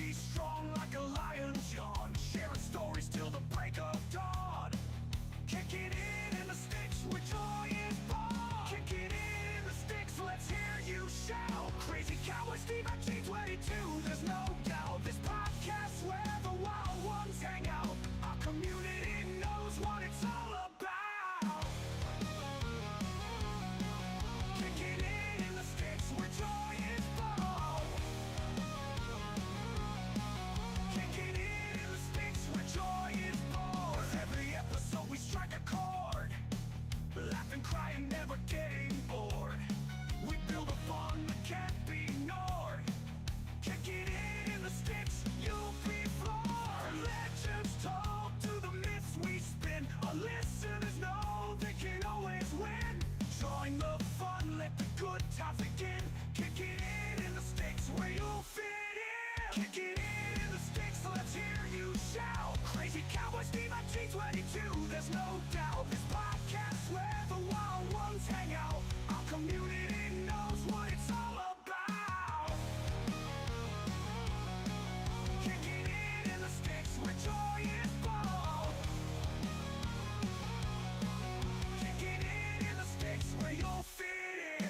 Be strong like a lion, John. Sharing stories till the break of dawn. Kicking it in the sticks with joy and fun. Kicking it in the sticks, let's hear you shout. Crazy Cowboy Steveopg22, there's no doubt. This podcast where the wild ones hang out. Our community knows what it's all about. Kicking it in the sticks with joy and fun. Kicking it in the sticks with joy and fun. With every episode we strike a chord. Laughing, crying, never getting bored. We build a fun that can't be ignored. Kicking it in the sticks, you'll be floored. Legends told to the myths we spin. Our listeners know they can always win. Join the fun, let the good times begin. Kicking it in the sticks where you'll fit in. Kicking it in the sticks, let's hear you shout. Crazy Cowboy Steveopg22, there's no doubt. This podcast where the wild ones hang out. Our community knows what it's all about. Kicking it in the sticks with joy and fun. Kicking it in the sticks where you'll fit in.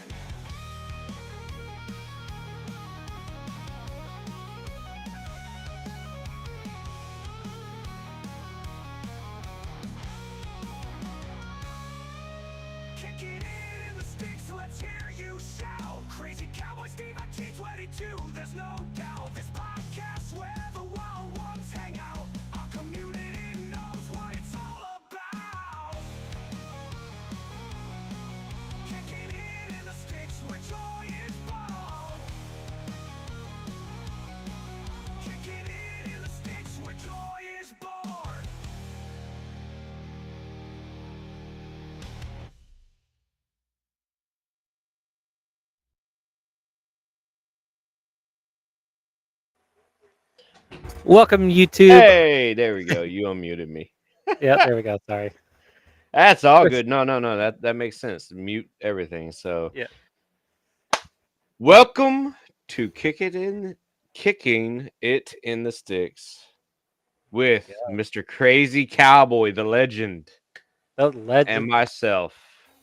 Kicking it in the sticks, let's hear you shout. Crazy Cowboy Steveopg22, there's no doubt. This podcast where the wild ones hang out. Our community knows what it's all about. Kicking it in the sticks with joy and fun. Kicking it in the sticks where joy is born. Welcome, YouTube. Hey, there we go. You unmuted me. Yeah, there we go. Sorry. That's all Which- good. No. That makes sense. Mute everything. So, Yeah. welcome to Kicking It in the Sticks with Mr. Crazy Cowboy, the legend, The legend, and myself,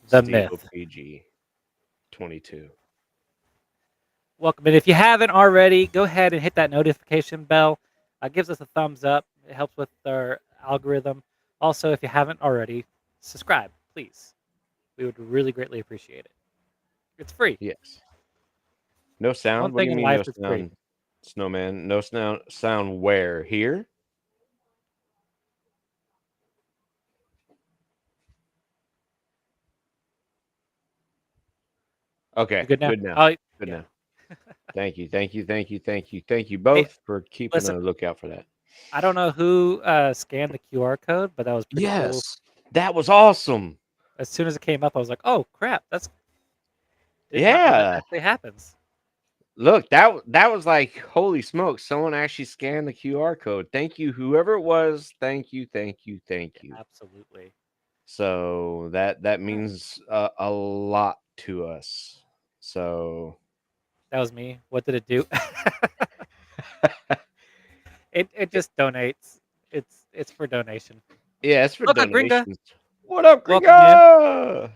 the Steve myth. OPG 22. Welcome. And if you haven't already, go ahead and hit that notification bell. Gives us a thumbs up. It helps with our algorithm. Also, if you haven't already, subscribe, please. We would really greatly appreciate it. It's free. Yes. No sound. One What do thing you in mean no life that's free. sound, Snowman? No sound where? Here? Okay. You good now? Good now. Oh, Good yeah. now. Thank you both for keeping listen. a lookout for that. I don't know who scanned the QR code, but that was pretty cool. Yes, that was awesome. As soon as it came up, I was like, "Oh crap, that's did not know Yeah, that actually happens." look, that was like holy smokes! Someone actually scanned the QR code. Thank you, whoever it was. Thank you. Absolutely. So that means a lot to us. So That was me. What did it do? It just donates. It's for donation. yeah, it's for Look, Gringa. donations. What up, Welcome, Gringa?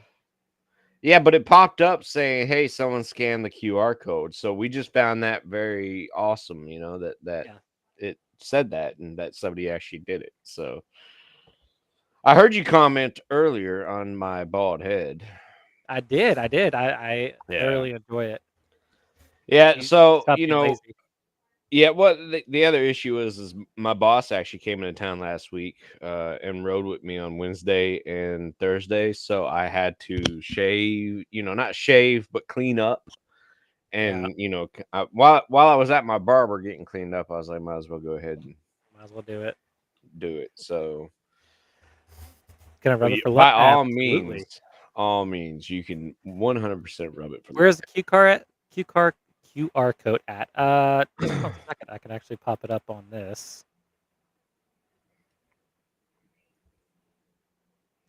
Yeah, but it popped up saying, "Hey, someone scanned the QR code." So we just found that very awesome. You know that Yeah. it said that and that somebody actually did it. So I heard you comment earlier on my bald head. I did. I Yeah. thoroughly enjoy it. Yeah. You So stop being lazy. yeah. What the other issue is my boss actually came into town last week and rode with me on Wednesday and Thursday. So I had to shave. Not shave, but clean up. And while I was at my barber getting cleaned up, I was like, might as well go ahead and Might as well do it. do it. So Can I rub it for by luck? Absolutely. all means, you can 100% rub it for Where's luck. the QR code at? Just 1 second. I can actually pop it up on this.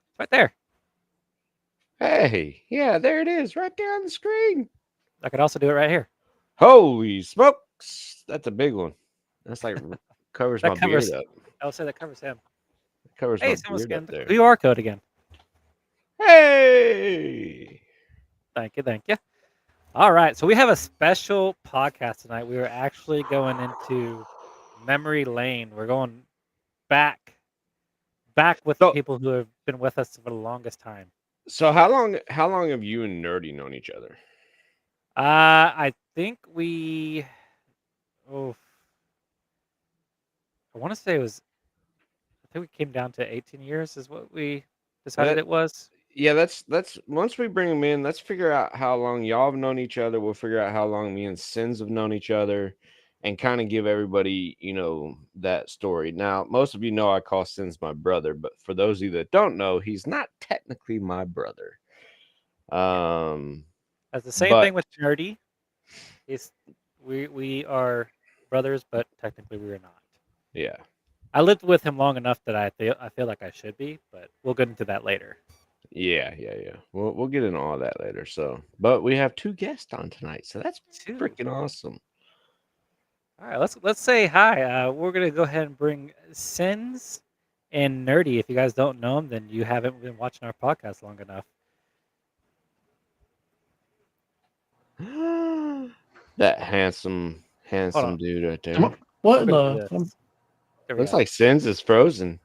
It's right there. Hey, yeah, there it is, right there on the screen. I could also do it right here. Holy smokes, that's a big one. That's like covers my That covers. beard up. I would say that covers him. Covers Hey, my someone beard up scanned the there. QR code again. Hey. Thank you, thank you. All right, so we have a special podcast tonight. We are actually going into memory lane. We're going back with the So people who have been with us for the longest time. so how long have you and Nerdy known each other? I think we. Oh, I want to say it was. I think we came down to 18 years is what we decided That it was. yeah, that's once we bring them in, let's figure out how long y'all have known each other. We'll figure out how long me and Sins have known each other and kind of give everybody, that story. Now, most of you know I call Sins my brother, but for those of you that don't know, he's not technically my brother. That's the same But thing with Nerdy. He's we are brothers, but technically we are not. yeah. I lived with him long enough that I feel like I should be, but we'll get into that later. Yeah. We'll get into all that later. So, but we have two guests on tonight, so that's Two. freaking awesome. All right, let's say hi. We're gonna go ahead and bring Sins and Nerdy. If you guys don't know them, then you haven't been watching our podcast long enough. That handsome Hold on. dude right there. What We're in gonna do the? this. There we Looks go. like Sins is frozen.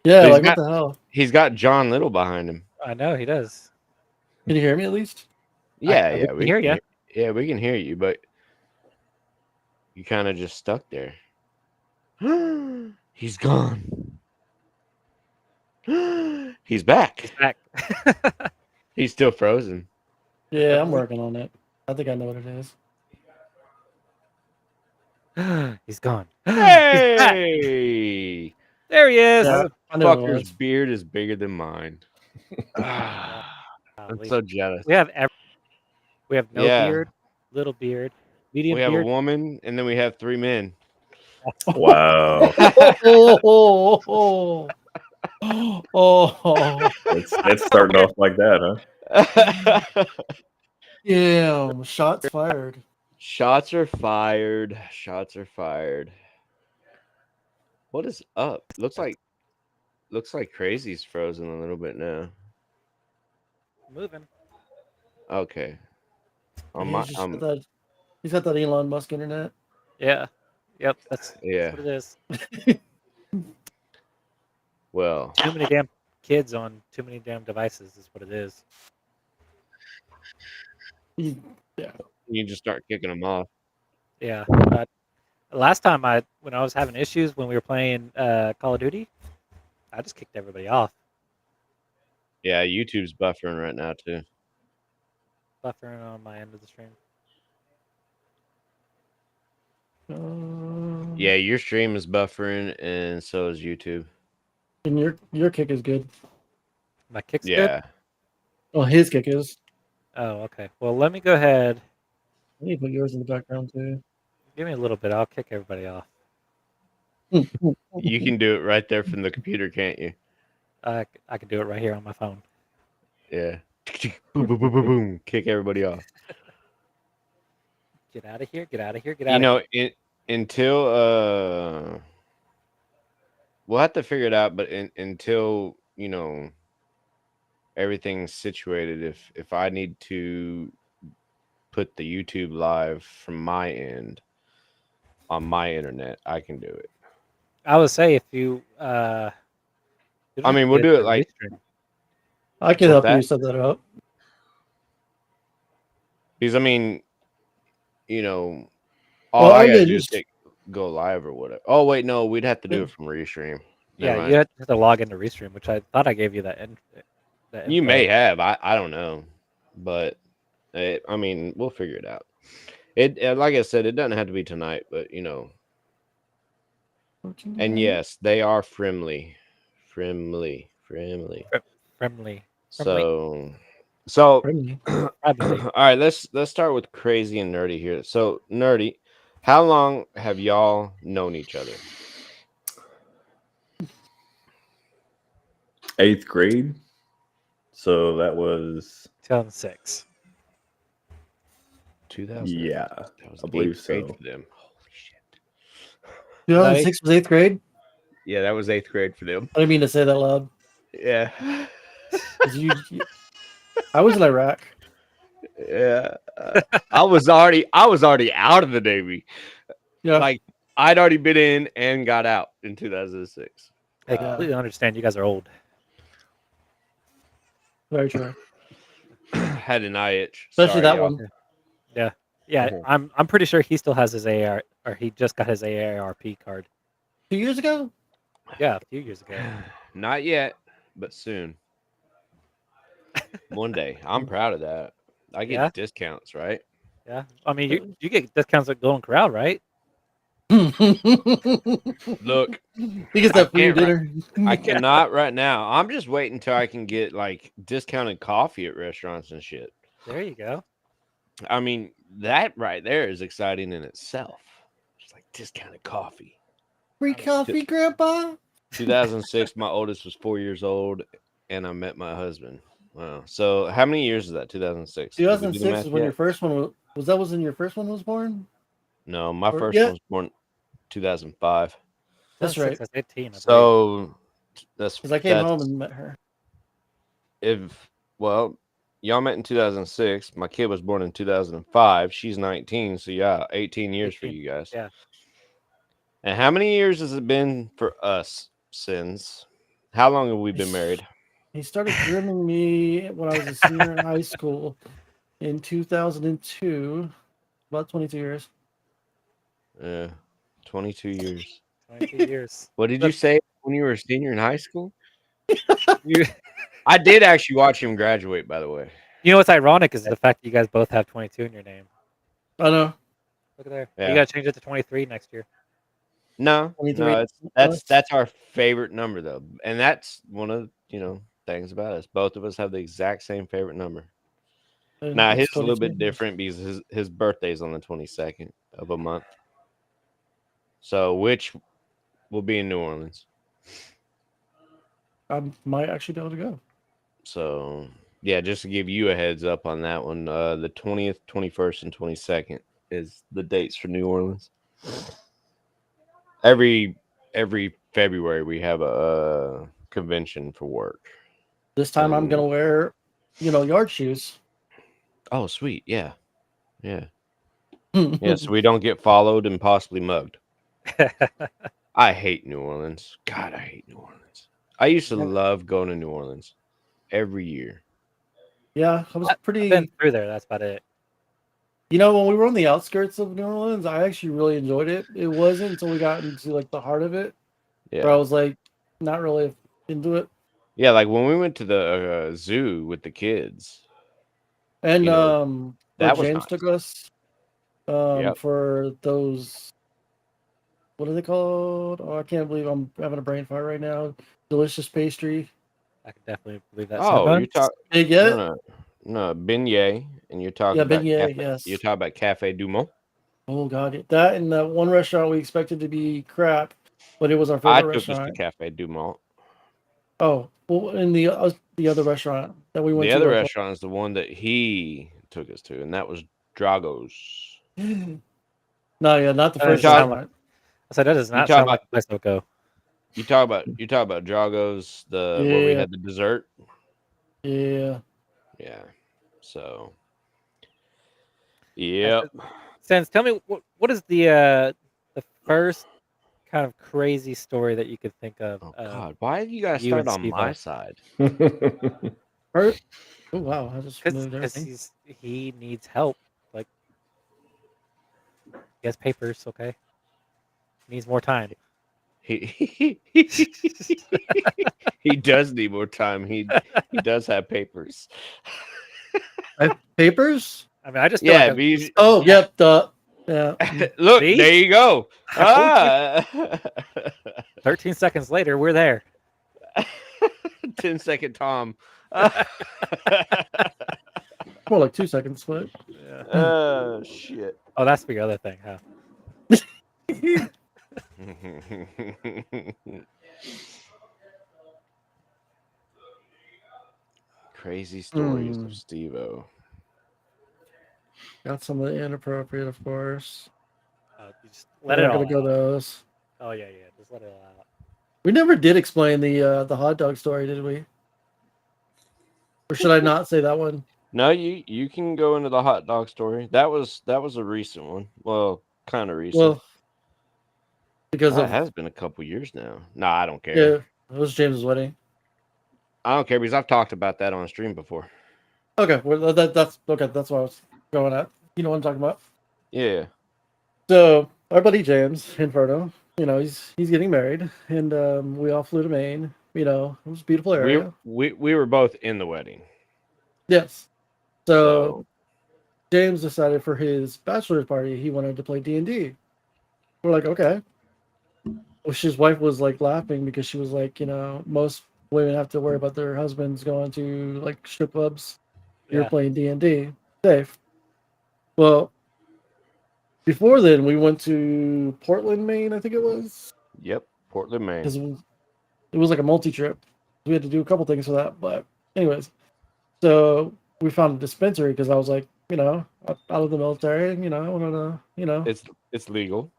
Yeah, But like what the hell? he's got John Little behind him. I know he does. Can you hear me at least? Yeah, we can hear ya. Yeah, we can hear you, but you kind of just stuck there. He's gone. He's back. He's back. He's still frozen. Yeah, I'm working on it. I think I know what it is. He's gone. He's back. Hey, There he is. Yeah, I know what it fucker's was. beard is bigger than mine. I'm so jealous. We have no Yeah. beard, little beard, medium We have a beard. woman, and then we have three men. Wow. Oh, It's starting off like that, huh? damn! Shots fired. Shots are fired. Shots are fired. What is up? Looks like Crazy's frozen a little bit now. Moving. Okay. On Yeah, my he's got that Elon Musk internet. Yeah. Yep. That's yeah. what it is. Well, Too many damn kids on too many damn devices is what it is. Yeah. you just start kicking them off. Yeah. Last time when I was having issues when we were playing Call of Duty, I just kicked everybody off. Yeah, YouTube's buffering right now too. Buffering on my end of the stream. Yeah, your stream is buffering, and so is YouTube. And your kick is good. My kick's good? Yeah. Oh, his kick is. Oh, okay. Well, let me go ahead. I need to put yours in the background too. Give me a little bit. I'll kick everybody off. You can do it right there from the computer, can't you? I can do it right here on my phone. Yeah. Boom, boom, boom, boom, boom. Kick everybody off. Get out of here. Get out of here. Get out of here. Until we'll have to figure it out, but until everything's situated, if I need to put the YouTube live from my end on my internet, I can do it. I would say if you I mean, we'll do it like I can help you set that up. because I mean, all I gotta do is go live or whatever. Oh wait, no, we'd have to do it from Restream. Yeah, you have to log into Restream, which I thought I gave you that. You may have. I don't know, but I mean, we'll figure it out. It like I said, it doesn't have to be tonight, but And yes, they are friendly. So Friendly. all right, let's start with Crazy and Nerdy here. So Nerdy, how long have y'all known each other? 8th grade. So that was 2006. 2000. yeah, That was I believe 8th grade so. for them. Holy shit. 2006 was 8th grade. Yeah, that was 8th grade for them. I didn't mean to say that loud. Yeah. 'Cause I was in Iraq. Yeah. I was already out of the Navy. Yeah. Like I'd already been in and got out in 2006. I completely understand. You guys are old. Very true. Had an eye itch. Especially Sorry, that y'all. one. Yeah. Mhm. I'm pretty sure he still has his AR, or he just got his AARP card. 2 years ago? Yeah, a few years ago. Not yet, but soon. One day. I'm proud of that. I get Yeah? discounts, right? Yeah. I mean, you get discounts at Golden Corral, right? Look, He gets that I free can't ri- dinner. I cannot right now. I'm just waiting until I can get like discounted coffee at restaurants and shit. There you go. I mean, that right there is exciting in itself. Just like discounted coffee. Free coffee, Grandpa. 2006, my oldest was 4 years old, and I met my husband. Wow. So how many years is that? 2006. Did we do the 2006 math is when yet? your first one was when your first one was born? No, my Or- first yeah. one was born 2005. That's right. That's 18. I believe. So that's Because I came home and met her. Y'all met in 2006. My kid was born in 2005. She's 19, so yeah, 18 years for 18, you guys. yeah. And how many years has it been for us since? How long have we been married? He started grooming me when I was a senior in high school in 2002. About 22 years. Yeah, 22 years. 22 years. What did you say when you were a senior in high school? You, I did actually watch him graduate, by the way. you know what's ironic is the fact that you guys both have 22 in your name. I know. Look at there. Yeah. You got to change it to 23 next year. No, 23. that's our favorite number though, and that's one of things about us. Both of us have the exact same favorite number. Now his is a little bit different because his birthday's on the 22nd of a month. So which will be in New Orleans. I might actually be able to go. So yeah, just to give you a heads up on that one, the 20th, 21st, and 22nd is the dates for New Orleans. Every February we have a convention for work. This time I'm gonna wear, yard shoes. Oh, sweet. Yeah. So we don't get followed and possibly mugged. I hate New Orleans. God, I hate New Orleans. I used to love going to New Orleans every year. Yeah, I was I've been through there. That's about it. When we were on the outskirts of New Orleans, I actually really enjoyed it. It wasn't until we got into like the heart of it where I was like not really into it. Yeah, like when we went to the zoo with the kids. And that was James nice. took us for those, what are they called? Oh, I can't believe I'm having a brain fart right now. Delicious pastry. I can definitely believe that. Oh, you talk Big yet? No, beignet, and you're talking about beignet, cafe, yes. You're talking about Cafe Du Monde. Oh god, that and that one restaurant we expected to be crap, but it was our favorite restaurant. I took us to Cafe Du Monde. Oh, well, in the other restaurant that we went The to. other restaurant is the one that he took us to, and that was Drago's. No, yeah, not the first restaurant. restaurant. I said that does not sound like a place to go. You talk about Drago's, where we had the dessert. Yeah. Yeah. So. Yep. Sense, tell me what is the first kind of crazy story that you could think of? Oh God, why have you guys you started and on Steve my O? side? Oh wow, I just moved Because everything. he needs help. Like he has papers, okay? Needs more time. He does need more time. He does have papers. Papers? I mean, I just feel like yep. Yeah. Look, See? there you go. 13 seconds later, we're there. 10-second Tom. More like 2 seconds, but Oh shit. Oh, that's for your other thing, huh? Crazy stories of Steve-O. got some of the inappropriate, of course. You just let it all Gonna go those. Oh yeah. Just let it out. We never did explain the hot dog story, did we? Or should I not say that one? No, you can go into the hot dog story. That was a recent one. Well, kind of recent. Well, because It of has been a couple years now. Nah, I don't care. yeah, it was James's wedding. I don't care because I've talked about that on stream before. Okay, well that's okay. That's what I was going at. You know what I'm talking about? Yeah. So our buddy James Inferno, he's getting married, and we all flew to Maine. It was a beautiful area. We were both in the wedding. Yes. So So James decided for his bachelor's party he wanted to play D&D. We're like, okay. Well, his wife was like laughing because she was like, most women have to worry about their husbands going to like strip clubs. You're Yeah. playing D&D. Safe. Well, before then, we went to Portland, Maine, I think it was. yep, Portland, Maine. Because it was like a multi-trip. We had to do a couple things for that. But anyways, so we found a dispensary because I was like, out of the military, and, I wanted to, It's legal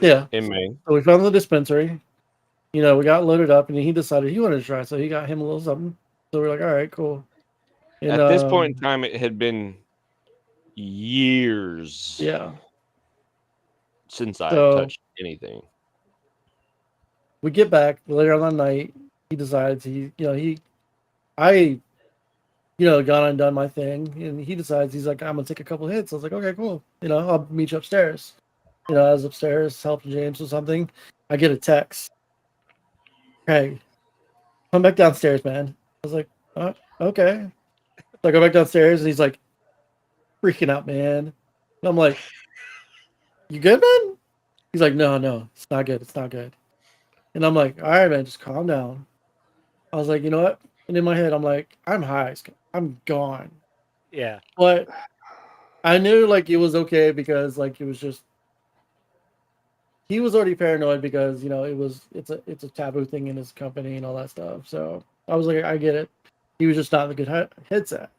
yeah. in Maine. So we found the dispensary. We got loaded up, and he decided he wanted to try. So he got him a little something. So we're like, all right, cool. And, At this point in time, it had been years yeah. since I So- had touched anything. We get back later on that night. He decides I gone and done my thing, and he decides he's like, I'm gonna take a couple hits. I was like, okay, cool. I'll meet you upstairs. I was upstairs helping James with something. I get a text. Hey, come back downstairs, man. I was like, okay. So I go back downstairs, and he's like, freaking out, man. And I'm like, you good, man? He's like, no, it's not good. It's not good. And I'm like, all right, man, just calm down. I was like, you know what? And in my head, I'm like, I'm high. I'm gone. Yeah. But I knew like it was okay because like it was just he was already paranoid because it's a taboo thing in his company and all that stuff. So I was like, I get it. He was just not in a good headset.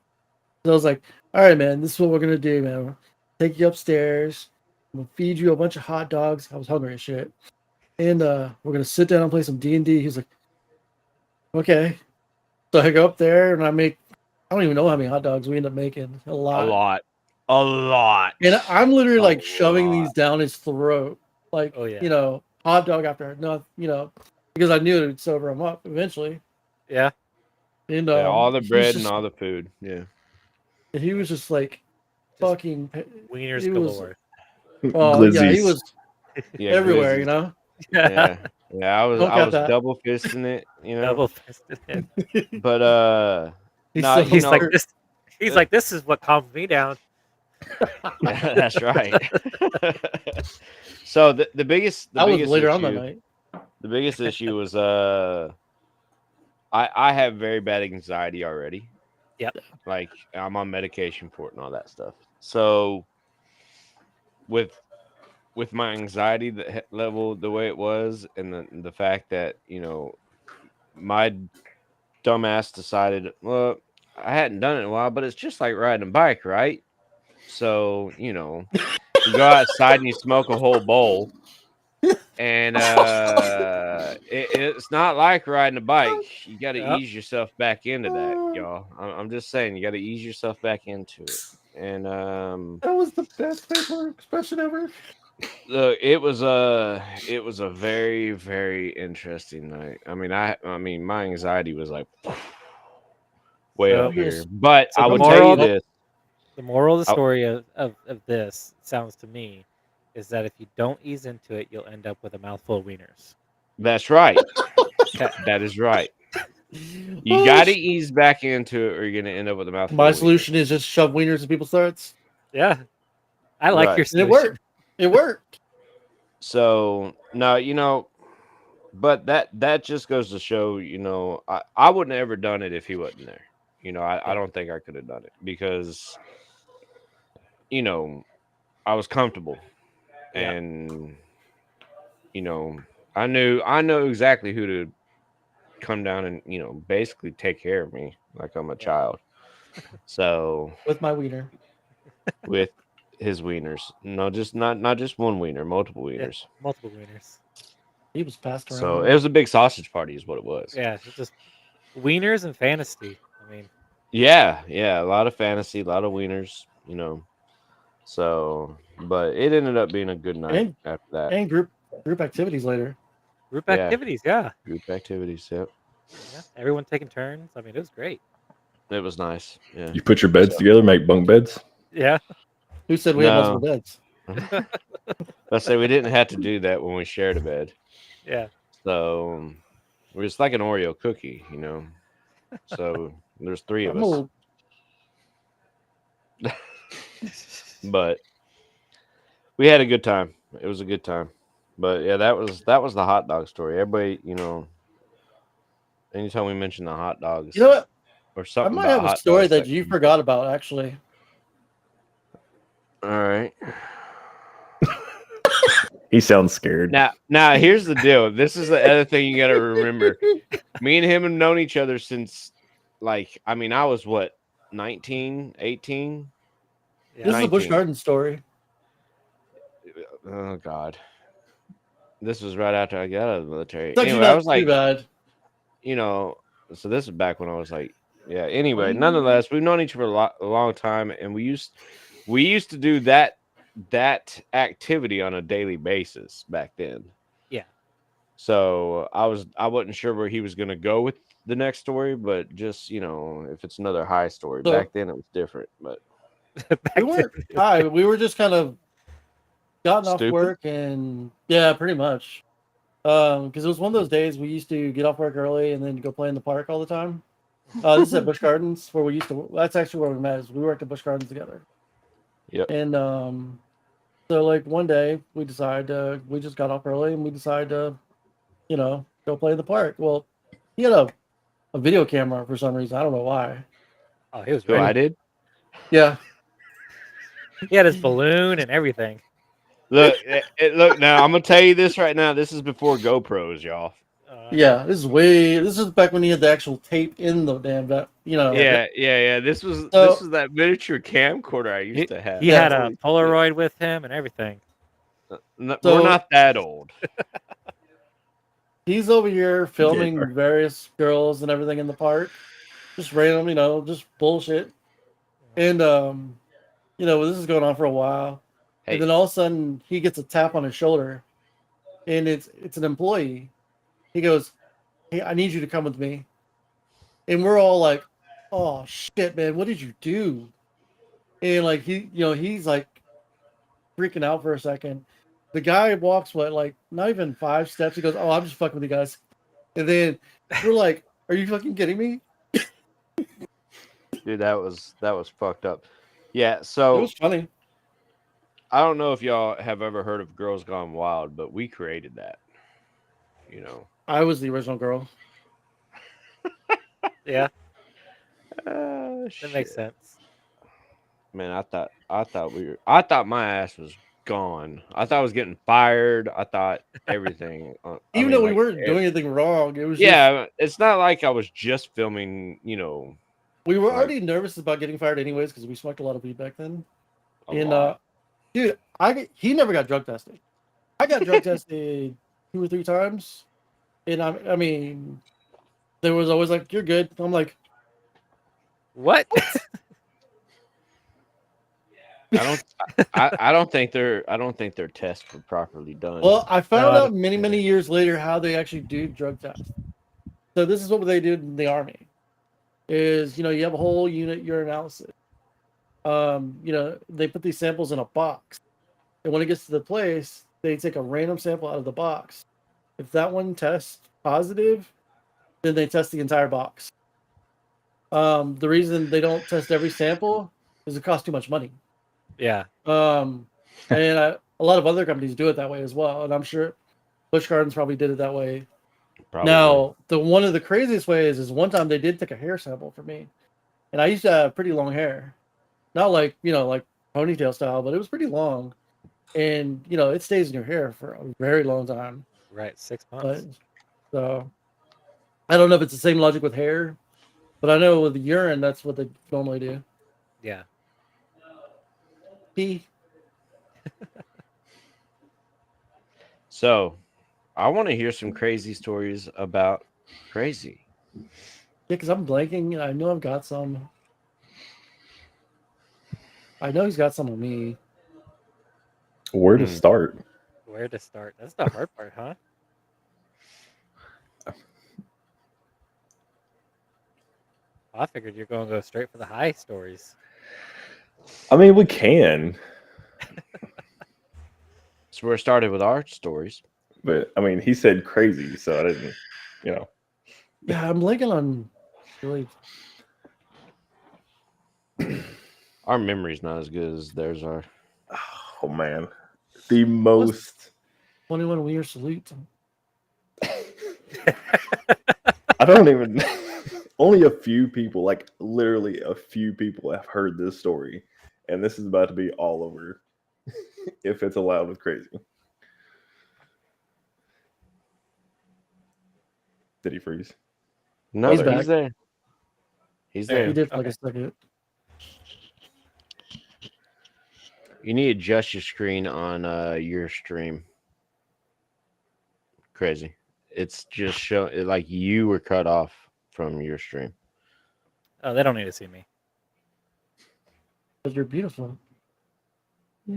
So I was like, all right, man, this is what we're gonna do, man. We'll take you upstairs. We'll feed you a bunch of hot dogs. I was hungry as shit. And we're gonna sit down and play some D&D. He's like, okay. So I go up there and I don't even know how many hot dogs we end up making. A lot. A lot. And I'm literally A like shoving lot. these down his throat. Like, Oh, yeah. hot dog after no, because I knew it would sober him up eventually. Yeah. And Yeah, all the he's bread just- and all the food. Yeah. and he was just like fucking Wieners he was- galore. oh yeah, he Glizzies. was Yeah, everywhere, glizzies. Yeah. Yeah, I was Don't got that. double fisting it, Double fisted it. But He's no, so you He's know, like this. He's like, this is what calms me down. yeah, that's right. So the biggest that was biggest later issue, on that night. the biggest issue was I have very bad anxiety already. Yep. Like I'm on medication for it and all that stuff. So with my anxiety level the way it was, and the fact that my dumbass decided, well, I hadn't done it in a while, but it's just like riding a bike, right? So you go outside and you smoke a whole bowl, and it's not like riding a bike. You got to Yep. ease yourself back into that, y'all. I'm just saying, you got to ease yourself back into it. And That was the best facial expression ever. it was a very, very interesting night. I mean my anxiety was like way So- up here. But so I the would tell moral you of the- this. The moral of the Oh. story of this sounds to me is that if you don't ease into it, you'll end up with a mouthful of wieners. That's right. Okay. That is right. You got to ease back into it, or you're gonna end up with a mouthful. My of solution is just shove wieners in people's throats. Yeah. I like Right. your And it solution. worked. It worked. So no, but that just goes to show, I wouldn't have ever done it if he wasn't there. I don't think I could have done it because, I was comfortable, Yeah. and I know exactly who to come down and basically take care of me like I'm a child. So With my wiener. with his wieners, no, just not just one wiener, multiple wieners. Multiple wieners. He was passed around. So it was a big sausage party, is what it was. Yeah, it's just wieners and fantasy. I mean, Yeah, a lot of fantasy, a lot of wieners, you know. So, but it ended up being a good night And- after that. and group activities later. group Yeah. activities. Yeah, Group activities, yep. yeah. Everyone taking turns. I mean, it was great. It was nice. Yeah. You put your beds So- together, make bunk beds. Yeah. Who said we had multiple No. beds? I say we didn't have to do that when we shared a bed. Yeah. So it was like an Oreo cookie, you know. So there's 3 of I'm us. old. But we had a good time. It was a good time. But yeah, that was the hot dog story. Everybody, you know, anytime we mention the hot dogs You know what? or I something might about have a hot story dogs, that you forgot about, actually. All right. He sounds scared. Now here's the deal. This is the other thing you got to remember. Me and him have known each other since, like, I mean, I was what, 19, 18? Yeah. This is a Busch 19. Gardens story. Oh God. This was right after I got out of the military. It's actually Anyway, I not was too like, bad. you know, so this is back when I was like, yeah. Anyway, nonetheless, we've known each other a long time, and we used to do that activity on a daily basis back then. Yeah. So I wasn't sure where he was going to go with the next story, but just, you know, if it's another high story. So- Back then it was different, but Back We weren't high. We were just kind of gotten off Stupid? work, and yeah, pretty much. Because it was one of those days we used to get off work early and then go play in the park all the time. This is at Busch Gardens where we used to. That's actually where we met. Is we worked at Busch Gardens together. Yep. And so like one day we decided we just got off early and we decided to, you know, go play in the park. Well, he had a video camera for some reason. I don't know why. Oh, he was so ready. I did. Yeah. He had his balloon and everything. Look, look. Now I'm gonna tell you this right now. This is before GoPros, y'all. Yeah, this is back when he had the actual tape in the damn, you know. Yeah. This was that miniature camcorder I used to have. He had a Holy shit. Polaroid with him and everything. We're So- not that old. He's over here filming Gamer. various girls and everything in the park, just random, you know, just bullshit. And you know, this is going on for a while, Hey, and then all of a sudden he gets a tap on his shoulder, and it's an employee. He goes, "Hey, I need you to come with me," and we're all like, "Oh shit, man, what did you do?" And like he's like freaking out for a second. The guy walks like not even 5 steps. He goes, "Oh, I'm just fucking with you guys," and then we're like, "Are you fucking kidding me?" dude, that was fucked up. Yeah. It So was funny. I don't know if y'all have ever heard of Girls Gone Wild, but we created that. You know. I was the original girl. Yeah, That that makes sense. Man, I thought my ass was gone. I thought I was getting fired. I thought everything. Even though we weren't doing anything wrong, it was Yeah, it's not like I was just filming. You know, we were like- already nervous about getting fired anyways because we smoked a lot of weed back then. a And lot. dude, he never got drug tested. I got drug tested 2 or 3 times, and I mean, there was always like, "You're good." I'm like, What? I don't think their tests were properly done. well, I found No, out many years later how they actually do drug tests. So this is what they did in the army: is you have a whole unit urinalysis. You know, they put these samples in a box, and when it gets to the place, they take a random sample out of the box. If that one tests positive, then they test the entire box. The reason they don't test every sample is it costs too much money. Yeah. And a lot of other companies do it that way as well, and I'm sure Busch Gardens probably did it that way. Probably. Now, one of the craziest ways is one time they did take a hair sample for me, and I used to have pretty long hair, not like like ponytail style, but it was pretty long, and it stays in your hair for a very long time. Right. 6 But months. so I don't know if it's the same logic with hair, but I know with the urine that's what they normally do. Yeah. Pee. So, I want to hear some crazy stories about crazy. Yeah, because I'm blanking. I know I've got some. I know he's got some on me. Where to Hmm. start? Where to start? That's the hard part, huh? I figured you're going to go straight for the high stories. I mean, we can, So we started with our stories. but I mean, he said crazy, so I didn't, you know. Yeah, I'm blanking on really. Our memory's not as good as theirs are. Oh man, the most. 21 Weir salute. I don't even. Only a few people, like literally a few people, have heard this story, and this is about to be all over. If it's allowed with crazy. Did he freeze? No, He's he's back. there. He's There. there. He did for like Okay. a second. You need to adjust your screen on your stream. Crazy. It's just show like you were cut off from your stream. Oh, they don't need to see me. Because you're beautiful.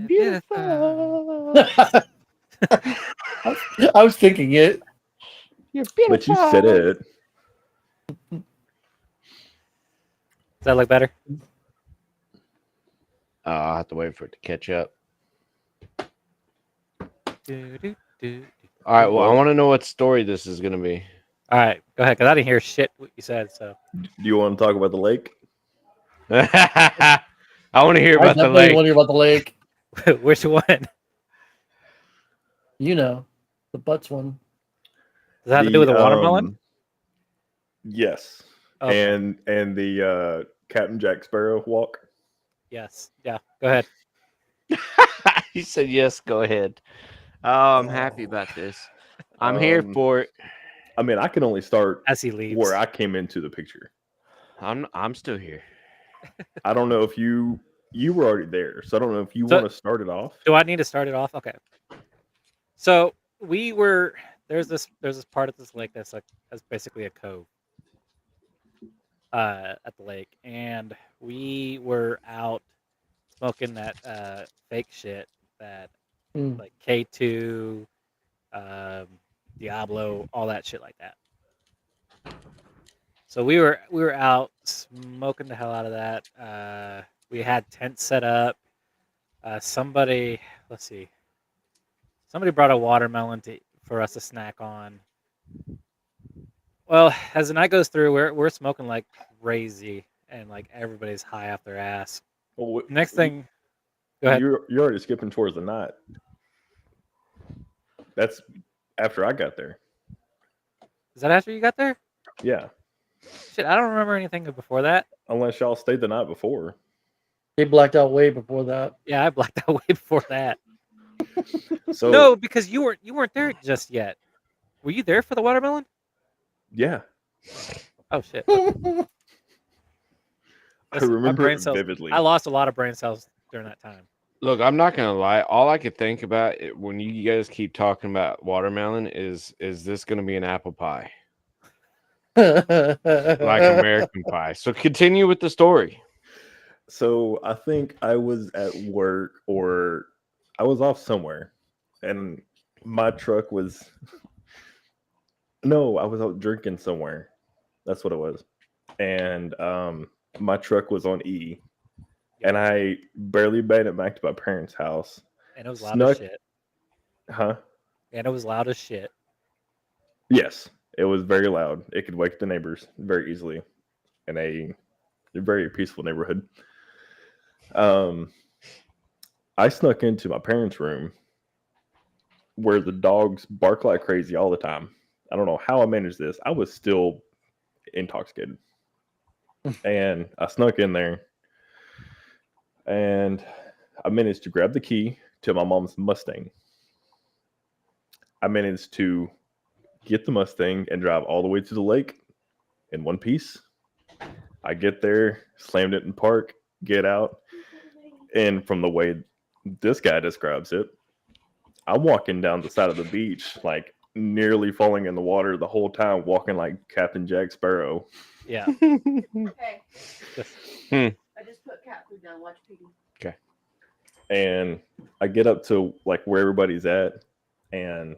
Beautiful. I was thinking it. You're But you said it. Does that look better? I'll have to wait for it to catch up. Do, do, do. All right. Well, I want to know what story this is going to be. All right, go ahead, because I didn't hear shit what you said. So Do you want to talk about the lake? I want to hear I about the definitely lake. want to hear about the lake. which one? Does You know, the butts one. that have to do with the watermelon? Yes. Okay. And the Captain Jack Sparrow walk. Yes. Yeah. Go ahead. He said, "Yes, go ahead." Oh, I'm happy about this. I'm here for it. I mean, I can only start As he leaves. where I came into the picture. I'm still here. I don't know if you were already there, so I don't know if you So- want to start it off. Do I need to start it off? Okay. So we were there's this part of this lake that's basically a cove at the lake, and we were out smoking that fake shit that Mm. like K2, Diablo, all that shit like that. So we were out smoking the hell out of that. We had tents set up. Somebody, let's see, somebody brought a watermelon for us to snack on. Well, as the night goes through, we're smoking like crazy, and like everybody's high off their ass. Well, Next thing, go ahead. you're already skipping towards the night. That's after I got there. Is that after you got there? Yeah, Shit, I don't remember anything before that. unless y'all stayed the night before. They blacked out way before that. Yeah, I blacked out way before that. So No, because you weren't there just yet. Were you there for the watermelon? yeah, Oh shit! I Listen, my remember brain it cells- vividly. I lost a lot of brain cells during that time. Look, I'm not gonna lie. All I could think about when you guys keep talking about watermelon is this gonna be an apple pie, like American pie? So continue with the story. So I think I was at work or I was off somewhere, and my truck was. No, I was out drinking somewhere. That's what it was, and my truck was on E, and I barely made it back to my parents' house. And it was loud Snuck- as shit. Huh? And it was loud as shit. Yes, it was very loud. It could wake the neighbors very easily in a very peaceful neighborhood. I snuck into my parents' room where the dogs bark like crazy all the time. I don't know how I managed this. I was still intoxicated. And I snuck in there and I managed to grab the key to my mom's Mustang. I managed to get the Mustang and drive all the way to the lake in one piece. I get there, slammed it in park, get out, and from the way this guy describes it, I'm walking down the side of the beach like nearly falling in the water the whole time, walking like Captain Jack Sparrow. Yeah. Okay. Just- I just put cat food down. Watch Petey. And I get up to like where everybody's at, and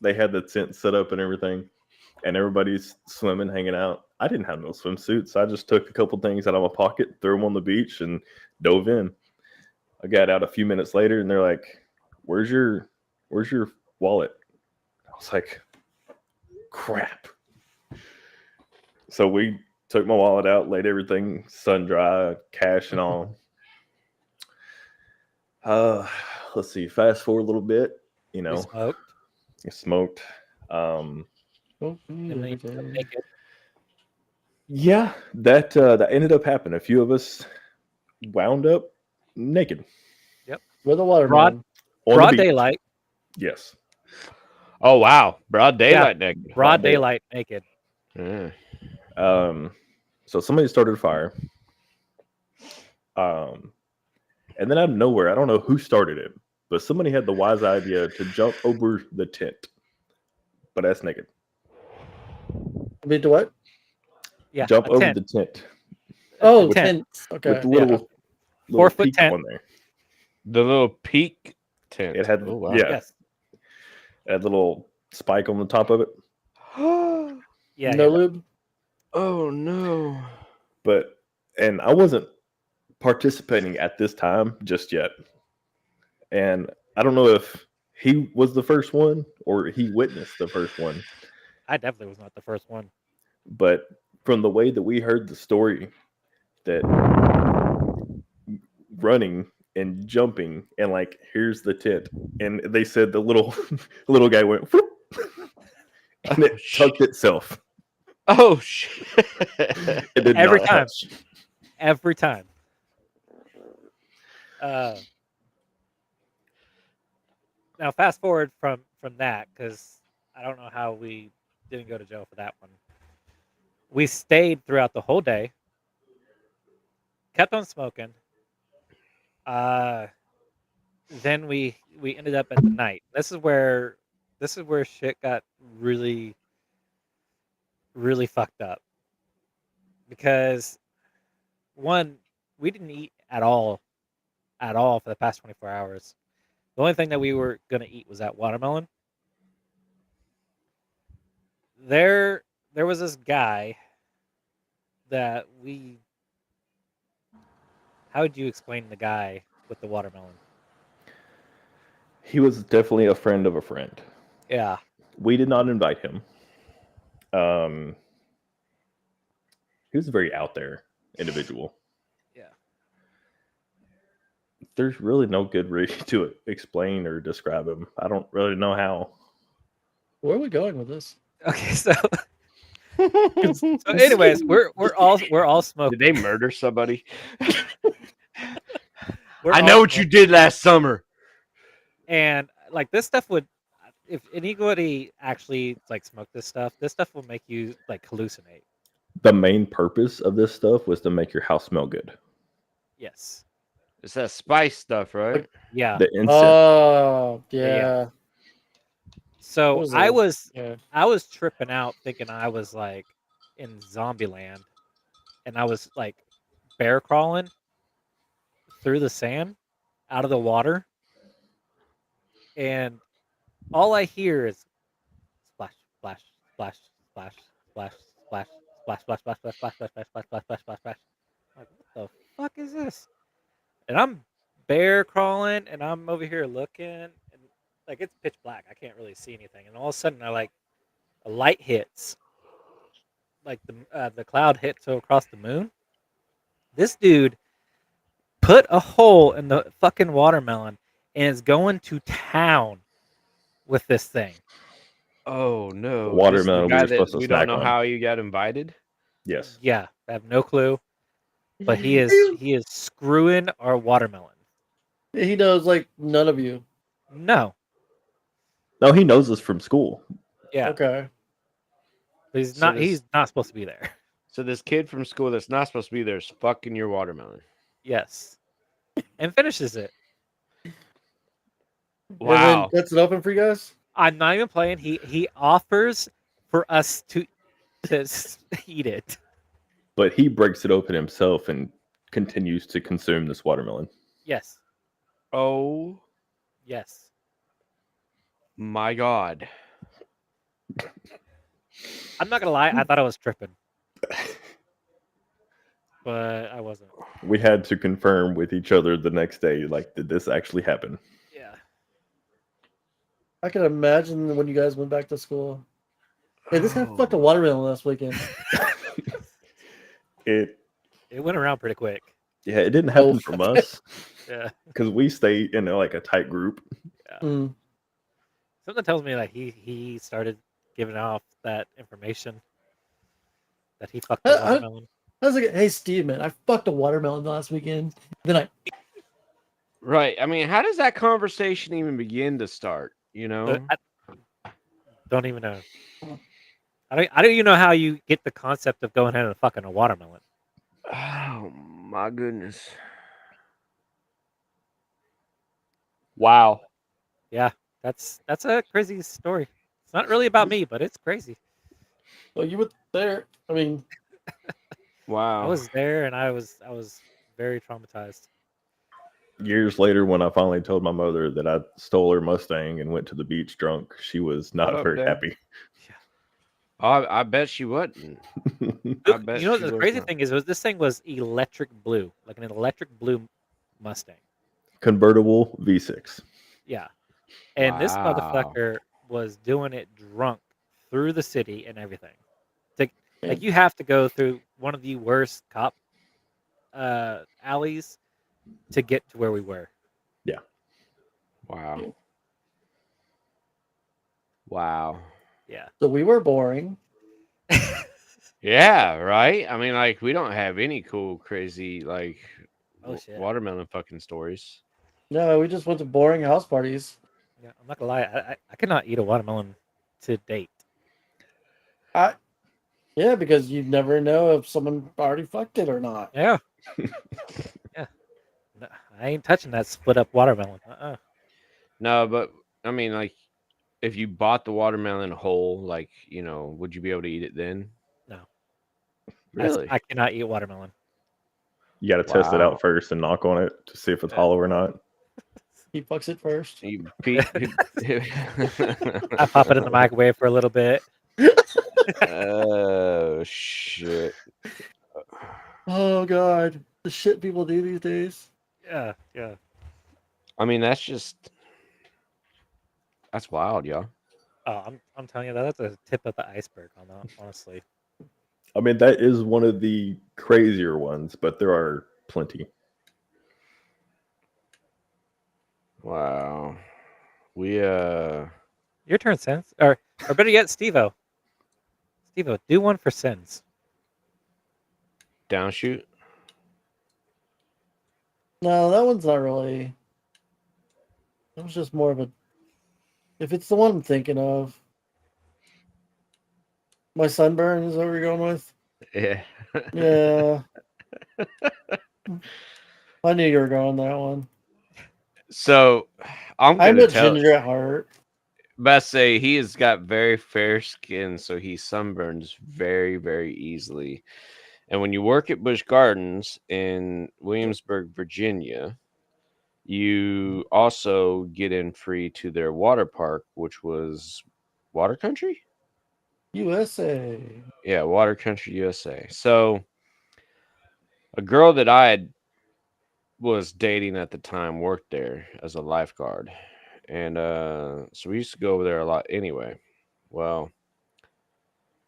they had the tent set up and everything, and everybody's swimming, hanging out. I didn't have no swimsuits. I just took a couple things out of my pocket, threw them on the beach, and dove in. I got out a few minutes later, and they're like, where's your wallet?" I was like, crap. So we took my wallet out, laid everything sun dry, cash and all. Let's see. Fast forward a little bit. You we know, smoked. smoked. And then you got naked. Yeah, that ended up happening. A few of us wound up naked With a watermelon. on the Broad beach. daylight. Yes. Oh wow, broad daylight naked. Broad day. daylight naked. Yeah. So somebody started a fire. And then out of nowhere, I don't know who started it, but somebody had the wise idea to jump over the tent, but that's naked. Be to what? Yeah. Jump a over tent. the tent Oh, Tent. tent. Okay. with the little 4-foot peak tent. on there. The little peak tent. It had Oh, wow. yeah, Yes. it had a little spike on the top of it. Yeah. no lube. Oh no. And I wasn't participating at this time just yet. And I don't know if he was the first one or he witnessed the first one. I definitely was not the first one. But from the way that we heard the story, that running and jumping and like, here's the tent. And they said the little little guy went whoop, and it tucked itself. Oh shit. It did Every not time. touch. Every time. Now fast forward from that, because I don't know how we didn't go to jail for that one. We stayed throughout the whole day, kept on smoking. Then we ended up at the night. This is where shit got really fucked up, because one, we didn't eat at all for the past 24 hours. The only thing that we were gonna eat was that watermelon. There was this guy that we. How would you explain the guy with the watermelon? He was definitely a friend of a friend. Yeah. We did not invite him. He was a very out there individual. Yeah. There's really no good way to explain or describe him. I don't really know how. Where are we going with this? Okay, so anyways, we're all smoking. Did they murder somebody? We're I all know what you smoking. did last summer. And like this stuff would, if anybody actually like smoke this stuff will make you like hallucinate. The main purpose of this stuff was to make your house smell good. Yes. It's that spice stuff, right? Yeah. The incense. Oh, Yeah. yeah. So What was I it? was Yeah. tripping out thinking I was like in zombie land, and I was like bear crawling through the sand out of the water, and all I hear is splash, splash, splash, splash, splash, splash, splash, splash, splash, splash, splash, splash, splash, splash, splash, splash, splash. Like, what the fuck is this? And I'm bear crawling, and I'm over here looking, and like it's pitch black. I can't really see anything. And all of a sudden, a light hits, like the cloud hits across the moon. This dude put a hole in the fucking watermelon and is going to town with this thing. Oh no. The watermelon This is we were supposed to we don't snack know on. how you got invited. Yes. Yeah, I have no clue, but he is screwing our watermelon. He knows like none of you. No, No, he knows us from school. yeah, Okay. but he's So not. this- He's not supposed to be there. So this kid from school that's not supposed to be there is fucking your watermelon. Yes, and finishes it. And Wow. then cuts it open for you guys. I'm not even playing. He offers for us to eat it. But he breaks it open himself and continues to consume this watermelon. Yes, Oh yes. my god. I'm not gonna lie. I thought I was tripping, but I wasn't. We had to confirm with each other the next day, like, did this actually happen? Yeah. I can imagine when you guys went back to school. Hey, this guy fucked a watermelon last weekend. It It went around pretty quick. Yeah, it didn't happen from us Yeah. because we stay in like a tight group. Mm. Something tells me like he started giving off that information that he fucked the watermelon. I was like, hey, Steve, man, I fucked a watermelon last weekend. Then I Right. I mean, how does that conversation even begin to start? You know? I don't even know. I don't even know how you get the concept of going ahead and fucking a watermelon. Oh my goodness. Wow. Yeah, that's a crazy story. It's not really about me, but it's crazy. well, you were there. I mean, Wow. I was there and I was very traumatized. Years later, when I finally told my mother that I stole her Mustang and went to the beach drunk, she was not What up, very Dad? happy. I bet she wouldn't. I bet You know what she the was crazy not. thing is this thing was electric blue, like an electric blue Mustang. Convertible V6. Yeah. And this Wow. motherfucker was doing it drunk through the city and everything. Like, Yeah. like you have to go through one of the worst cop alleys to get to where we were. Wow. Wow. Yeah. so we were boring. Yeah, right? I mean, like, we don't have any cool, crazy, like, Oh shit. watermelon fucking stories. No, we just went to boring house parties. Yeah, I'm not gonna lie. I could not eat a watermelon to date. Yeah, because you never know if someone already fucked it or not. Yeah. Yeah. No, I ain't touching that split up watermelon. No, but, I mean, like, if you bought the watermelon whole, like, you know, would you be able to eat it then? No. Really? I cannot eat watermelon. You got to test it Wow. out first and knock on it to see if it's Yeah. hollow or not. He fucks it first. You I pop it in the microwave for a little bit. Oh, shit. Oh god, the shit people do these days. Yeah, yeah. I mean, that's wild, y'all. Oh, I'm telling you that's a tip of the iceberg on that, honestly. I mean, that is one of the crazier ones, but there are plenty. Wow. We Your turn, Sins. Or better yet, Stevo. Stevo, do one for Sins. downshoot. No, that one's not really. That was just more of a. If it's the one I'm thinking of, my sunburn is what we're going with. Yeah. Yeah, I knew you were going that one. So I'm I'm gonna a tell. ginger at heart. Best say he has got very fair skin, so he sunburns very, very easily. And when you work at Busch Gardens in Williamsburg, Virginia, you also get in free to their water park, which was Water Country. USA. Yeah, Water Country, USA. So a girl that I was dating at the time worked there as a lifeguard, and so we used to go over there a lot. Anyway, well,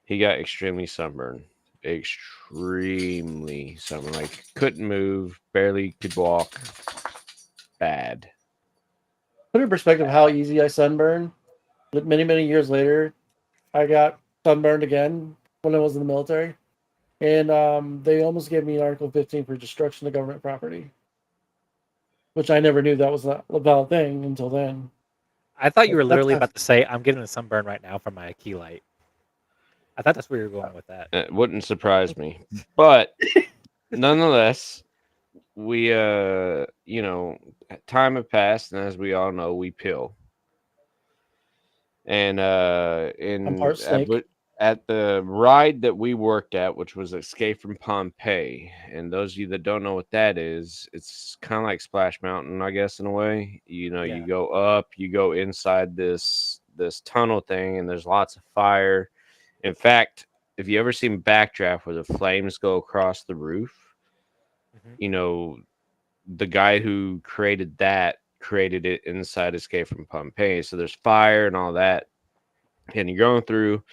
he got extremely sunburned, like couldn't move, barely could walk, bad. Put in perspective how easy I sunburn. Many, many years later, I got sunburned again when I was in the military. And they almost gave me an Article 15 for destruction of government property, which I never knew that was a valid thing until then. I thought you were That's literally about to say, I'm getting a sunburn right now from my key light. I thought that's where you were going with that. It wouldn't surprise me, but nonetheless, we you know, time had passed, and as we all know, we pill. And I'm part snake. at the ride that we worked at, which was Escape from Pompeii, and those of you that don't know what that is, it's kind of like Splash Mountain, I guess, in a way. You know, Yeah. you go up, you go inside this tunnel thing, and there's lots of fire. In fact, if you ever seen Backdraft where the flames go across the roof, Mhm. you know, the guy who created that created it inside Escape from Pompeii. So there's fire and all that, and you're going through,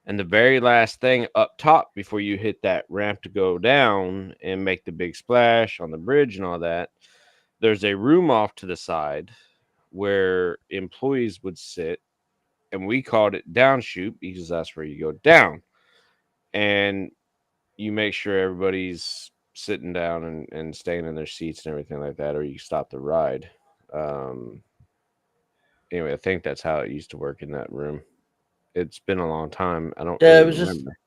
and the very last thing up top before you hit that ramp to go down and make the big splash on the bridge and all that, there's a room off to the side where employees would sit, and we called it down shoot because that's where you go down, and you make sure everybody's sitting down and staying in their seats and everything like that, or you stop the ride. um Anyway, I think that's how it used to work in that room. It's been a long time. I don't Yeah, really it was remember.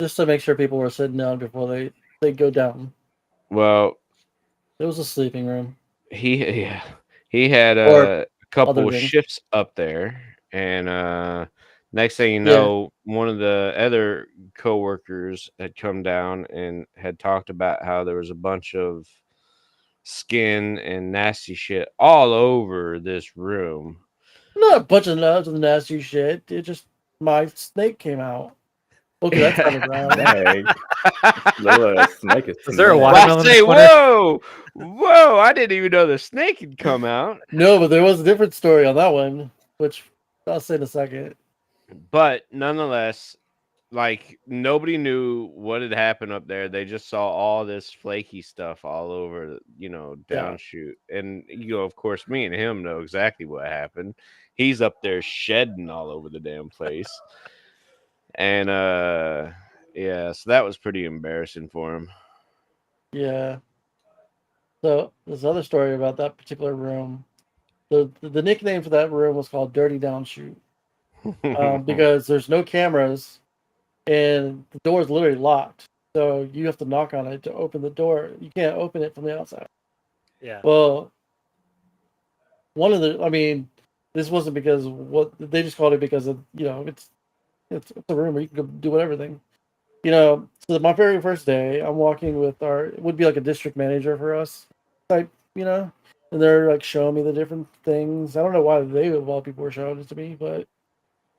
just to make sure people were sitting down before they go down. Well, It was a sleeping room he yeah, he had or a couple other of things. shifts up there, and next thing you Yeah, know, one of the other coworkers had come down and had talked about how there was a bunch of skin and nasty shit all over this room. not a bunch of nuts and nasty shit. It just my snake came out. Okay, that turned around. Snake. Little snake is Was there a snake. Well, I watermelon in the say, corner? whoa! I didn't even know the snake had come out. No, but there was a different story on that one, which I'll say in a second. But nonetheless, like nobody knew what had happened up there. They just saw all this flaky stuff all over, Yeah, downshoot. And of course, me and him know exactly what happened. He's up there shedding all over the damn place. And yeah, so that was pretty embarrassing for him. yeah. So this other story about that particular room. The nickname for that room was called Dirty Downshoot because there's no cameras and the door is literally locked. So you have to knock on it to open the door. You can't open it from the outside. Yeah. Well, I mean, this wasn't because what they just called it because of it's a room where you can go do whatever thing. So my very first day, I'm walking with it would be like a district manager for us type, and they're like showing me the different things. I don't know why they of all people were showing it to me, but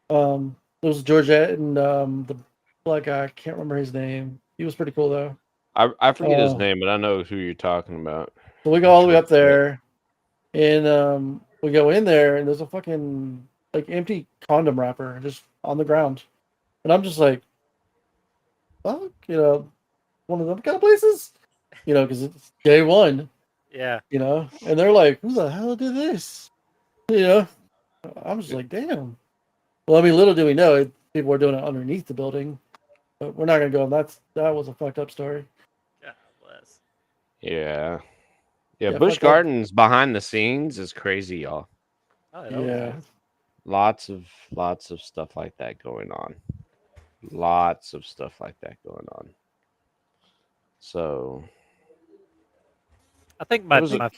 there was Georgette and the black guy, I can't remember his name. He was pretty cool though. I forget his Uh, name, but I know who you're talking about. so we go all the way up there, and we go in there, and there's a fucking like empty condom wrapper just on the ground, and I'm just like, fuck, one of them kind of places, because it's day one, Yeah. and they're like, who the hell did this? You know, I'm just like, damn. Well, I mean, little do we know people were doing it underneath the building, but we're not gonna go. That was a fucked up story. God bless. Yeah. Yeah, Yeah, Busch fucked up. Gardens behind the scenes is crazy, y'all. Oh, it Yeah, is. Lots of stuff like that going on. Lots of stuff like that going on. So I think it was a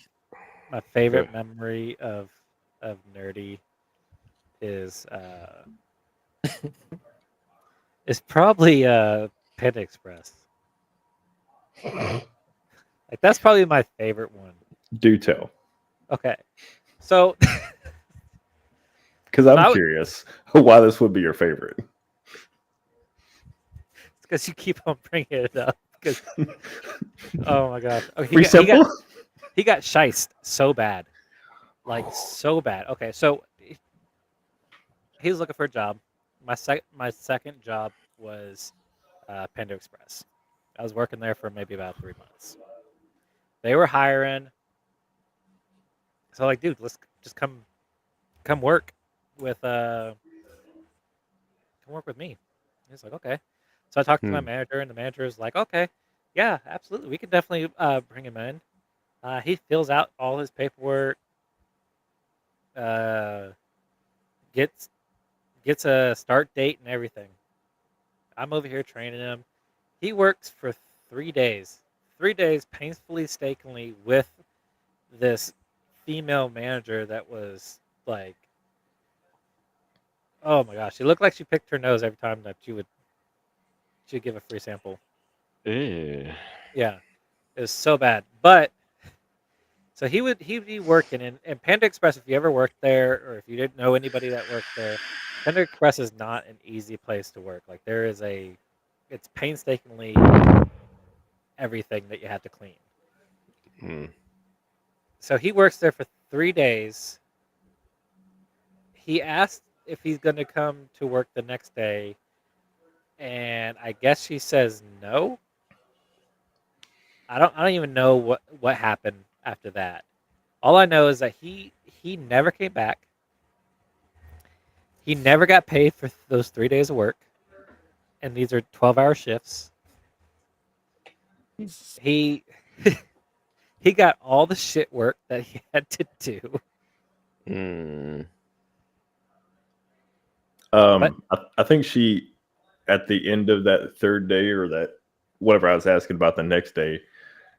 my favorite good. memory of nerdy is is probably Panda Express. Like that's probably my favorite one. Do tell. Okay, so Because when I'm I curious why this would be your favorite. because you keep on bringing it up because oh my gosh, oh, Free simple? he got shiced so bad, like so bad. Okay, so he was looking for a job. My second job was Panda Express. I was working there for maybe about 3 months. They were hiring, so like, dude, let's just come work with come work with me. He's like, okay. So I talked to my Hmm. manager, and the manager is like, okay, yeah, absolutely, we can definitely bring him in. He fills out all his paperwork, uh, gets a start date and everything. I'm over here training him. He works for 3 days. 3 days painstakingly with this female manager that was like Oh my gosh, she looked like she picked her nose every time that she'd give a free sample. Ew. Yeah, it was so bad. But so he'd be working and Panda Express. If you ever worked there, or if you didn't know anybody that worked there, Panda Express is not an easy place to work. Like it's painstakingly everything that you have to clean. Hmm. So he works there for 3 days. He asked if he's going to come to work the next day, and I guess she says no. I don't even know what happened after that. All I know is that he never came back. He never got paid for those 3 days of work, and these are 12-hour shifts. Jesus. He he got all the shit work that he had to do. Mm. I think she, at the end of that third day or that whatever I was asking about the next day,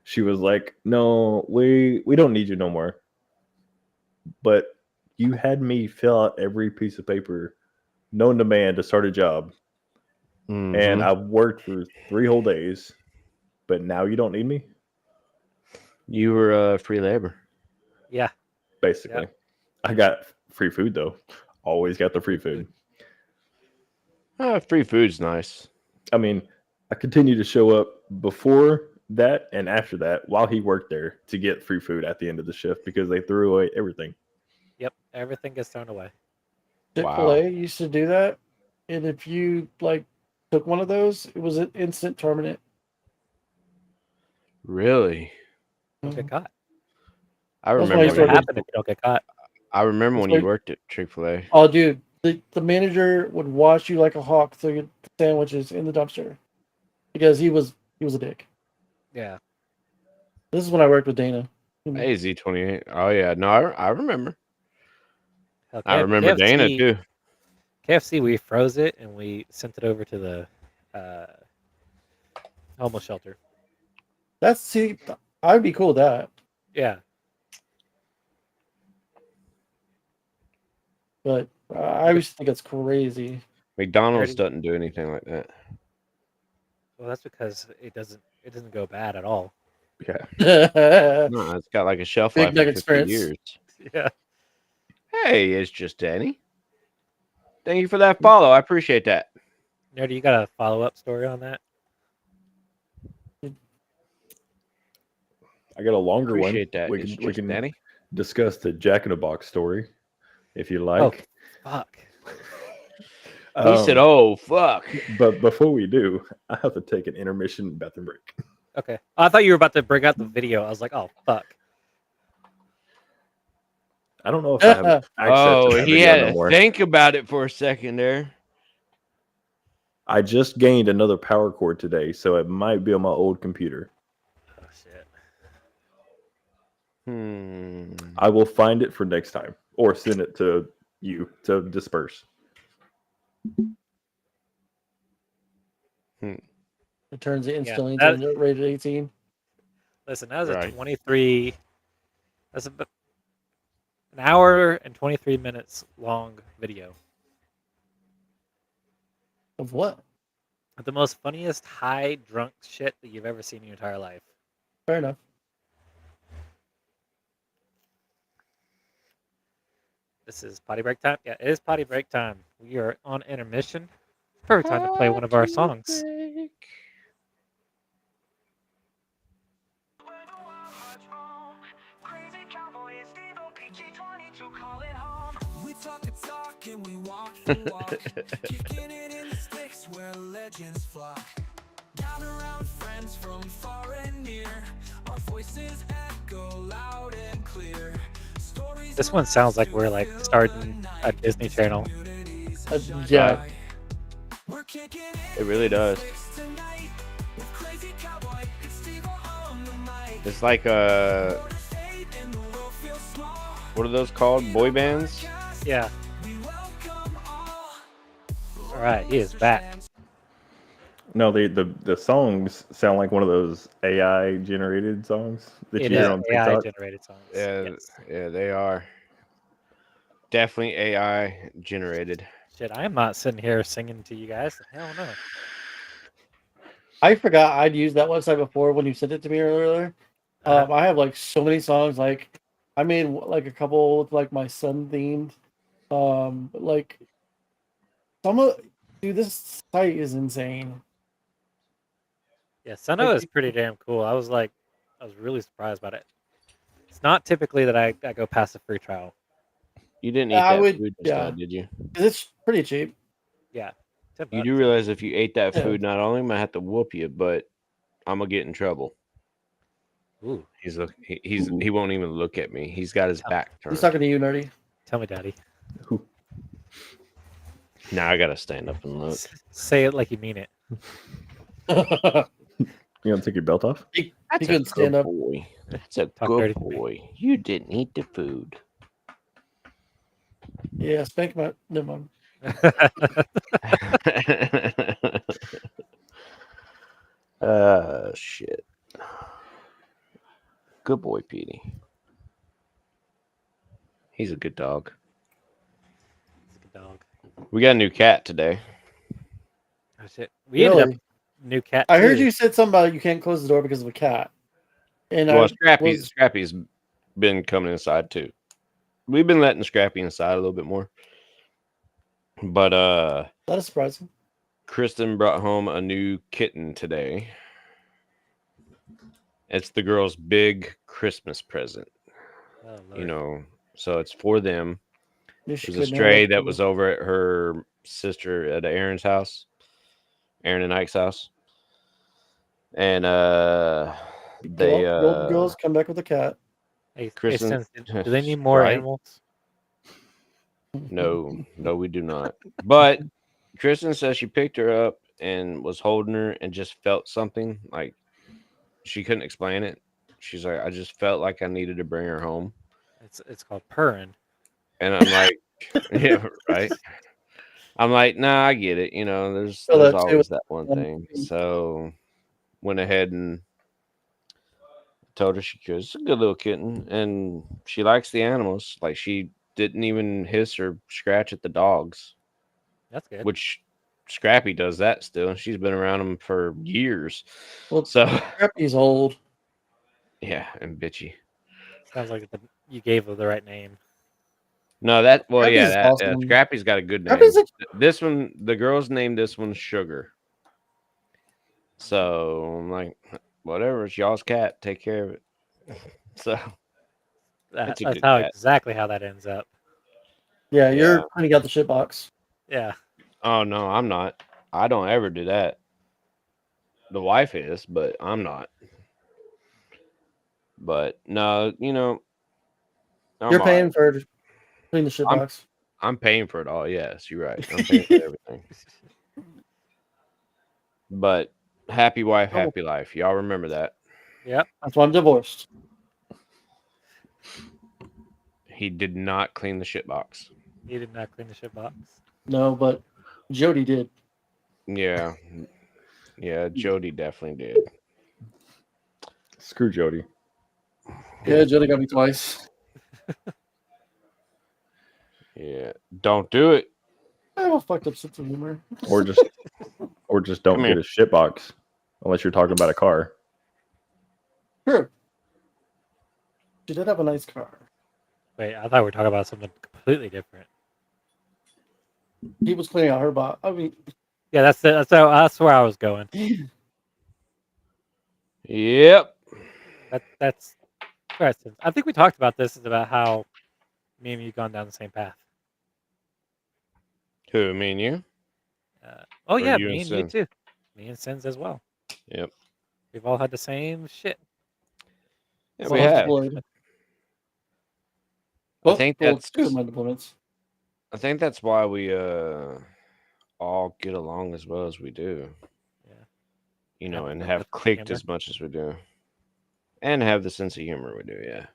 she was like, "No, we don't need you no more." But you had me fill out every piece of paper known to man to start a job, and Mhm. I've worked for 3 whole days, but now you don't need me. You were free labor. Yeah, Basically, I got free food though. Always got the free food. Free food's nice. I mean, I continue to show up before that and after that while he worked there to get free food at the end of the shift because they threw away everything. yep. Everything gets thrown away. Chick-fil-A used to do that, and if you like took one of those, it was an instant terminate. Really? Don't get caught. I That's why remember I Never when started- happened if you don't get caught. I remember when That's you why- worked at Chick-fil-A. Oh, dude, the manager would watch you like a hawk throw your sandwiches in the dumpster because he was a dick. Yeah. This is when I worked with Dana. Hey, Z28. Oh yeah, no, I remember. Hell, I remember Dana KFC too. KFC, we froze it and we sent it over to the homeless shelter. I'd be cool with that, Yeah. but I always think it's crazy. McDonald's Dirty. doesn't do anything like that. Well, that's because it doesn't go bad at all. Yeah. No, it's got like a shelf Big life Mac of 50 experience. years. Yeah. Hey, it's just Danny. Thank you for that follow. I appreciate that. Nerdy, you got a follow-up story on that? I got a longer one. Appreciate that. We It's can, we just can Danny. discuss the Jack in the Box story if you Oh, like. fuck. He said, "Oh fuck." But before we do, I have to take an intermission bathroom break. Okay. Oh, I thought you were about to bring out the video. I was like, oh, fuck. I don't know if I have access Oh, to that he video had no to more. think about it for a second there. I just gained another power cord today, so it might be on my old computer. Oh, shit. I will find it for next time or send it to you to disperse. It turns it instantly that- into rated 18. Listen, that was a Right. 23. That's about an hour and 23 minutes long video. Of what? The most funniest high drunk shit that you've ever seen in your entire life. Fair enough. This is potty break time? Yeah, it is potty break time. We are on intermission. Perfect time to play one of our songs. Crazy Cowboy Steveopg22 calling home. We talk the talk and we walk the walk. Kicking it in the sticks where legends fly. Gather around friends from far and near. Our voices echo loud and clear. Stories This one sounds like we're like starting a Disney Channel. Yeah. We're kicking It really does. tonight with Crazy Cowboy and Steve on the mic. It's like what are those called? Boy bands? Yeah. All right, he is back. No, the songs sound like one of those AI generated songs that It you is hear on AI TikTok. generated songs. Yeah, Yes. yeah, they are definitely AI generated. Shit, I am not sitting here singing to you guys. Hell no. I forgot I'd used that website before when you sent it to me earlier. Uh-huh. I have like so many songs. Like I made like a couple with like my son themed. Like some of dude, this site is insane. Yeah, Suno Like is pretty damn cool. I was really surprised about it. It's not typically that I go past a free trial. You didn't eat I that would, food just yeah, now, did you? 'cause it's pretty cheap. Yeah, $10. You do realize if you ate that Yeah. food, not only am I have to whoop you, but I'm gonna get in trouble. Ooh, He won't even look at me. He's got his back He's turned. talking to you, nerdy. tell me, Daddy. Now I gotta stand up and look. Say it like you mean it. You gonna take your belt off? he That's a couldn't stand good up. boy. That's a Talk good dirty to me. boy. You didn't eat the food. Yeah, spank my. Never mind. Shit. Good boy, Petey. He's a good dog. Good dog. We got a new cat today. Oh shit, we ended up Really? new cat. I heard too. you said something about you can't close the door because of a cat. And Well, I was Scrappy's been coming inside too. We've been letting Scrappy inside a little bit more. But that is surprising. Kristen brought home a new kitten today. It's the girl's big Christmas present. Oh, You Lord. know, so it's for them. Knew It she was a couldn't stray handle that it. was over at her sister at Aaron's house, Aaron and Ike's house. And they Golden girls come back with a cat. Hey, Kristen- Sins, do they need more Right? animals? no, we do not. But Kristen says she picked her up and was holding her and just felt something like she couldn't explain it. She's like, I just felt like I needed to bring her home. It's called purring. And I'm like, yeah, right. I'm like, nah, I get it. You know, there's Feel that too. always that one Um, thing. So went ahead and told her she could. It's a good little kitten, and she likes the animals. Like she didn't even hiss or scratch at the dogs, That's good. which Scrappy does that still. She's been around them for years. Well, So Scrappy's old. yeah, and bitchy. Sounds like you gave her the right name. No, that well, yeah, Scrappy's that awesome. Scrappy's got a good name. Scrappy's This one, the girls named this one Sugar. So I'm like, whatever, it's y'all's cat. Take care of it. So That's a good how cat. exactly how that ends up. Yeah, Yeah. you're cleaning out the shit box. Yeah. Oh no, I'm not. I don't ever do that. The wife is, but I'm not. But no, you know, You're paying for clean the shit I'm- box. I'm paying for it all. Yes, you're right. I'm paying for everything. But happy wife, happy life. Y'all remember that. Yep. That's why I'm divorced. He did not clean the shit box. He did not clean the shit box. No, but Jody did. Yeah. Yeah, Jody definitely did. Screw Jody. Yeah, Jody got me twice. Yeah. Don't do it. I have a fucked up sense of humor. Or just don't Come get here. a shit box unless you're talking about a car. True. She did have a nice car. Wait, I thought we were talking about something completely different. He was cleaning out her box. I mean, Yeah, that's where I was going. Yep. That's right. I think we talked about this. Is about how me and you gone down the same path. Who, me and you? Oh Or yeah, you me and and you Sins? too. Me and Sins as well. Yep. We've all had the same shit. Yeah, so we I was have. deployed. I think Well, that's two of my deployments. I think that's why we all get along as well as we do. Yeah. You know, Have and the have sense of clicked humor. as much as we do. And have the sense of humor we do, yeah.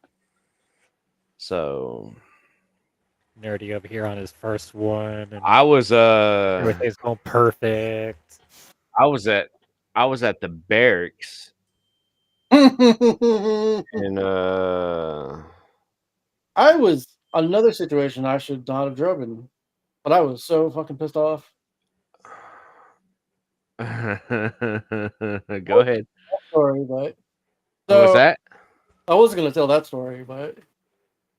So Nerdy over here on his first one, and I was everything's going perfect. I was at the barracks I and was another situation I should not have driven. But I was so fucking pissed off. Go ahead. Story, but What's so that? I wasn't gonna tell that story, but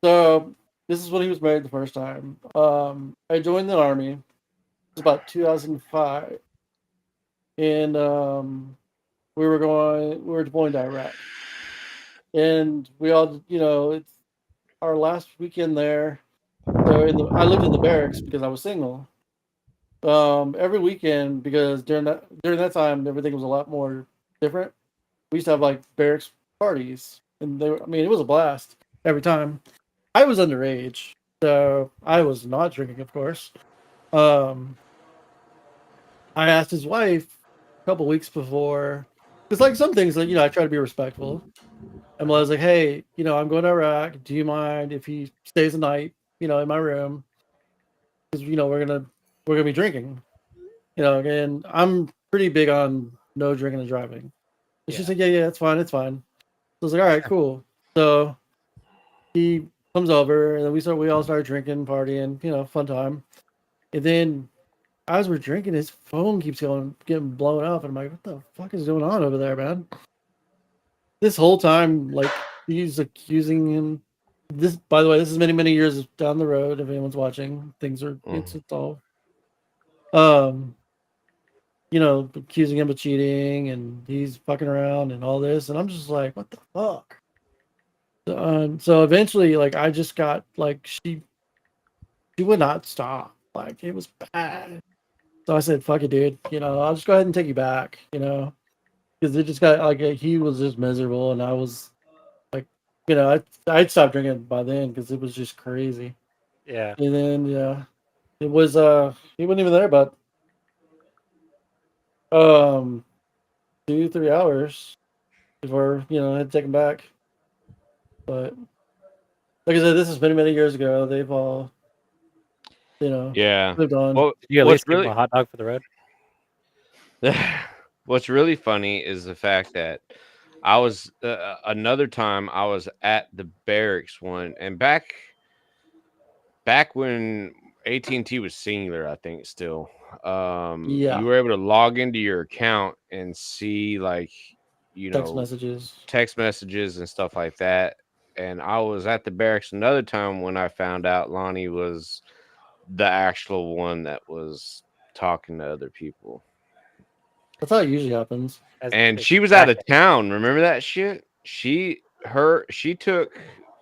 so this is when he was married the first time. I joined the army. It was about 2005, and we were deploying to Iraq, and we all, it's our last weekend there. So I lived in the barracks because I was single. Every weekend, because during that time everything was a lot more different. We used to have like barracks parties, and I mean, it was a blast every time. I was underage, so I was not drinking, of course. Um, I asked his wife a couple weeks before, because like some things, like I try to be respectful. And I was like, "Hey, I'm going to Iraq. Do you mind if he stays the night, in my room? Because we're gonna be drinking, and I'm pretty big on no drinking and driving." And she Yeah. said, "Yeah, it's fine, it's fine." So I was like, "All right, cool." So he comes over, and then we all started drinking, partying, fun time. And then as we're drinking, his phone keeps getting blown up, and I'm like, "What the fuck is going on over there, man?" This whole time, like, he's accusing him. This, by the way, this is many, many years down the road. If anyone's watching, it's all, um, accusing him of cheating, and he's fucking around and all this, and I'm just like, what the fuck? So eventually, like, I just got like she would not stop. Like, it was bad. So I said, "Fuck it, dude. I'll just go ahead and take you back." Because it just got like he was just miserable, and I was like, I'd stopped drinking by then because it was just crazy. Yeah. And then it was he wasn't even there, but 2-3 hours before I had to take him back. But like I said, this is many many years ago. They've all Yeah. moved on. Well, Did you at what's least give him really a hot dog for the road? what's really funny is the fact that I was another time I was at the barracks one, and back when AT&T was singular, I think still. Yeah, You were able to log into your account and see like text messages. text messages and stuff like that. And I was at the barracks another time when I found out Lonnie was the actual one that was talking to other people. That's how it usually happens. And she was out of Exactly. town. Remember that shit? She took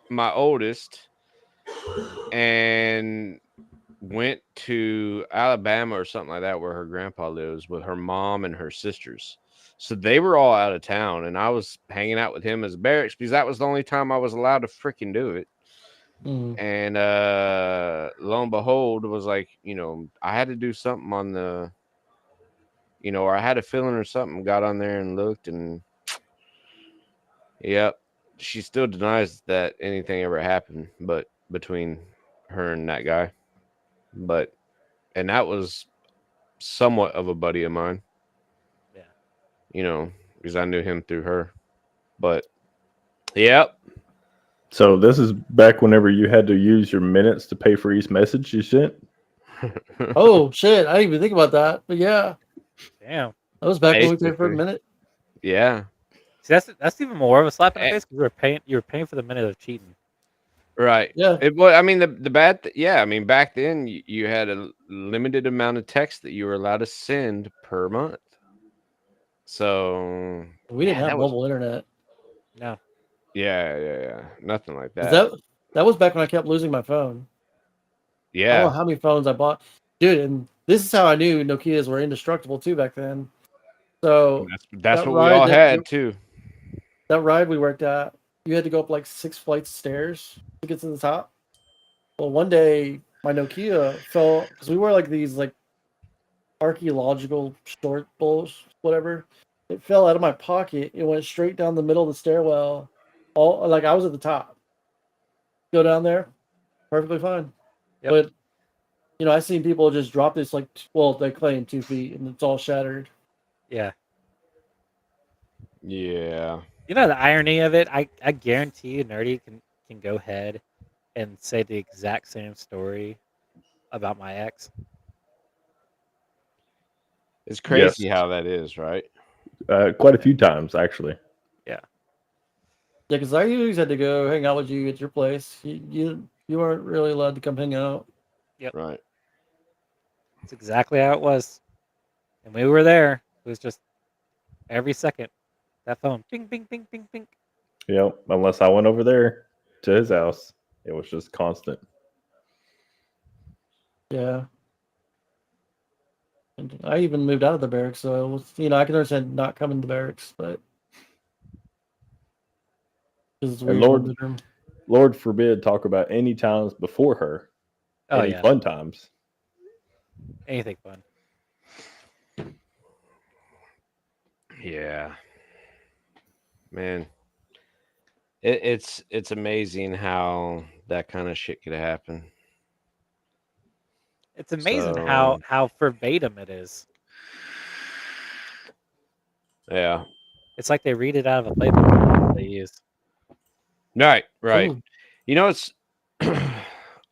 my oldest and went to Alabama or something like that where her grandpa lives with her mom and her sisters. So they were all out of town, and I was hanging out with him as barracks because that was the only time I was allowed to freaking do it. Mm. And lo and behold, it was like, I had to do something on the, or I had a feeling or something, got on there and looked, and yep, she still denies that anything ever happened, but between her and that guy. But, and that was somewhat of a buddy of mine, Yeah. because I knew him through her. But, yep. So this is back whenever you had to use your minutes to pay for each message you sent. Oh shit! I didn't even think about that. But yeah, Damn. that was back when we paid for a Basically. minute. Yeah. See, that's even more of a slap in the Eh, face because you were paying for the minute of cheating. Right. Yeah, Well, I mean, the bad, yeah. I mean, back then you had a limited amount of text that you were allowed to send per month. So, we didn't yeah, have that was, mobile internet. No. yeah. Nothing like 'Cause that. that was back when I kept losing my phone. I don't know Yeah. how many phones I bought, dude. And this is how I knew Nokias were indestructible too back then. So That's that what we ride all that had too. that ride we worked at, you had to go up like 6 flights of stairs to get to the top. Well, one day my Nokia fell because we were like these like archaeological short bulls, whatever. It fell out of my pocket. It went straight down the middle of the stairwell. All like I was at the top. Go down there, perfectly fine. Yep. But I seen people just drop this like, well, they claim 2 feet, and it's all shattered. Yeah. Yeah. You know the irony of it? I guarantee you Nerdy can go ahead and say the exact same story about my ex. It's Yes. crazy how that is, right? Quite a few times, actually. Yeah. Yeah, because I usually had to go hang out with you at your place. You weren't really allowed to come hang out. Right. It's exactly how it was. And we were there. It was just every second that phone, ping, ping, ping, ping, ping. Unless I went over there to his house, it was just constant. Yeah. And I even moved out of the barracks, so it was, I can understand not coming to barracks, but because it's And weird one bedroom. Lord forbid, talk about any times before her, Oh, any yeah. fun times. Anything fun. Yeah. Man. It's amazing how that kind of shit could happen. It's amazing So how verbatim it is. yeah. It's like they read it out of a playbook they use. Right, right. Ooh. You know, it's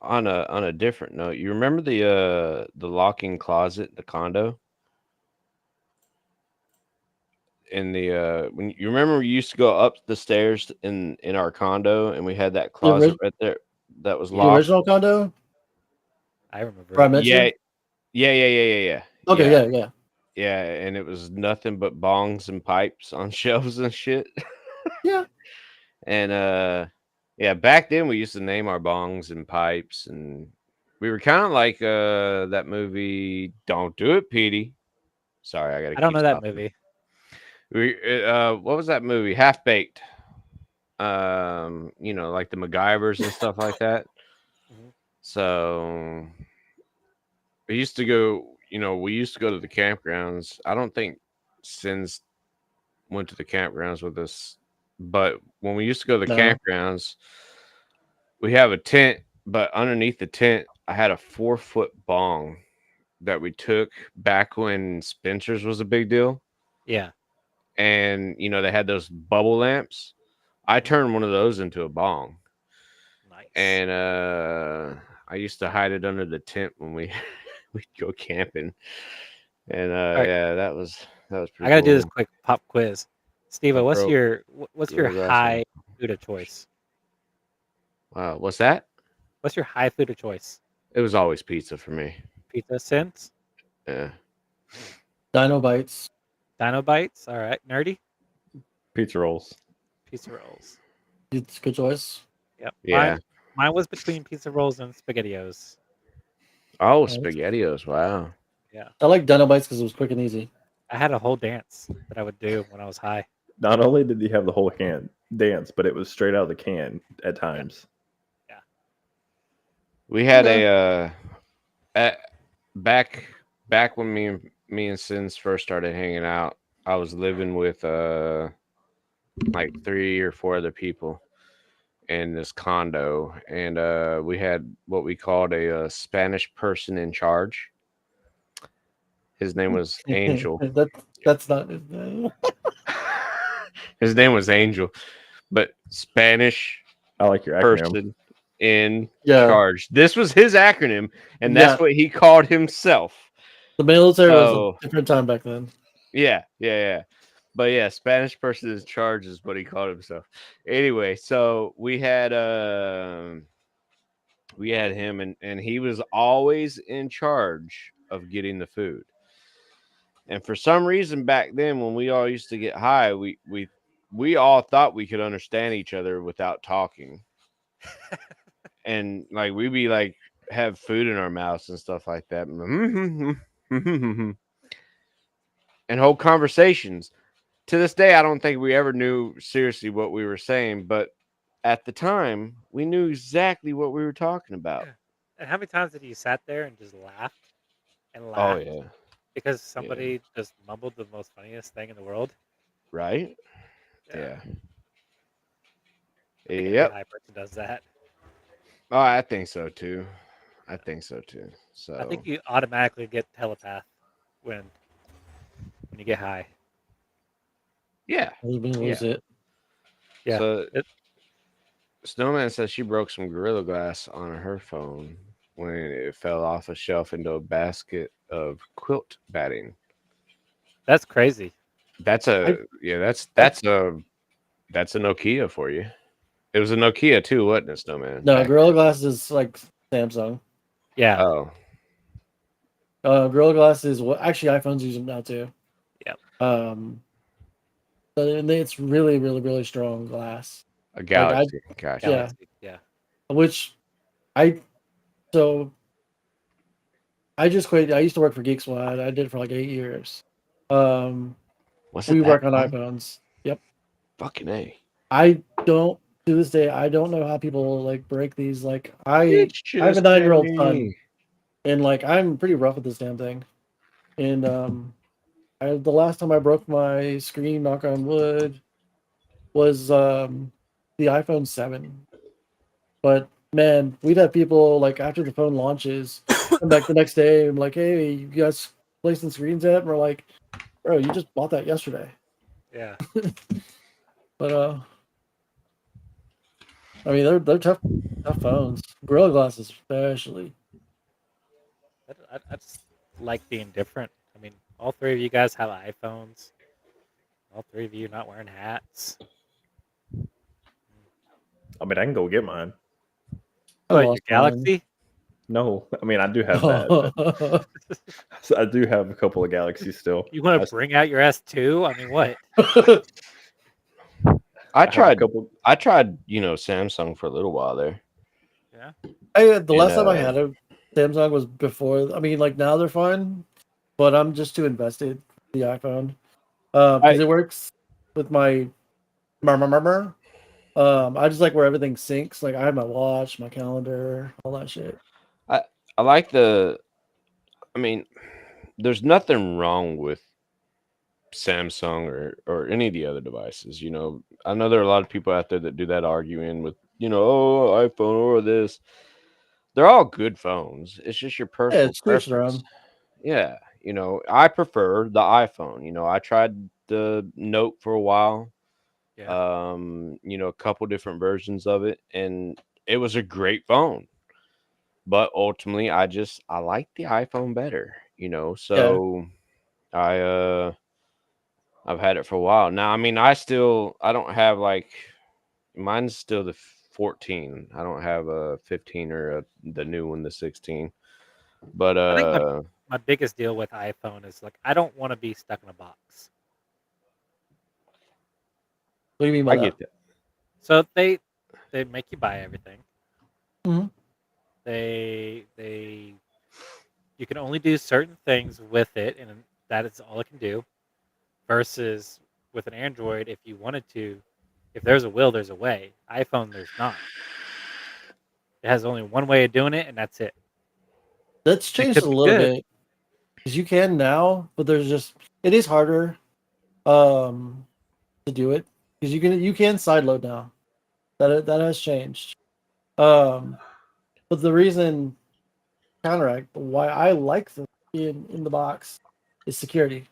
on a different note. You remember the locking closet, the condo? In the when you remember we used to go up the stairs in our condo and we had that The, closet ori- right there that was the locked. original condo I remember where I it. met Yeah, you? yeah. Okay, yeah. Yeah, and it was nothing but bongs and pipes on shelves and shit. Yeah. And yeah, back then we used to name our bongs and pipes, and we were kind of like that movie Don't Do It, Petey. Sorry, I gotta I don't keep know that stopping. movie. What was that movie? Half Baked. Like the MacGyvers and stuff like that. Mhm. So we used to go to the campgrounds. I don't think Sins went to the campgrounds with us, but when we used to go to the No. campgrounds, we have a tent, but underneath the tent, I had a 4-foot bong that we took back when Spencer's was a big deal. Yeah. And they had those bubble lamps. I turned one of those into a bong. Nice. And I used to hide it under the tent when we'd go camping. And right. yeah, that was I pretty gotta do this cool. quick pop quiz. Steve, I what's broke what's your Gorilla Glass on. high food of choice? Wow, what's that? What's your high food of choice? It was always pizza for me. Pizza Sense? Yeah. Dino Bites. Dino Bites? All right. Nerdy? Pizza rolls. Pizza rolls. It's a good choice. Yep. Yeah. Mine was between pizza rolls and SpaghettiOs. Oh, Nice. SpaghettiOs. Wow. Yeah. I like Dino Bites because it was quick and easy. I had a whole dance that I would do when I was high. Not only did he have the whole can dance, but it was straight out of the can at times. We had Yeah. back when me and Sins first started hanging out, I was living with like 3 or 4 other people in this condo, and we had what we called a Spanish person in charge. His name was Angel. That's not his name. His name was Angel, but Spanish I like your acronym. person in Yeah. charge. This was his acronym, and that's Yeah. what he called himself. The military was So- a different time back then. Yeah. But yeah, Spanish person in charge is what he called himself. Anyway, so we had him, and he was always in charge of getting the food. And for some reason back then, when we all used to get high, we all thought we could understand each other without talking. And like we'd be like have food in our mouths and stuff like that. And whole conversations. To this day, I don't think we ever knew seriously what we were saying, but at the time, we knew exactly what we were talking about. And how many times have you sat there and just laughed and Oh laughed yeah, because somebody just mumbled the most funniest thing in the world? right? Yeah. I think every Yep. high person does that. Oh, I think so too. So I think you automatically get telepath when you get high. yeah. You lose it. Yeah. So Snowman says she broke some Gorilla Glass on her phone. when it fell off a shelf into a basket of quilt batting. That's crazy. That's I- that's a Nokia for you. It was a Nokia too, wasn't it, Snowman? No, Back Gorilla Glass is like Samsung. Yeah. Oh, Gorilla Glass is what actually iPhones use them now too. Yep. And it's really, really, really strong glass. a Galaxy. Gotcha. Yeah. Galaxy. Yeah. Which I so I just quit. I used to work for Geek Squad. I did it for like 8 years. Was We it work that on long? iPhones. Yep. Fucking A. I don't to this day. I don't know how people like break these. Like I It's have a just 9-year-old A. son, and like I'm pretty rough with this damn thing. And the last time I broke my screen, knock on wood, was the iPhone 7. But man, we'd have people like after the phone launches come back the next day and like, hey, you guys placing screens yet? And we're like, bro, you just bought that yesterday. Yeah. But I mean they're tough phones. Gorilla Glass especially. I just like being different. I mean, all three of you guys have iPhones. All three of you not wearing hats. I mean, I can go get mine. I What, your lost mine. Galaxy? No, I mean I do have that. But so I do have a couple of Galaxies still. You want I- to bring out your S2? I mean, what? I have a tried. couple. I tried. Samsung for a little while there. Yeah. The last time I And, had a Samsung was before. I mean, like now they're fine, but I'm just too invested in the iPhone because it works with my murmur. I just like where everything syncs. Like I have my watch, my calendar, all that shit. I like the. I mean, there's nothing wrong with Samsung or any of the other devices. I know there are a lot of people out there that do that arguing with, oh, iPhone or this. They're all good phones. It's just your personal it's switched preference. around. Yeah, I prefer the iPhone. I tried the Note for a while. Yeah. A couple different versions of it, and it was a great phone. But ultimately, I like the iPhone better. So I've had it for a while now. I mean, I don't have like mine's still the 14. I don't have a 15 or the new one, the 16. But I think my biggest deal with iPhone is like I don't want to be stuck in a box. What do you mean by I that? get that. So they make you buy everything. Mhm. They you can only do certain things with it, and that is all it can do. Versus with an Android, if you wanted to, if there's a will, there's a way. iPhone, there's not. It has only one way of doing it, and that's it. That's It changed could a be little good. bit because you can now, but it is harder to do it because you can sideload now. That has changed. But the reason counteract why I like the in the box is security.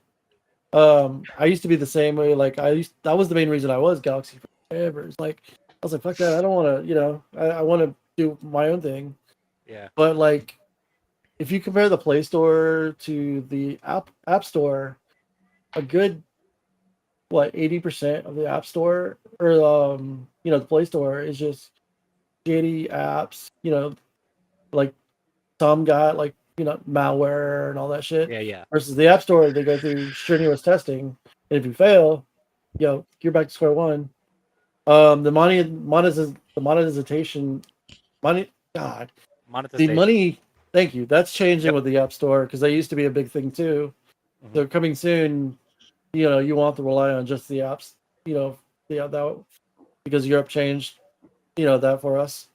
I used to be the same way. Like that was the main reason I was Galaxy forever. It's like I was like, fuck that. I don't want to. I want to do my own thing. Yeah. But like, if you compare the Play Store to the App Store, a good 80% of the App Store or the Play Store is just shitty apps. Like some got like malware and all that shit. Yeah. Versus the App Store, they go through strenuous testing, and if you fail, you're back to square one. The monetization, money, God, the Monetization. money. Thank you. That's changing Yep. with the App Store because that used to be a big thing too. Mhm. So coming soon, you won't have to rely on just the apps. That because Europe changed, that for us.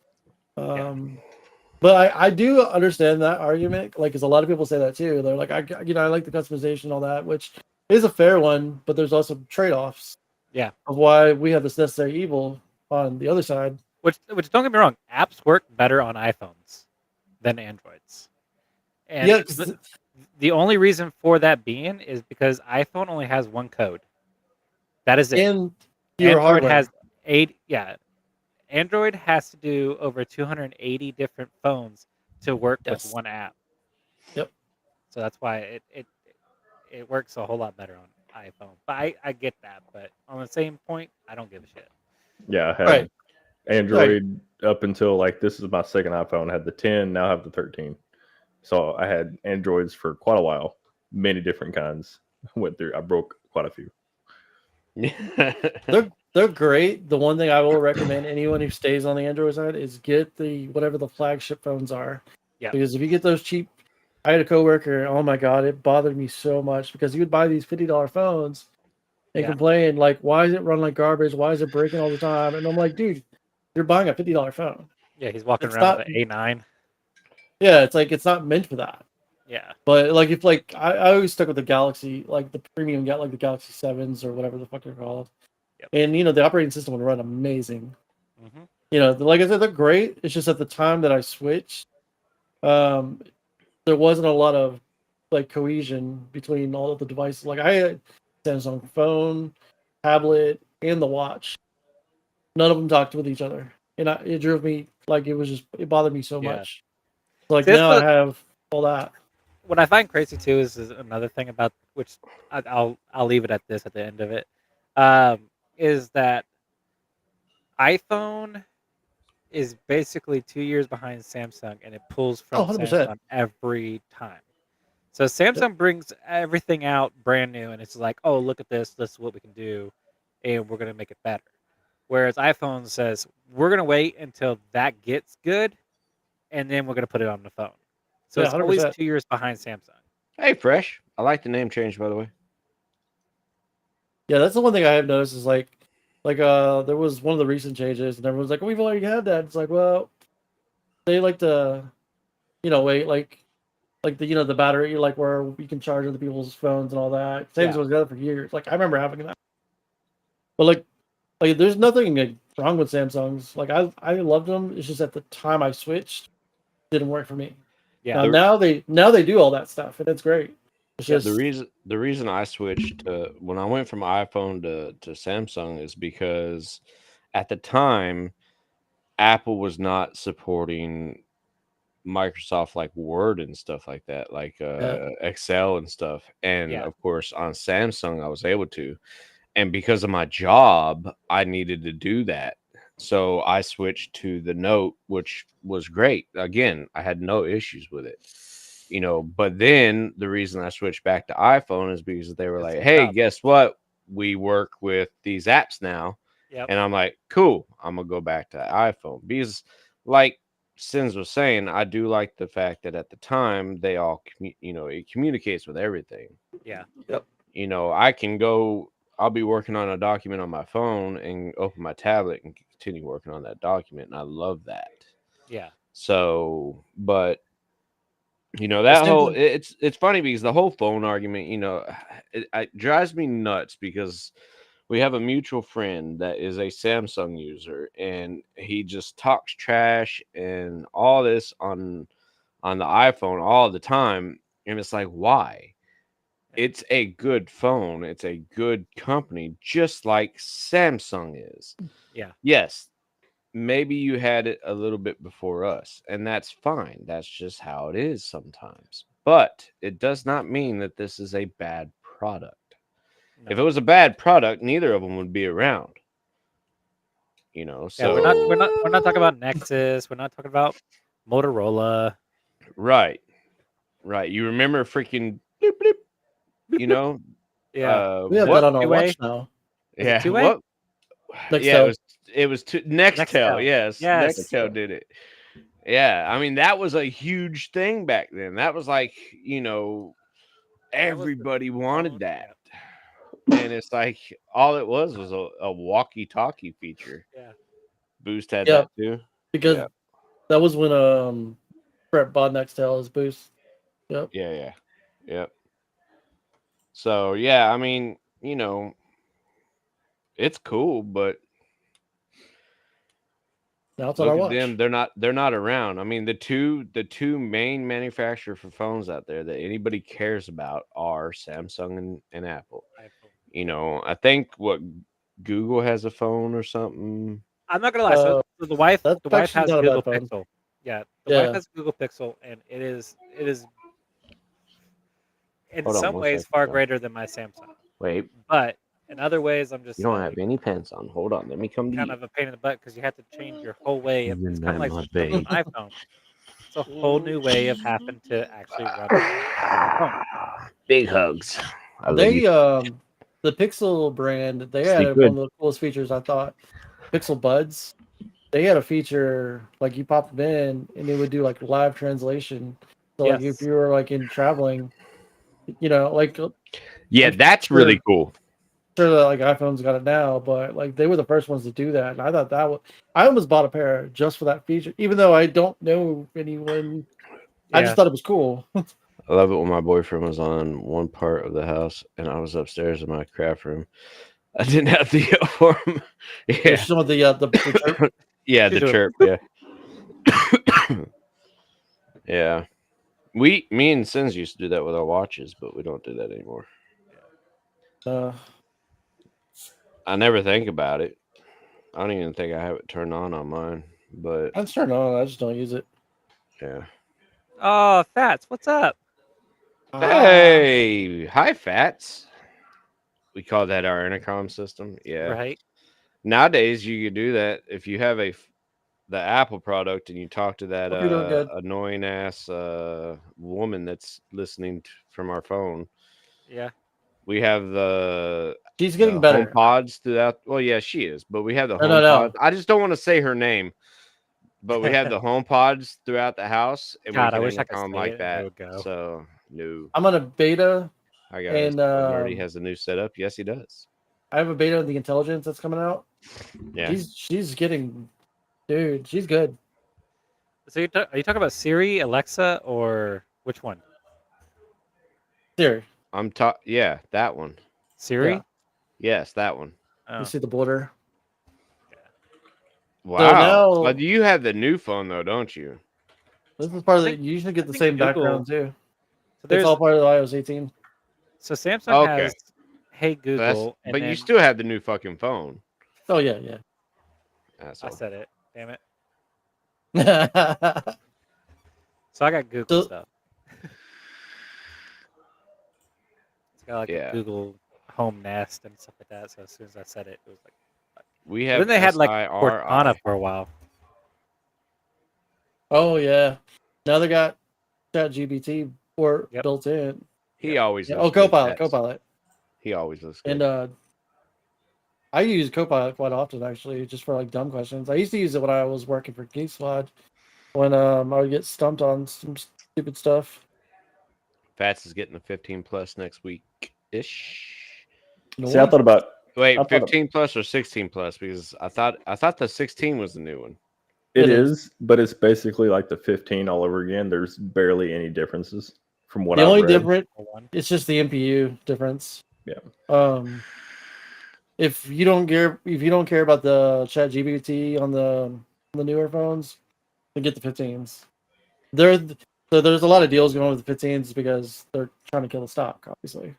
But I do understand that argument, like, because a lot of people say that too. They're like, I like the customization and all that, which is a fair one, but there's also trade-offs. Yeah. Of why we have this necessary evil on the other side. Which don't get me wrong, apps work better on iPhones than Androids. And Yeah, the only reason for that being is because iPhone only has one code. That is it. and your Android hardware. has 8. Yeah. Android has to do over 280 different phones to work Yes. with one app. Yep. So that's why it works a whole lot better on iPhone. But I get that. But on the same point, I don't give a shit. Yeah, I had Right. Android up until like this is my second iPhone. I had the 10, now I have the 13. So I had Androids for quite a while, many different kinds. Went through. I broke quite a few. They're great. The one thing I will recommend anyone who stays on the Android side is get the whatever the flagship phones are. Yeah. Because if you get those cheap, I had a coworker. Oh my god, it bothered me so much because he would buy these $50 phones and Yeah. complain like, "Why is it run like garbage? Why is it breaking all the time?" And I'm like, "Dude, you're buying a $50 phone. Yeah, he's walking It's around not- with an A9. Yeah, it's like it's not meant for that." Yeah. But like if like I always stuck with the Galaxy, like the premium, got like the Galaxy 7s or whatever the fuck they're called. Yep. And the operating system would run amazing. Mm-hmm. Like I said, they're great. It's just at the time that I switched, there wasn't a lot of like cohesion between all of the devices. Like I had Samsung phone, tablet, and the watch. None of them talked with each other, and it drove me like it bothered me so Yeah. much. Like See, that's now I the- have all that. What I find crazy too is another thing about which I'll leave it at this at the end of it. Is that iPhone is basically 2 years behind Samsung, and it pulls from 100%. Samsung every time. So Samsung brings everything out brand new, and it's like, oh, look at this. This is what we can do, and we're gonna make it better. Whereas iPhone says we're gonna wait until that gets good, and then we're gonna put it on the phone. So Yeah, it's always 100%. 2 years behind Samsung. Hey, Fresh. I like the name change, by the way. Yeah, that's the one thing I have noticed is like there was one of the recent changes, and everyone's like, "We've already had that." It's like, well, they like to, wait like the battery, like where you can charge other people's phones and all that. Samsung was got it for years. Like I remember having that, but like there's nothing like, wrong with Samsungs. Like I loved them. It's just at the time I switched, it didn't work for me. Yeah. Now they do all that stuff, and it's great. It's Yeah, just the reason I switched to when I went from iPhone to Samsung is because at the time Apple was not supporting Microsoft like Word and stuff like that, like Excel and stuff. And Yeah. of course on Samsung I was able to. And because of my job, I needed to do that. So I switched to the Note, which was great. Again, I had no issues with it. But then the reason I switched back to iPhone is because they were It's like, the hey, job. guess what? We work with these apps now. Yep. And I'm like, cool, I'm gonna go back to iPhone. Because like Sins was saying, I do like the fact that at the time they all it communicates with everything. Yeah. I can go, I'll be working on a document on my phone and open my tablet and continue working on that document. And I love that. Yeah. So, but that same whole thing. it's funny because the whole phone argument, it drives me nuts because we have a mutual friend that is a Samsung user and he just talks trash and all this on the iPhone all the time. And it's like, why? It's a good phone. It's a good company, just like Samsung is. Yeah. Yes, maybe you had it a little bit before us, and that's fine. That's just how it is sometimes. But it does not mean that this is a bad product. No. If it was a bad product, neither of them would be around. Yeah, So we're not talking about Nexus. We're not talking about Motorola. right. You remember freaking bloop, bloop, Yeah. We have what? that on our Two-way? watch now. Is it Yeah, two-way? what? Nextel. Yeah, it was Nextel. Nextel. Yes, Yes. Nextel did it. Yeah, I mean that was a huge thing back then. That was like everybody wanted phone, that, and it's like all it was a walkie-talkie feature. Yeah. Boost had Yeah. that too. Because Yeah. that was when Brett bought Nextel as Boost. Yep. Yeah. Yep. So yeah, I mean, it's cool, but Now it's on our look at watch. them. They're not around. I mean, the two main manufacturer for phones out there that anybody cares about are Samsung and Apple. I think what Google has a phone or something. I'm not gonna lie. So the wife That's has actually not a Google bad phone. Pixel. Yeah, the Yeah. wife has a Google Pixel, and it is in Hold on some one ways second, far John. greater than my Samsung. Wait, But in other ways, I'm just you don't like have any pants on. Hold on, let me come to kind you. of a pain in the butt because you have to change your whole way. You're It's kind of not like my switching over babe. to an iPhone. It's a whole new way of having to actually run the phone. Big hugs. I love They you. the Pixel brand, they Sleep had good. one of the coolest features I thought. Pixel Buds. They had a feature like you pop them in and it would do like live translation. So like if Yes. you were like in traveling, like Yeah, I'm that's sure, really cool. sure that like iPhone's got it now, but like they were the first ones to do that. And I thought that was I almost bought a pair just for that feature, even though I don't know anyone. I Yeah. just thought it was cool. I love it when my boyfriend was on one part of the house and I was upstairs in my craft room. I didn't have the for him. Yeah. Some of the chirp. Yeah, She's the doing chirp, yeah. Yeah. Me and Sins used to do that with our watches, but we don't do that anymore. I never think about it. I don't even think I have it turned on mine, but I'm turned on. I just don't use it. yeah. Oh, Fats, what's up? Hey, hi, Fats. We call that our intercom system. Yeah. Right. Nowadays, you could do that if you have the Apple product and you talk to that Hope you're doing good. annoying ass woman that's listening from our phone. Yeah. We have the She's getting home better. pods throughout. Well, yeah, she is, but we have the No, home no. pods. I just don't want to say her name, but we have the home pods throughout the house, and we God, I can wish I could intercom say like it and it that. would go. So no, I'm on a beta, I got and nerdy has a new setup. Yes, he does. I have a beta of the intelligence that's coming out. Yeah, She's getting, dude. She's good. So are you talking about Siri, Alexa, or which one? Here, I'm talking. Yeah, that one. Siri? Yeah. Yes, that one. Oh. you see the border. Wow. now- But you have the new phone though, don't you? This is part of I the. think- You should I get the think same Google- background too. So It's there's all part of the iOS 18. so Samsung Okay. has Hey So Google, and but then you still have the new fucking phone. Oh yeah, I said it. Damn it. yeah. So I got Google So- stuff. It's got like Yeah. a Google Home Nest and stuff like that. So as soon as I said it, it was like. We But have then they had like SIRI. Cortana for a while. Oh yeah. Now they got ChatGPT or Yep. built in. He always Yeah. looks Oh, good, Copilot, Fats. Copilot, He always looks good. and I use Copilot quite often actually, just for like dumb questions. I used to use it when I was working for Geek Squad, when I would get stumped on some stupid stuff. Fats is getting the 15 plus next week ish. See, I thought about Wait, I thought 15 plus or 16 plus? Because I thought the 16 was the new one. it It is, but it's basically like the 15 all over again. There's barely any differences from what The I've only read. different, One. it's just the NPU difference. Yeah. If you don't care about the ChatGPT on the newer phones, then get the 15s. There's a lot of deals going on with the 15s because they're trying to kill the stock, obviously.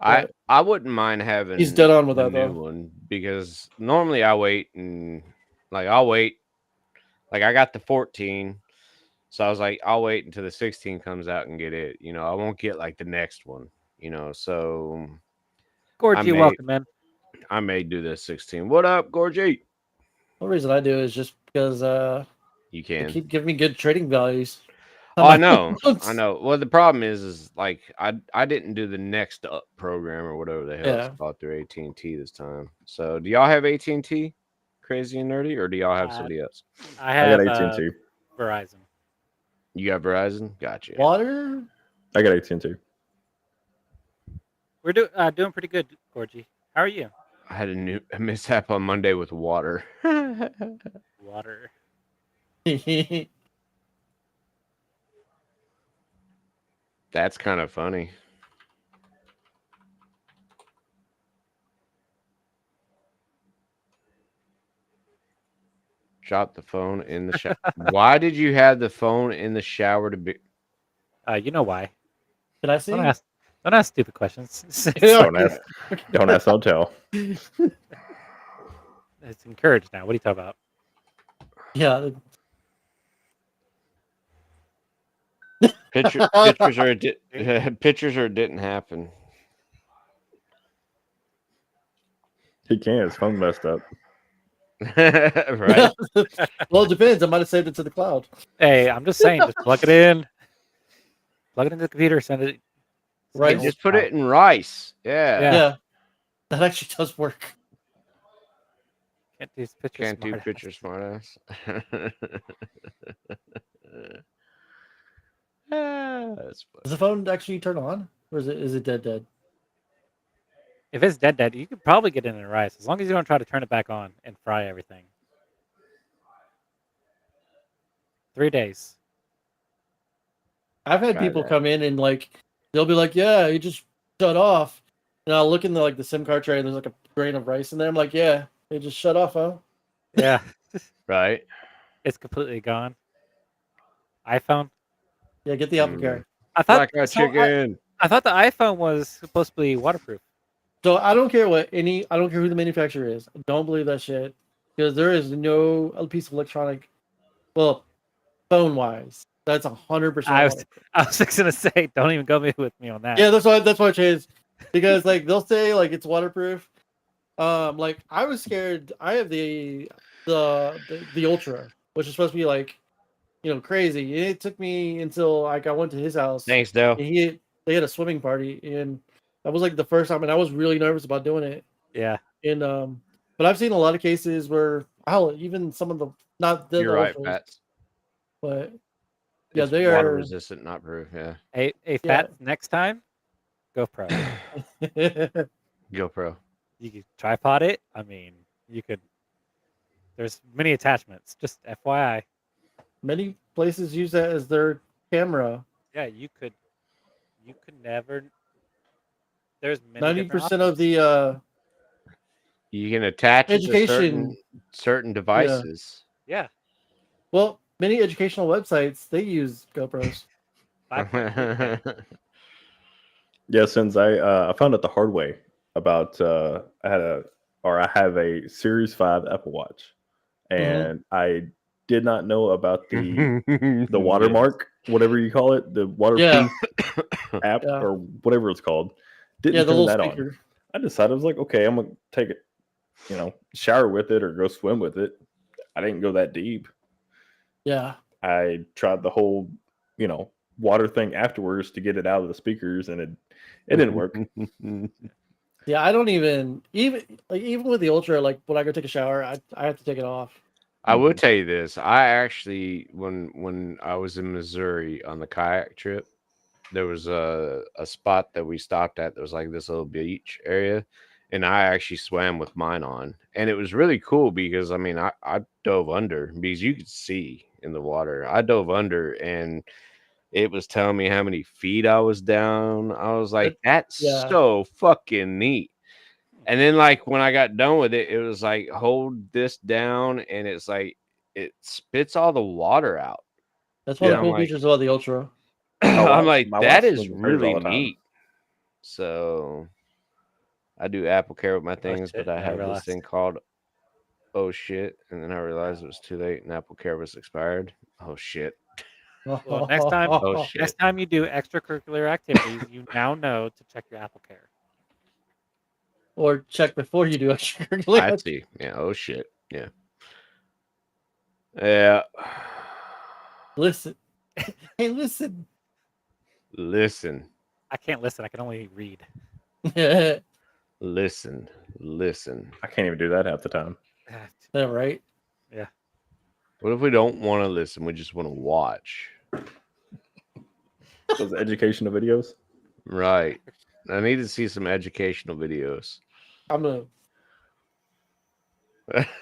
I wouldn't mind having He's dead on with the that, new though. one because normally I wait and I'll wait. Like I got the 14, so I was like, I'll wait until the 16 comes out and get it. I won't get like the next one. So Gorgie, may- welcome, man. I may do the 16. What up, Gorgie? The reason I do is just because You they can. keep giving me good trading values. Oh, I know. I know. Well, the problem is like I didn't do the next up program or whatever the hell Yeah. it's called through AT&T this time. So, do y'all have AT&T, Crazy and Nerdy, or do y'all have somebody else? I I have got AT&T. Verizon. You got Verizon? Gotcha. Water? I got AT&T. We're doing pretty good, Gorgie. How are you? I had a mishap on Monday with water. Water. That's kind of funny. Drop the phone in the shower. Why did you have the phone in the shower to be? You know why? Can I see? Don't ask stupid questions. Don't ask. Don't ask. Don't tell. It's encouraged now. What are you talking about? Yeah. Pictures or pictures or it didn't happen. He can't. His phone messed up. Right? Well, it depends. I might have saved it to the cloud. Hey, I'm just saying, just plug it in. Plug it into the computer, send it. Right. send Just put it in rice. Yeah. Yeah. That actually does work. Can't do picture Can't do smart picture ass. smartass. That's funny. Does the phone actually turn on? Or is it dead? If it's dead, you could probably get it in rice as long as you don't try to turn it back on and fry everything. 3 days. I've had Try people that. come in and like they'll be like, "Yeah, you just shut off." And I'll look in the the SIM card tray and there's like a grain of rice in there. I'm like, "Yeah, it just shut off, huh?" Yeah, Right? it's completely gone. iPhone. Yeah, get the Apple Care. I thought Blackout so chicken. I thought the iPhone was supposed to be waterproof. So I don't care I don't care who the manufacturer is. Don't believe that shit because there is no other piece of electronic, well, phone wise, that's 100%. I was just gonna say, don't even go with me on that. Yeah, that's why I changed because like they'll say like it's waterproof. Like I was scared. I have the Ultra, which is supposed to be like crazy. It took me until like I went to his house. Thanks, Dale. And they had a swimming party, and that was like the first time, and I was really nervous about doing it. Yeah. And but I've seen a lot of cases where even some of the not the You're right, Ultras, Fats. but yeah, It's they water are resistant, not proof. Yeah. Hey, Fat, next time, GoPro. GoPro. You could tripod it. I mean, you could. There's many attachments. Just FYI. Many places use that as their camera. Yeah, you could. You could never. There's many 90% different of the You can attach it to education. certain devices. Yeah. Well, many educational websites they use GoPros. 5.3K. Yeah, since I found out the hard way about I have a Series 5 Apple Watch, and I did not know about the watermark, whatever you call it, the waterproof app Yeah. or whatever it's called. Didn't Yeah, the turn little that speaker. on. I decided I was like, okay, I'm gonna take it, shower with it or go swim with it. I didn't go that deep. Yeah. I tried the whole, water thing afterwards to get it out of the speakers, and it didn't work. Yeah, I don't even with the Ultra, like when I go take a shower, I have to take it off. I will tell you this. I actually, when I was in Missouri on the kayak trip, there was a spot that we stopped at. There was like this little beach area, and I actually swam with mine on, and it was really cool because I mean I dove under because you could see in the water. I dove under, and it was telling me how many feet I was down. I was like, that's yeah. so fucking neat. And then like when I got done with it, it was like hold this down, and it's like it spits all the water out. That's one of Yeah, the cool I'm like- features about the Ultra. I'm like, my that wife is swims with hers really all the time. neat. So I do Apple Care with my things, shit, but I I have this realized. thing called oh shit, and then I realized it was too late and Apple Care was expired. Oh shit. Well, next time, Oh shit. next time you do extracurricular activities, you now know to check your Apple Care. Or check before you do I extracurricular. see. Yeah. Oh shit. Yeah. Yeah. Listen. Hey, listen. Listen. I can't listen. I can only read. Yeah, Listen. Listen. I can't even do that half the time. right. What if we don't want to listen? We just want to watch. Those educational videos. Right. I need to see some educational videos. I'm gonna.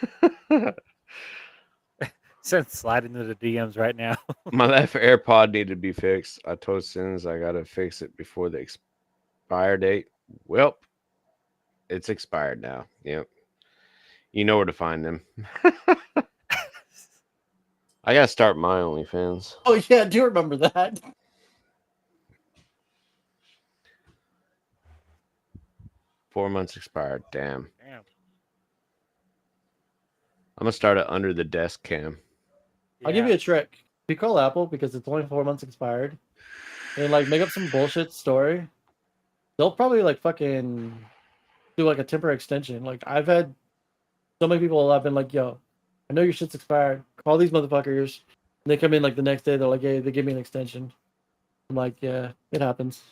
Send slide into the DMs right now. My left AirPod needed to be fixed. I told Sins I gotta fix it before the expire date. Well, it's expired now. Yep. You know where to find them. I gotta start my OnlyFans. Oh yeah, I do remember that. Four months expired. Damn. Damn. I'm gonna start it under the desk cam. I'll give you a trick. If you call Apple because it's only 4 months expired, and like make up some bullshit story, they'll probably like fucking do like a temporary extension. Like I've had so many people I've been like, yo, I know your shit's expired. Call these motherfuckers. And they come in like the next day, they're like, hey, they give me an extension. I'm like, yeah, it happens.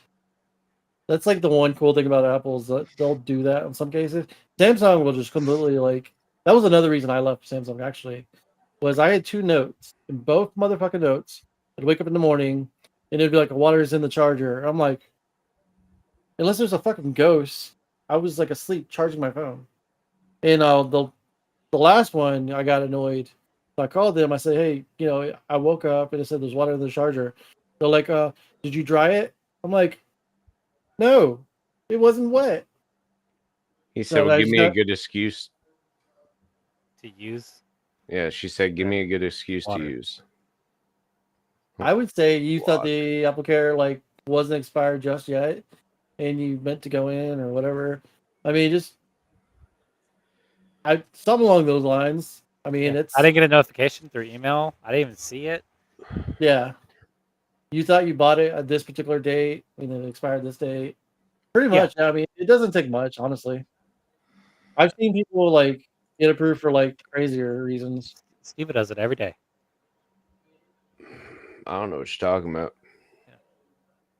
That's like the one cool thing about Apple is that they'll do that in some cases. Samsung will just completely like that was another reason I left Samsung actually. Was I had two notes and both motherfucking notes. I'd wake up in the morning and it'd be like water's in the charger. I'm like, unless there's a fucking ghost, I was like asleep charging my phone. And the last one I got annoyed. So I called them. I said, hey, I woke up and it said there's water in the charger. They're like, did you dry it? I'm like, no, it wasn't wet. He said, So well, I give just me a got, good excuse. To use. Yeah, she said, give me a good excuse Water. to use. I would say you thought Water. the applicator like wasn't expired just yet, and you meant to go in or whatever. I mean, just something along those lines. I mean, Yeah. it's I didn't get a notification through email. I didn't even see it. yeah. You thought you bought it at this particular date, and it expired this date. Pretty Yeah. much. I mean, it doesn't take much, honestly. I've seen people like get approved for like crazier reasons. Steve does it every day. I don't know what you're talking about.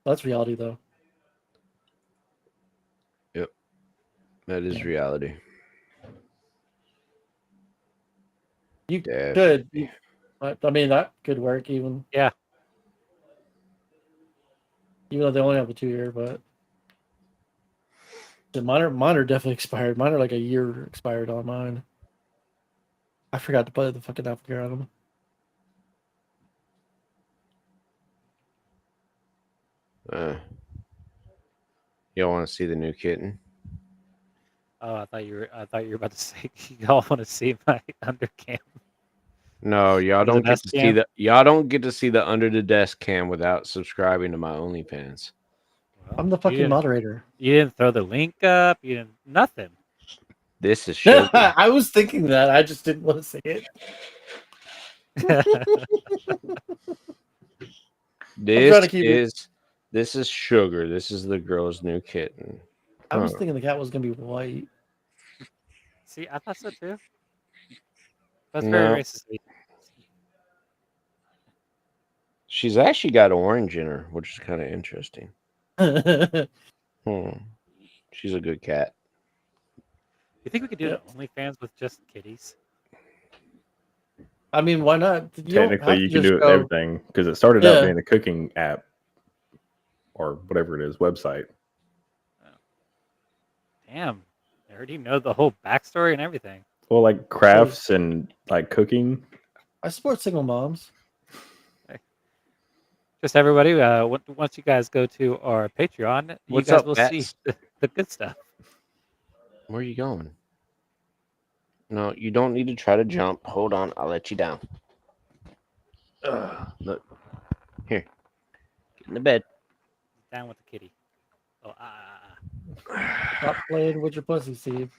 That's reality, though. Yep. That is reality. You Definitely. could. I mean, that could work even. Yeah. Even though they only have a 2-year, but mine are definitely expired. Mine are like a year expired on mine. I forgot to put the fucking applicator on them. You don't want to see the new kitten? Oh, I thought you were about to say y'all want to see my undercam. No, y'all Under the don't get desk to see cam? y'all don't get to see the under the desk cam without subscribing to my OnlyFans. Well, I'm the you fucking didn't- moderator. You didn't throw the link up. You didn't nothing. This is sugar. I was thinking that. I just didn't want to say it. This is sugar. This is the girl's new kitten. I was Huh. thinking the cat was gonna be white. See, I thought so too. That's No. very racist. She's actually got orange in her, which is kind of interesting. She's a good cat. You think we could do Yep. the OnlyFans with just kitties? I mean, why not? Technically, you can do everything because it started out being a cooking app or whatever it is, website. Damn, I already know the whole backstory and everything. Well, like crafts and like cooking. I support single moms. Just everybody, once you guys go to our Patreon, What's you guys up, will see Bats? the good stuff. Where are you going? No, you don't need to try to jump. Hold on, I'll let you down. Look. Here. Get in the bed. Down with the kitty. Oh, Stop playing with your pussy, Steve.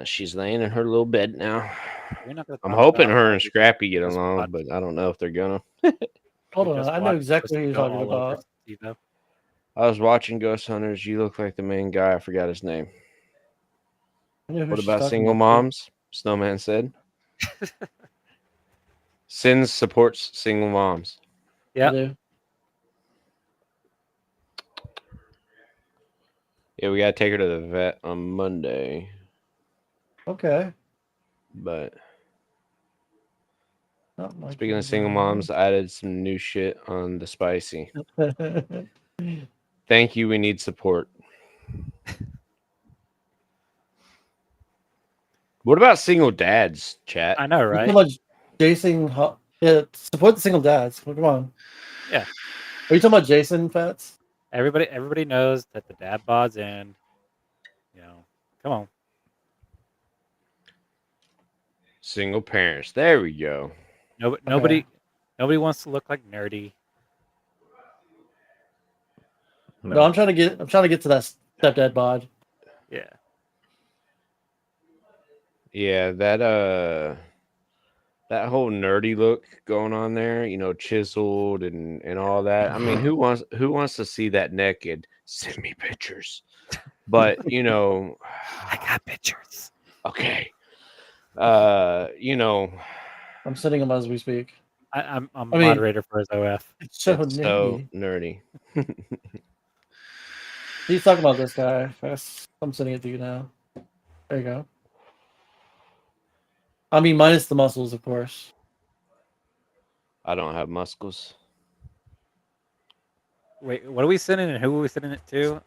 She's laying in her little bed now. We're not gonna I'm talk hoping about her how and we Scrappy get just along, watched- but I don't know if they're gonna. Hold we on, just I know watched exactly what you're Twisted talking all over about. Steve-O. I was watching Ghost Hunters. You look like the main guy. I forgot his name. I know who What she's about talking single about, moms? Snowman said. Sins supports single moms. too. Yeah. I do. Yeah, we gotta take her to the vet on Monday. Okay. But Not my speaking of kid, single no. moms, I added some new shit on the spicy. Thank you. We need support. What about single dads, chat? I know, You right? so much Jason. Yeah, support the single dads. Come on. Yeah. Are you talking about Jason Fats? Everybody knows that the dad bod's in. Come on. Single parents. There we go. Nobody wants to look like nerdy. No, I'm trying to get to that stepdad bod. Yeah. Yeah, that whole nerdy look going on there, you know, chiseled and all that. I mean, who wants to see that naked? Send me pictures. But you know, I got pictures. okay. You know, I'm sending him as we speak. I'm I mean- moderator for his OF. It's so it's so nerdy. nerdy. He's talking about this guy. I'm sending it to you now. There you go. I mean, minus the muscles, of course. I don't have muscles. Wait, what are we sending and who are we sending it to?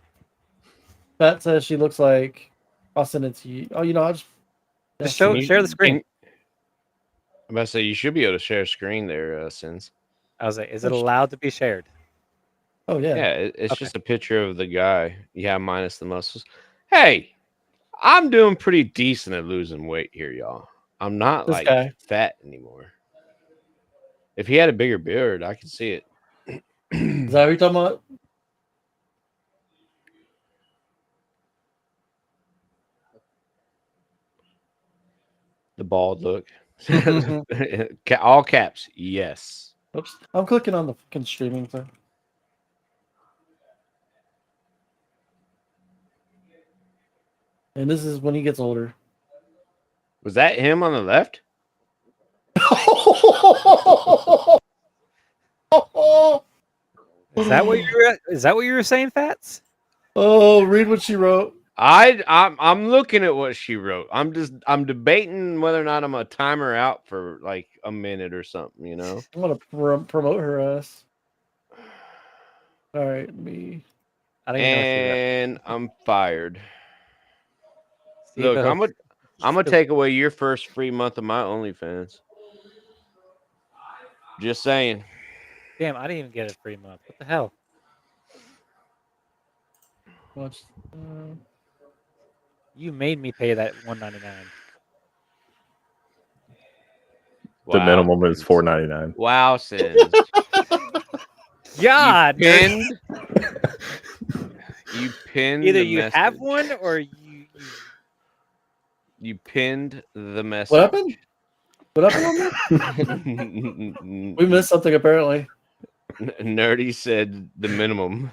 Pat says she looks like. I'll send it to you. Oh, you know, I'll just. Just Yeah. share the screen. I'm about to say you should be able to share screen there, Sins. I was like, is it allowed to be shared? Oh yeah. Yeah, it's Okay. just a picture of the guy. Yeah, minus the muscles. Hey, I'm doing pretty decent at losing weight here, y'all. I'm not This like guy. fat anymore. If he had a bigger beard, I could see it. Is that what you're talking about? The bald look. All caps. Yes. Oops. I'm clicking on the fucking streaming thing. And this is when he gets older. Was that him on the left? Is that what you were saying, Fats? Oh, read what she wrote. I'm looking at what she wrote. I'm debating whether or not I'm gonna time her out for like a minute or something, you know. I'm gonna promote her ass. All right, me. I don't even know what she wrote. And I'm fired. Steve, Look, I I'm hope- gonna take away your first free month of my OnlyFans. Just saying. Damn, I didn't even get a free month. What the hell? Watch. You made me pay that $1.99. The Wow, minimum is Sins. $4.99. Wow, Sins. God, You man. pinned. You pinned. Either the you have message. one or You pinned the message. What happened? What happened on me? We missed something apparently. Nerdy said the minimum.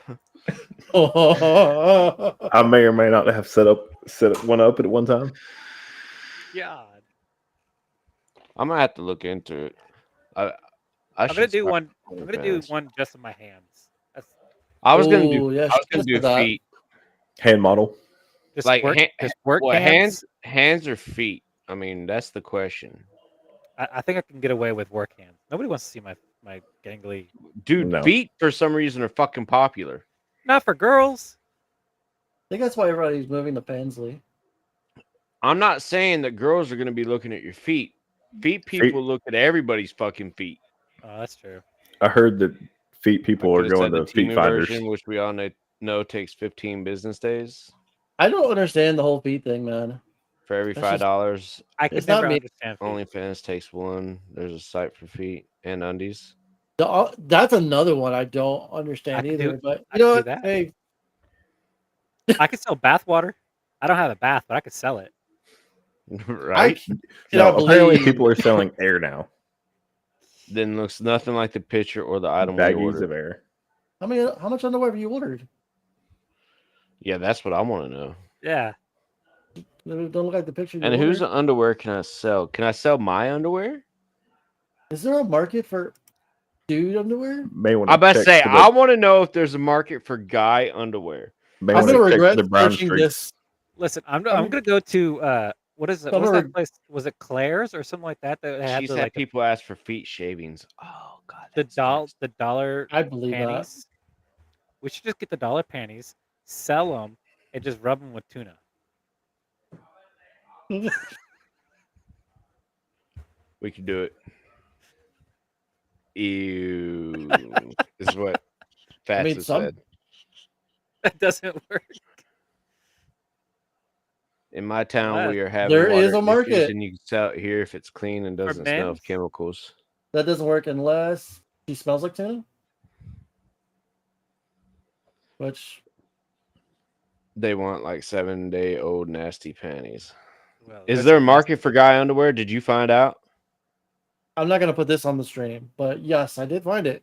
I may or may not have set one up at one time. God. I'm gonna have to look into it. I'm gonna do one. I'm gonna do OnlyFans. one just in my hands. That's I was gonna do. Ooh, yeah, I was she gonna do said that. feet. Hand model. just Like work. Just work What hands. hands or feet? I mean, that's the question. I think I can get away with work hands. Nobody wants to see my gangly. Dude, No. feet for some reason are fucking popular. Not for girls. I think that's why everybody's moving to Pansley. I'm not saying that girls are gonna be looking at your feet. Feet people look at everybody's fucking feet. Oh, that's true. I heard that feet people I are could've going said to the feet Temu finders. version, which we all know takes 15 business days. I don't understand the whole feet thing, man. For every That's just- $5, I could It's not never me. understand. feet. OnlyFans takes one. There's a site for feet and undies. That's another one I don't understand I could either. do- But I you know could do what? that. Hey, I could sell bath water. I don't have a bath, but I could sell it. Right? I No, cannot apparently believe people are selling air now. Then looks nothing like the picture or the item we Baggies ordered. of air. how much underwear have you ordered? Yeah, that's what I want to know. Yeah. They don't look like the picture. You And whose ordered. underwear can I sell? Can I sell my underwear? Is there a market for dude underwear? May want I about to check say for I want to know if there's a market for guy underwear. may I'm wanna gonna check for regret the brown searching streak. this. Listen, I'm I'm- gonna go to what is it? I'm What's gonna that place? Was it Claire's or something like that? That had She's the had like people ask for feet shavings. Oh god, the that's doll nice. the dollar I believe panties. We should just get the dollar panties, sell them, and just rub them with tuna. that. We could do it. Ew, is what Fats mean, has some- said. That doesn't work. In my town, Wow. we are having There is water a market. issues, and you can sell it here if it's clean and doesn't smell men's? of chemicals. That doesn't work unless she smells like tuna. Which They want like 7-day-old nasty panties. Well, Is that's there a nasty. market for guy underwear? Did you find out? I'm not gonna put this on the stream, but yes, I did find it.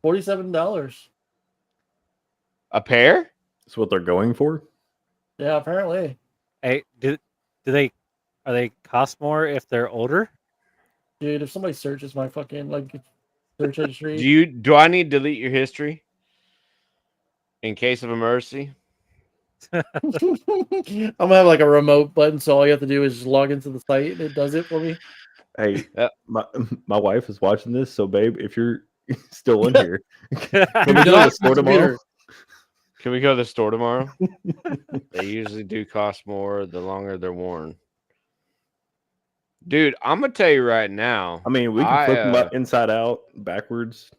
$47. A pair? That's what they're going for. Yeah, apparently. Hey, do they are they cost more if they're older? Dude, if somebody searches my fucking like search history, Do I need to delete your history in case of emergency? I'm gonna have like a remote button, so all you have to do is just log into the site and it does it for me. Hey, Yep. my wife is watching this, so babe, if you're still in here, can we Get go to off the store tomorrow? computer. Can we go to the store tomorrow? They usually do cost more the longer they're worn. Dude, I'm gonna tell you right now. I mean, we can flip them inside out, backwards.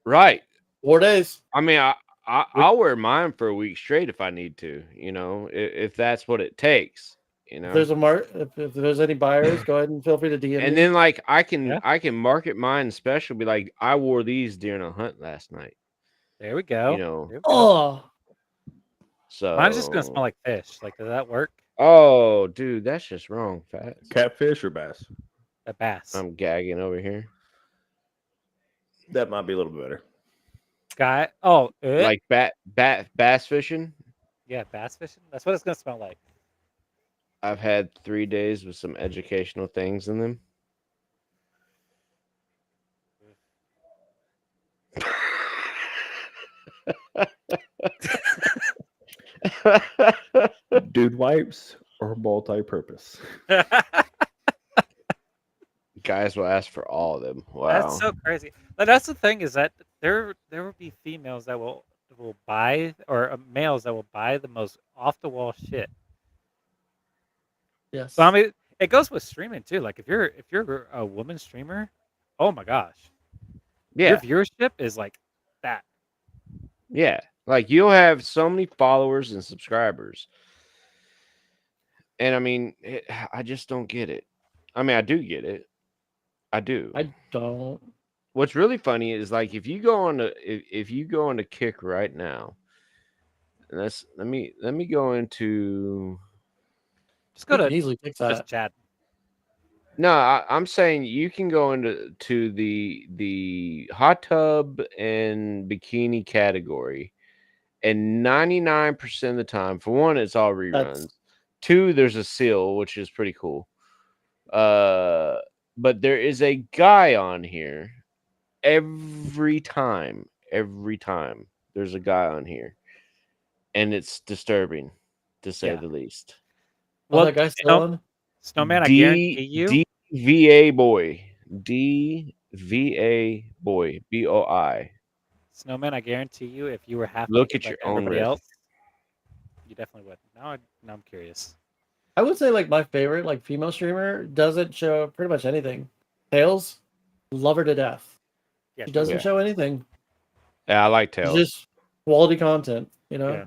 Right. 4 days. I mean, I'll wear mine for a week straight if I need to. You know, if that's what it takes. You know, If there's a if there's any buyers, go ahead and feel free to DM and me. then like I can Yeah. market mine special. Be like, I wore these during a hunt last night. There we go. You know, There we go. Oh, so Mine's just gonna smell like fish. Like, does that work? Oh, dude, that's just wrong. Fats. Catfish or bass? A bass. I'm gagging over here. That might be a little bit better. Guy. Oh, Like bass fishing. yeah, bass fishing. That's what it's gonna smell like. I've had 3 days with some educational things in them. Dude wipes or multi-purpose? Guys will ask for all of them. Wow. That's so crazy. But that's the thing, is that there will be females that will buy, or males that will buy the most off the wall shit. yes. So I mean, it goes with streaming too. Like if you're a woman streamer, oh my gosh, Yeah. your viewership is like that. Yeah. Like you'll have so many followers and subscribers. And I mean, I just don't get it. I mean, I do get it. I do. I don't. What's really funny is like if you go on if you go on a Kick right now, and let me go into Just go You can to easily fix just that. chat. no, I'm saying you can go into the hot tub and bikini category, and 99% of the time, for one, it's all reruns. That's- Two, there's a seal, which is pretty cool. But there is a guy on here every time there's a guy on here, and it's disturbing to say Yeah. the least. Oh, that guy's still on? Snowman, I guarantee you. DVA boy, DVA boy, BOI. Snowman, I guarantee you, if you were half Look naked at your like own everybody risk. else, you definitely would. Now I'm curious. I would say like my favorite like female streamer doesn't show pretty much anything. Tails, love her to death. Yeah, She doesn't Yeah. show anything. Yeah, I like It's Tails. just quality content, you know? Yeah.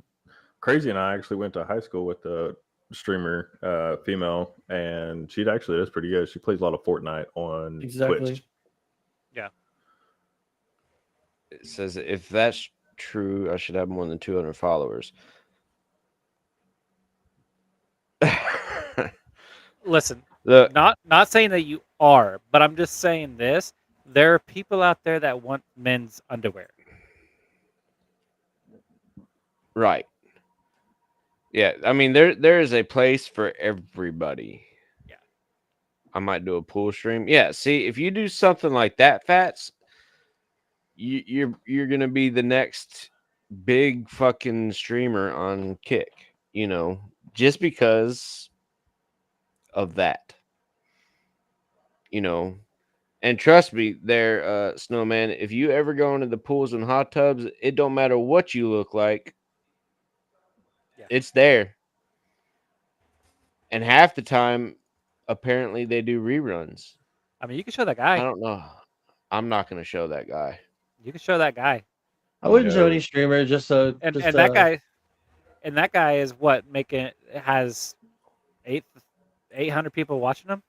Crazy and I actually went to high school with a streamer, female, and she actually does pretty good. She plays a lot of Fortnite on Exactly. Twitch. It says if that's true, I should have more than 200 followers. Listen, Look, not saying that you are, but I'm just saying this. There are people out there that want men's underwear. right. Yeah, I mean there is a place for everybody. Yeah. I might do a pool stream. Yeah, see, if you do something like that, Fats, you're gonna be the next big fucking streamer on Kick, you know, just because of that. You know. And trust me, there, Snowman, if you ever go into the pools and hot tubs, it don't matter what you look like. Yeah. It's there. And half the time, apparently they do reruns. I mean, you can show that I guy. don't know. I'm not going to show that guy. You can show that guy. I wouldn't show No. any streamer just so And just, that guy is what has 800 people watching him.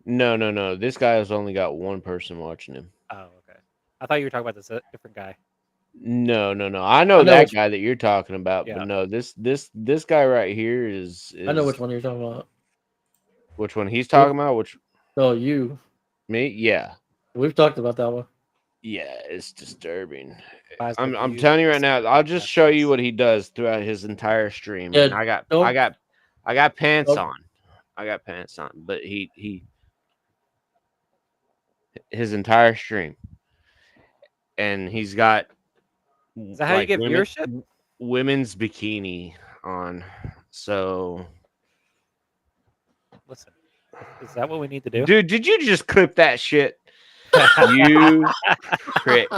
No. This guy has only got one person watching him. Oh, okay. I thought you were talking about this different guy. No. I know I know that which- guy that you're talking about, Yeah. but no, this guy right here is I know which one you're talking about. Which one he's talking about? Which Oh, you. me? Yeah. We've talked about that one. Yeah, it's disturbing. Buys the I'm views telling you and right now, discounts I'll and just show you benefits. what he does throughout his entire stream. Yeah, And I got don't- pants don't- on. I got pants on. But he his entire stream. And he's got Is that how you get viewership? women's bikini on. So Listen, is that what we need to do? dude, did you just clip that shit? You prick.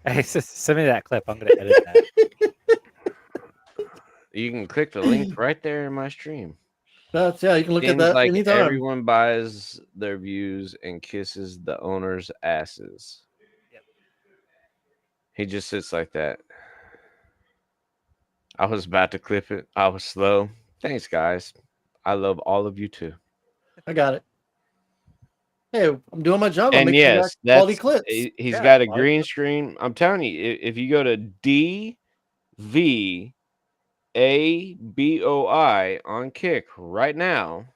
Hey, send me that clip. I'm gonna edit that. You can click the link right there in my stream. That's you can look at Seems that like anytime. everyone buys their views and kisses the owner's asses. Yep. He just sits like that. I was about to clip it. I was slow. Thanks, guys. I love all of you too. I got it. Hey, I'm doing my job. I'm And making yes, quality that's clips. he's Yeah, got a quality green screen. I'm telling you, if you go to DVABOI on Kick right now,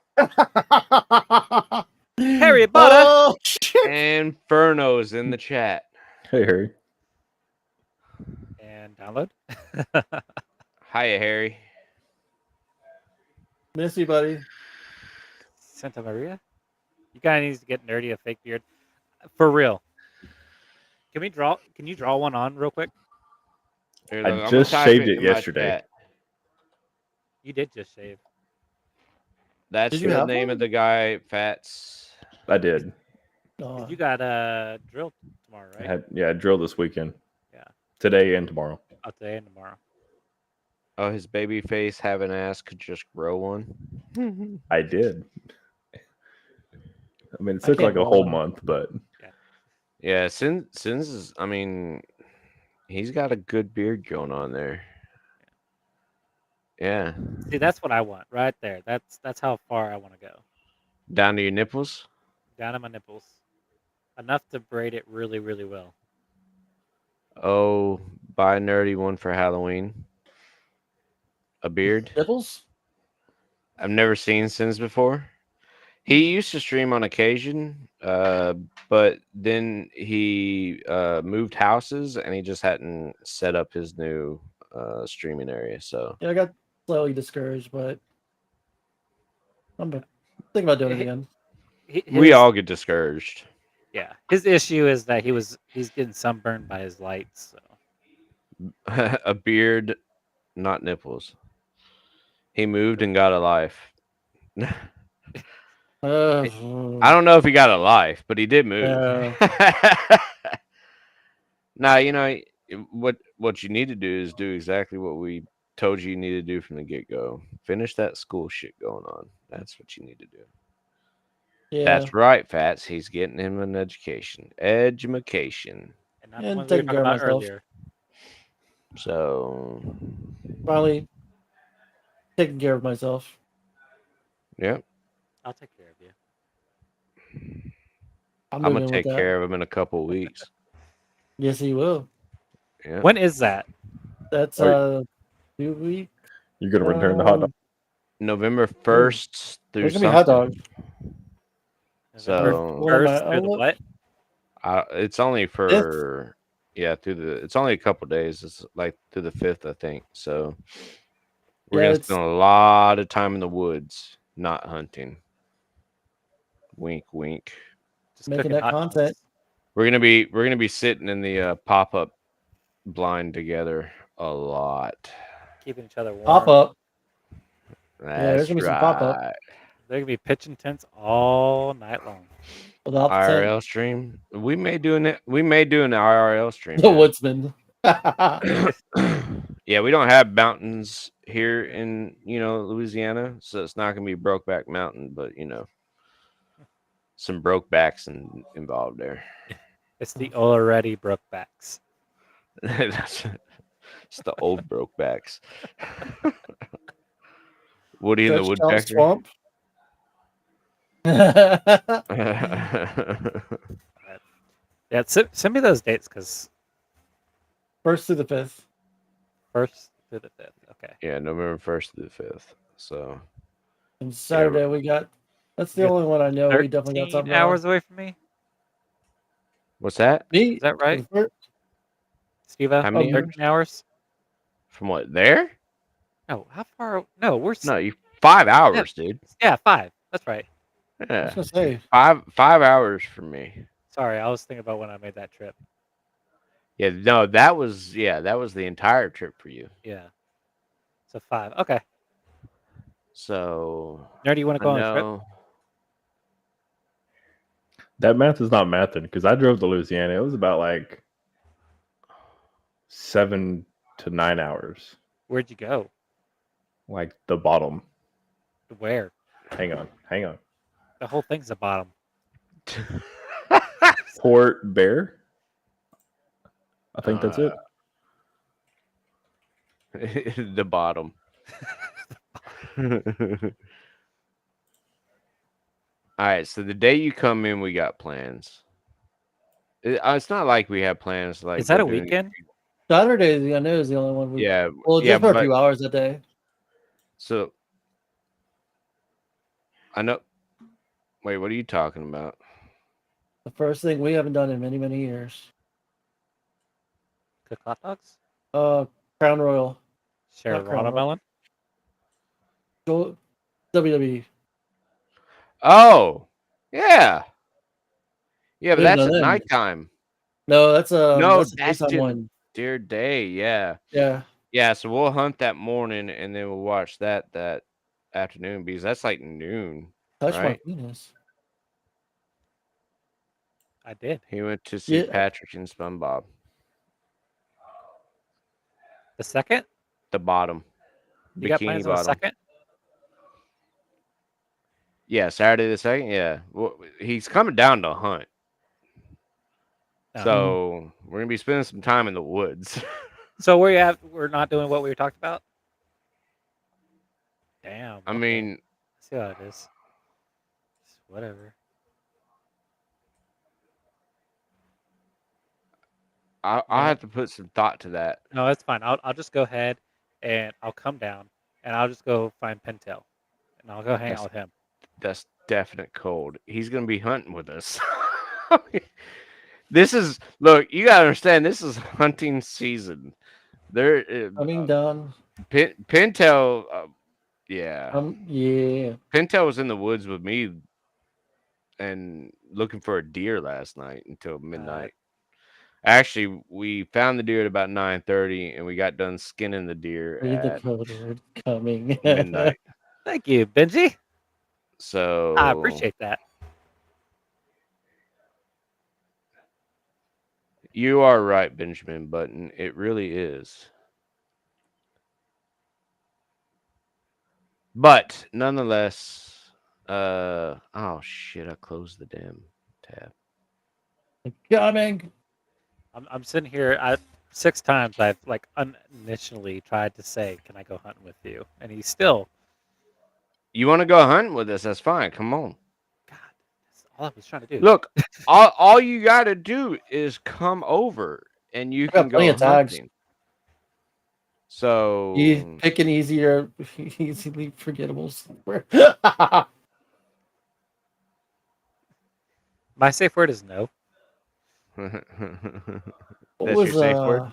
Harry Potter. Oh shit! Inferno's in the chat. Hey, Harry. And download. Hiya, Harry. Miss you, buddy. Santa Maria. You guy needs to get nerdy a fake beard. For real. Can we draw? Can you draw one on real quick? Here, I look, I'm gonna just type shaved it it in my yesterday. chat. You did just shave. That's Did you the have name one? of the guy, Fats. I did. Oh, You got drilled tomorrow, right? I drilled this weekend. Yeah. Today and tomorrow. Oh, today and tomorrow. Oh, his baby face have an ass could just grow one. I did. I mean, it I took can't like a draw whole one. month, but Yeah, Sins is. I mean, he's got a good beard going on there. Yeah, See, that's what I want right there. That's how far I want to go. down to your nipples. Down to my nipples. Enough to braid it really, really well. Oh, buy a nerdy one for Halloween. A beard. nipples? I've never seen Sins before. He used to stream on occasion, but then he moved houses and he just hadn't set up his new streaming area. So Yeah, I got slightly discouraged, but I'm thinking about doing it again. we all get discouraged. Yeah, his issue is that he's getting sunburned by his lights. So A beard, not nipples. He moved and got a life. I don't know if he got a life, but he did move. Now, you know what you need to do is do exactly what we told you need to do from the get-go. Finish that school shit going on. That's what you need to do. Yeah, That's right, Fats. He's getting him an education. Education. and not And the one we were taking talking care of about myself. earlier. So, finally taking care of myself. yep. I'll take care of you. I'm moving gonna with take that. care of him in a couple weeks. Yes, he will. Yeah. When is that? That's Are 2 weeks. you're gonna return the hot dog. November 1st through There's gonna be hot something. dogs. November So What am I- first through the oh, what? it's only for it's only a couple days. It's like to the 5th, I think. So we're Yeah, gonna it's- spend a lot of time in the woods, not hunting. Wink, wink. Just Making cooking that hot content. dogs. We're gonna be sitting in the pop-up blind together a lot. Keeping each other warm. Pop up. That's there's gonna be some pop-up. right. They're gonna be pitching tents all night long. Without the tent. IRL stream. We may do an IRL stream. The yeah. woodsman. Yeah, we don't have mountains here in Louisiana, so it's not gonna be Brokeback Mountain, but some Brokebacks involved there. It's the already Brookbacks. It's the old Brokebacks. Woody and the Stretched out Woodpecker. swamp. Yeah, send me those dates because 1st through the 5th. first to the 5th. Okay. Yeah, November 1st to the 5th. So And Saturday we got. That's the You're only one I know. We definitely got 13 something hours away from me. what's that? Me? Is that right, For- Steve? How many hours? 13 hours? From what? There? No, how far? No, we're No, you 5 yeah, hours, dude. yeah, 5. That's right. I was Yeah, gonna say. 5 hours from me. Sorry, I was thinking about when I made that trip. Yeah, no, that was the entire trip for you. Yeah. So 5. Okay. So Nerdy, you want to I go on a trip? know. That math is not mathing because I drove to Louisiana. It was about like 7 to 9 hours. Where'd you go? Like the bottom. Where? Hang on. The whole thing's the bottom. Port Bear. I think that's it. The bottom. All right, so the day you come in, we got plans. It's not like we have plans. Like, Is that go a do anything. weekend? Saturday, I know, is the only one we. Yeah, Well, yeah, just for a but few hours that day. so I know. Wait, what are you talking about? The first thing we haven't done in many, many years. Cook hot dogs? Crown Royal. Share a Not Crown Royal. watermelon? Go WWE. Oh, yeah, yeah, but We haven't that's done at that. nighttime. No, that's No, the that's daytime in one. dear day. Yeah, Yeah. yeah. So we'll hunt that morning, and then we'll watch that afternoon because that's like noon, Touch my right? penis. I did. He went to see Yeah. Patrick and SpongeBob. The 2nd? The bottom, You got bikini plans on the bottom. 2nd? Yeah, Saturday the 2nd. Yeah, well, he's coming down to hunt, Oh. so we're gonna be spending some time in the woods. So we're not doing what we talked about? Damn. I okay. mean, See how it is. Whatever. I'll Yeah. have to put some thought to that. No, it's fine. I'll just go ahead and I'll come down and I'll just go find Pintail and I'll go hang out with him. That's definite cold. He's gonna be hunting with us. Look, you gotta understand. This is hunting season. There, Coming down. Pintail, yeah, Yeah. Pintail was in the woods with me and looking for a deer last night until midnight. Actually, we found the deer at about 9:30, and we got done skinning the deer Read the at code word. Coming. midnight. Thank you, Benji. So I appreciate that. You are right, Benjamin Button. It really is. But nonetheless, oh shit, I closed the damn tab. Coming. I'm sitting here. 6 times I've like uninitially tried to say, "Can I go hunting with you?" And he's still. You want to go hunting with us? That's fine. Come on. God, that's all I was trying to do. Look, all you got to do is come over, and you I got can go plenty of tags. hunting. So You pick an easily forgettable. My safe word is no. What That's was your safe word?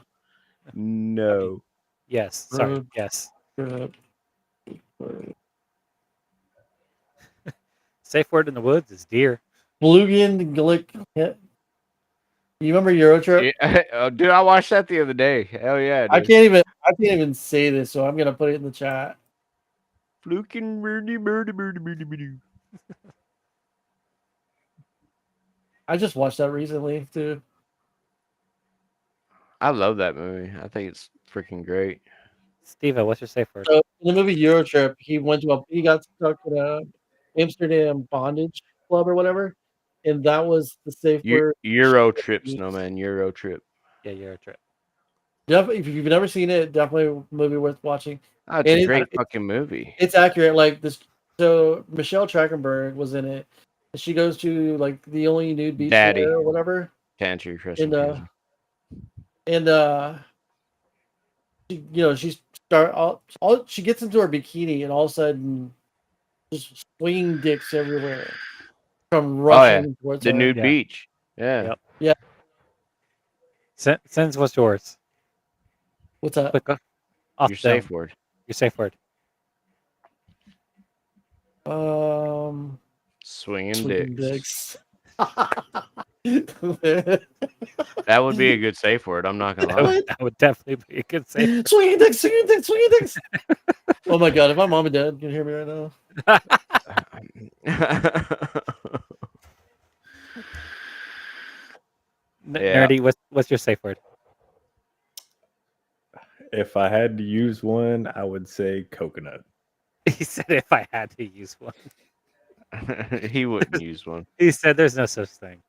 No. Yes. Sorry. Road. Yes. uh, Safe word in the woods is deer. Bluegian Glick. Yeah. You remember Eurotrip? Yeah, oh, dude, I watched that the other day. Hell yeah, I dude. can't even say this, so I'm gonna put it in the chat. Flukin' birdie. I just watched that recently too. I love that movie. I think it's freaking great. Steve, what's your safe word? So in the movie Eurotrip, he got stuck in a Amsterdam bondage club or whatever, and that was the safe word. Euro trip, Snowman. Euro trip. Yeah, you're a trip. Definitely, if you've never seen it, definitely a movie worth watching. Oh, it's a great fucking movie. It's accurate. Like this, so Michelle Trachtenberg was in it. And she goes to like the only nude beach Daddy. there or whatever. To answer your question. And she's she gets into her bikini, and all of a sudden, just swinging dicks everywhere come Oh yeah, rushing towards the her. nude Yeah. beach. Yeah. Yep. Yeah. Sins, what's yours? What's that? Quick, off Your the dome. safe word. Your safe word. Swinging Swinging dicks. dicks. That would be a good safe word. I'm not gonna That lie. would, that would definitely be a good safe. Swinging dicks, swinging dicks, swinging dicks. Oh my god, if my mom and dad can hear me right now. Yeah. Nerdy, what's your safe word? If I had to use one, I would say coconut. He said if I had to use one. He wouldn't use one. He said there's no such thing.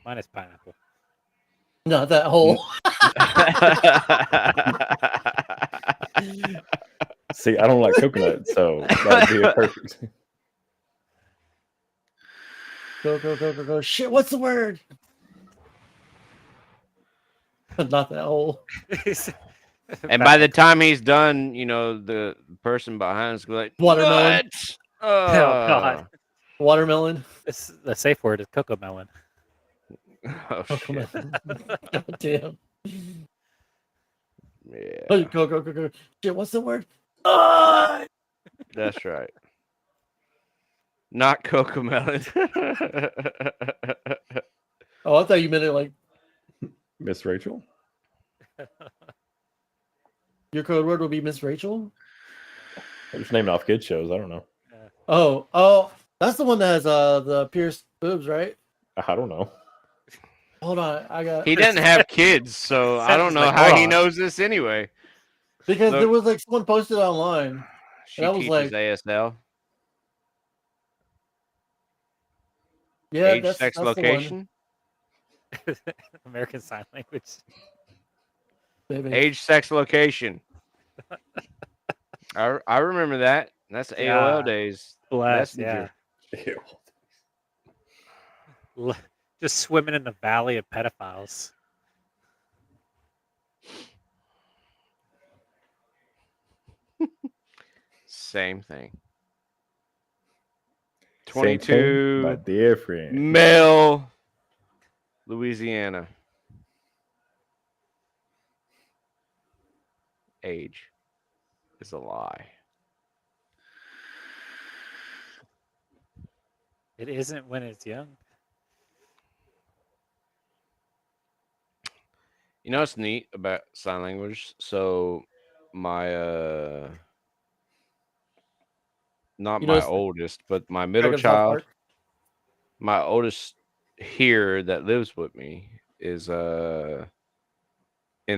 Mine is pineapple. Not that hole. See, I don't like coconut, so that would be a perfect. Go. Shit, what's the word? Not that hole. And by the time he's done, you know, the person behind us go like, Watermelon. "Nuts!" Oh God. Watermelon. The safe word is cocoa melon. Oh, shit. God damn. Yeah, Go. Shit, what's the word? that's right. Not cocomelon. Oh, I thought you meant it like Miss Rachel? your code word would be Miss Rachel. I'm just naming off kid shows. I don't know. Oh, that's the one that has the pierced boobs, right? I don't know. Hold on, I got He doesn't have kids, so I don't know Like, how hold he on. knows this anyway. because Look. there was like someone posted online. She And I was teaches like- ASL. Yeah, Age, that's sex, the one. location. American Sign Language. Baby. Age, sex, location. I remember that. That's AOL God days. Bless, Messenger. Ew. yeah. Just swimming in the valley of pedophiles. Same thing. Same thing, 22, but different. male, Louisiana. Age is a lie. It isn't when it's young. You know what's neat about sign language? So my not You my notice the oldest, but my middle Dragon South child, Park? my oldest here that lives with me is in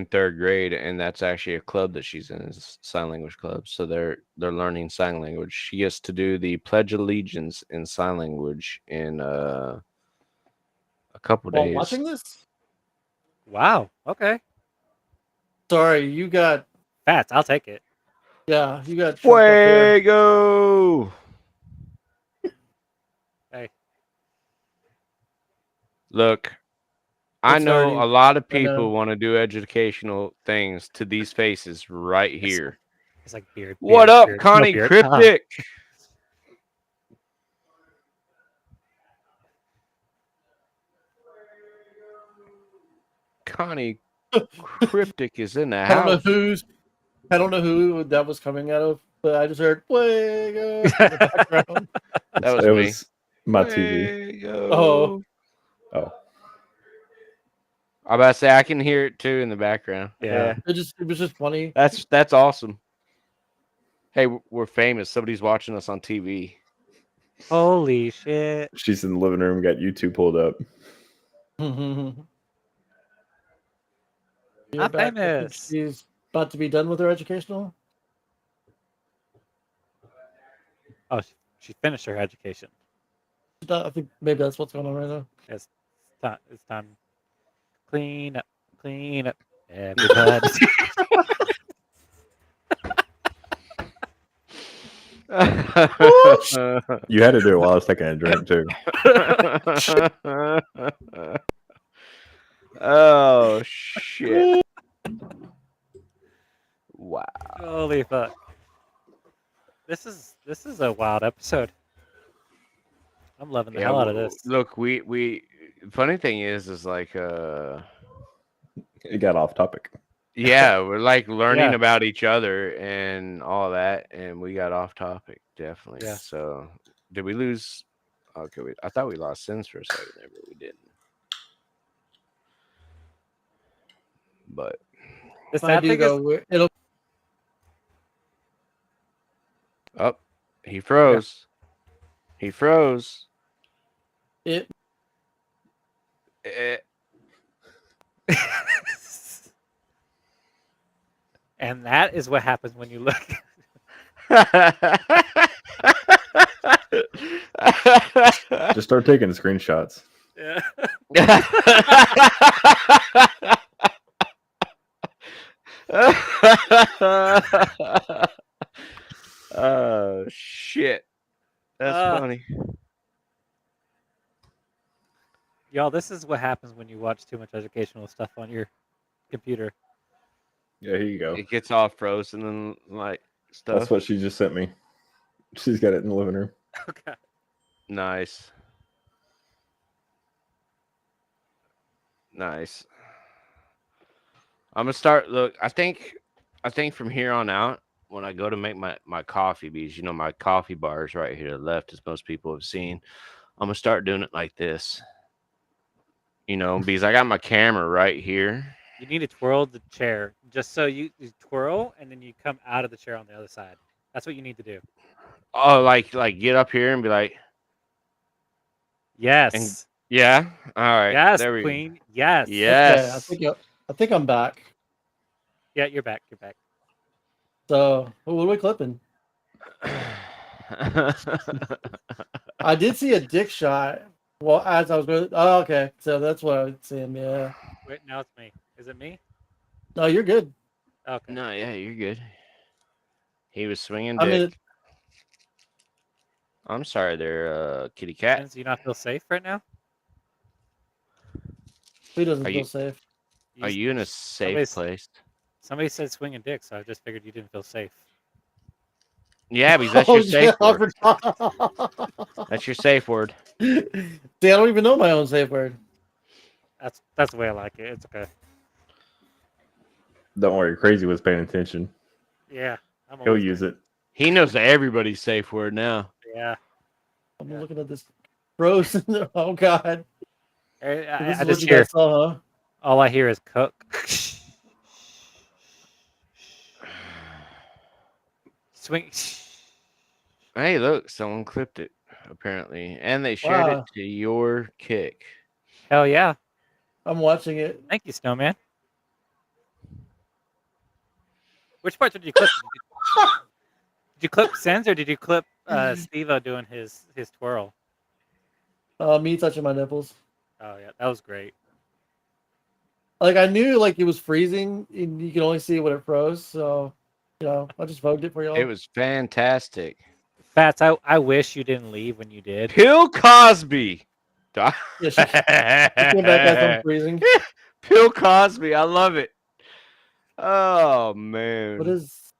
third grade, and that's actually a club that she's in, is sign language club. So they're learning sign language. She gets to do the Pledge of Allegiance in sign language in a couple While days. watching this? Wow. Okay. Sorry, you got Fats. I'll take it. you got trumped up here. Fuego! Hey. Look, I It's know already- a lot of I know. people want to do educational things to these faces right here. It's like beard. What beard, up, beard, no Connie beard. Cryptic? Connie Cryptic is in the I don't know house. I don't know who that was coming out of, but I just heard Fuego in the background. That was It me. was my TV. Fuego. Oh. Oh, I'm about to say I can hear it too in the background. Yeah. It was just funny. That's awesome. Hey, we're famous. Somebody's watching us on TV. Holy shit. she's in the living room, got YouTube pulled up. You're I'm back. I think famous. she's about to be done with her educational. Oh, she finished her education. I think maybe that's what's going on right now. It's time. It's time. Clean up. Clean up. Everybody. You had to do it while I was taking a drink too. Oh shit! fuck. This is a wild episode. I'm loving the hell out of this. Look, we funny thing is like It got off topic. yeah, we're like learning Yeah. about each other and all that, and we got off topic definitely. Yeah. So did we lose? Okay, I thought we lost Sins for a second there, but we didn't. But The If I sad do thing is, go, it'll. oh, he froze. He froze. It. Eh. and that is what happens when you look. Just start taking screenshots. Yeah. Oh shit. That's funny. Y'all, this is what happens when you watch too much educational stuff on your computer. Yeah, here you go. It gets all frozen and like stuff. That's what she just sent me. She's got it in the living room. Okay. Nice. Nice. I'm gonna start. Look, I think from here on out, when I go to make my coffee, because you know my coffee bar is right here to the left, as most people have seen. I'm gonna start doing it like this. You know, because I got my camera right here. You need to twirl the chair just so you twirl and then you come out of the chair on the other side. That's what you need to do. Oh, like get up here and be like, Yes. yeah, all right, Yes, there we go. Queen. Yes. Yes. Okay, I think I'm back. Yeah, you're back. You're back. So what are we clipping? I did see a dick shot. Well, as I was going. Oh, okay. So that's what I was saying. Yeah. Wait, now it's me. Is it me? No, you're good. Okay. No, yeah, you're good. He was swinging I dick. mean, I'm sorry there, kitty cat. Do you not feel safe right now? who doesn't Are feel you- safe? Are you in a safe somebody's- place? Somebody said swinging dick, so I just figured you didn't feel safe. Yeah, because that's Oh, your safe shit, I word. forgot. That's your safe word. See, I don't even know my own safe word. That's the way I like it. It's okay. Don't worry, Crazy was paying attention. Yeah. He'll use it. He knows everybody's safe word now. Yeah. I'm Yeah. looking at this frozen. Oh God. I This I is what just you hear guys saw, huh? all I hear is cook. Swing. Hey, look, someone clipped it apparently, and they shared Wow. it to your kick. Hell yeah. I'm watching it. Thank you, Snowman. Which part did you clip? Did you clip Sens or did you clip Stevo doing his twirl? Me touching my nipples. Oh yeah, that was great. Like I knew, like it was freezing, and you could only see when it froze. So, you know, I just voted it for y'all. It was fantastic. Fats, I wish you didn't leave when you did. Bill Cosby. Yeah, she came back as I'm freezing. Bill Cosby, I love it. Oh man. What is?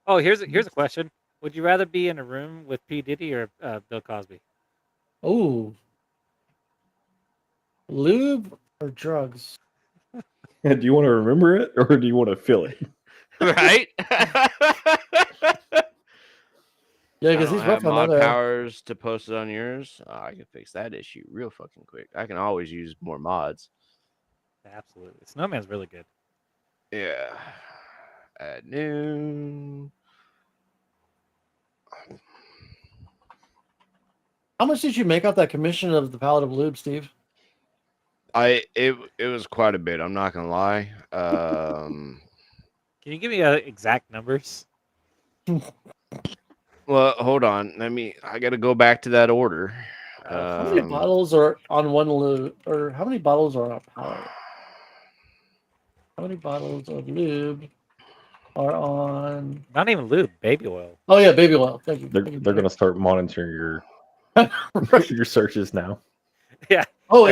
Oh, here's a question. Would you rather be in a room with P. Diddy or Bill Cosby? Oh, lube or drugs? Do you want to remember it or do you want to feel it? Right? Yeah, I because don't he's have rough on mod that. powers to post it on yours. Oh, I can fix that issue real fucking quick. I can always use more mods. Absolutely. Snowman's really good. Yeah. At noon. How much did you make off that commission of the pallet of lube, Steve? It was quite a bit. I'm not gonna lie. Can you give me exact numbers? Well, hold on. I got to go back to that order. How many bottles are on one lube, or how many bottles are on a pallet? How many bottles of lube are on? Not even lube, baby oil. Oh yeah, baby oil. Thank you. They're Thank you. going to start monitoring your your searches now. Yeah. Oh,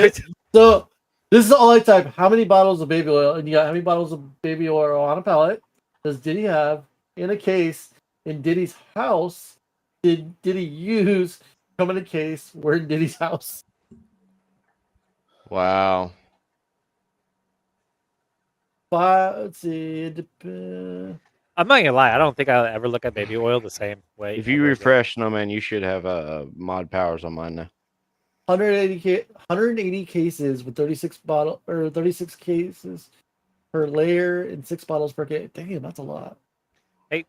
so this is all I type. How many bottles of baby oil? And you got how many bottles of baby oil on a pallet? Does Diddy have? in a case in Diddy's house did Diddy use come in a case were in Diddy's house? Wow. Let's see. I'm not gonna lie. I don't think I'll ever look at baby oil the same way. If you ever again. refresh Snowman, you should have mod powers on mine now. 180 cases with 36 cases per layer and 6 bottles per case. Damn, that's a lot. Hey,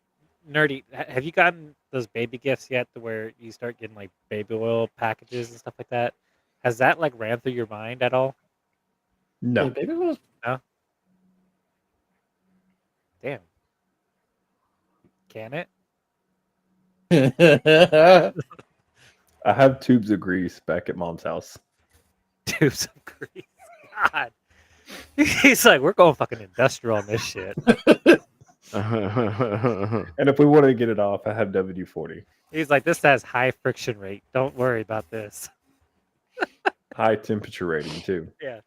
nerdy, have you gotten those baby gifts yet? To where you start getting like baby oil packages and stuff like that? Has that like ran through your mind at all? No. Wait, baby was Damn. Can it? I have tubes of grease back at Mom's house. Do some grease. God. He's like, we're going fucking industrial on this shit. And if we want to get it off, I have WD-40. He's like, this has high friction rate. Don't worry about this. High temperature rating, too. Yeah.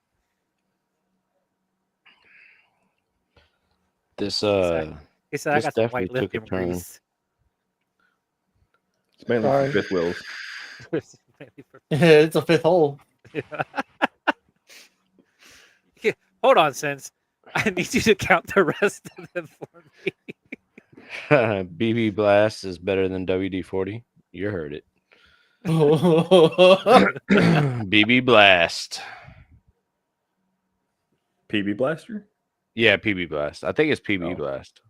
This He said, I This got some definitely white took a lithium turn. grease. It's mainly Sorry. for fifth wheels. It's a fifth hole. Yeah, hold on, Sense. I need you to count the rest of them for me. BB Blast is better than WD-40. You heard it. Oh, BB Blast. PB Blaster? Yeah, PB Blast. I think it's PB Oh. Blast.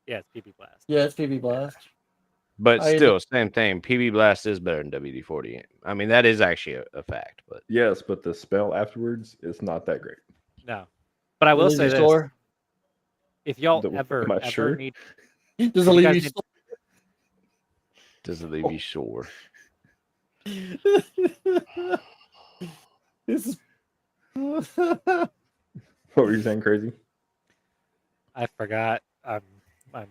Yeah, it's PB Blast. yeah, it's PB Blast. But I- still, same thing. PB Blast is better than WD-40. I mean, that is actually a fact. But Yes, but the smell afterwards is not that great. No. But I will Leave say you this. sore? If y'all Am ever I sure? need Does it you leave guys you need- does it leave you sore? This is. What were you saying, Crazy? I forgot. I'm the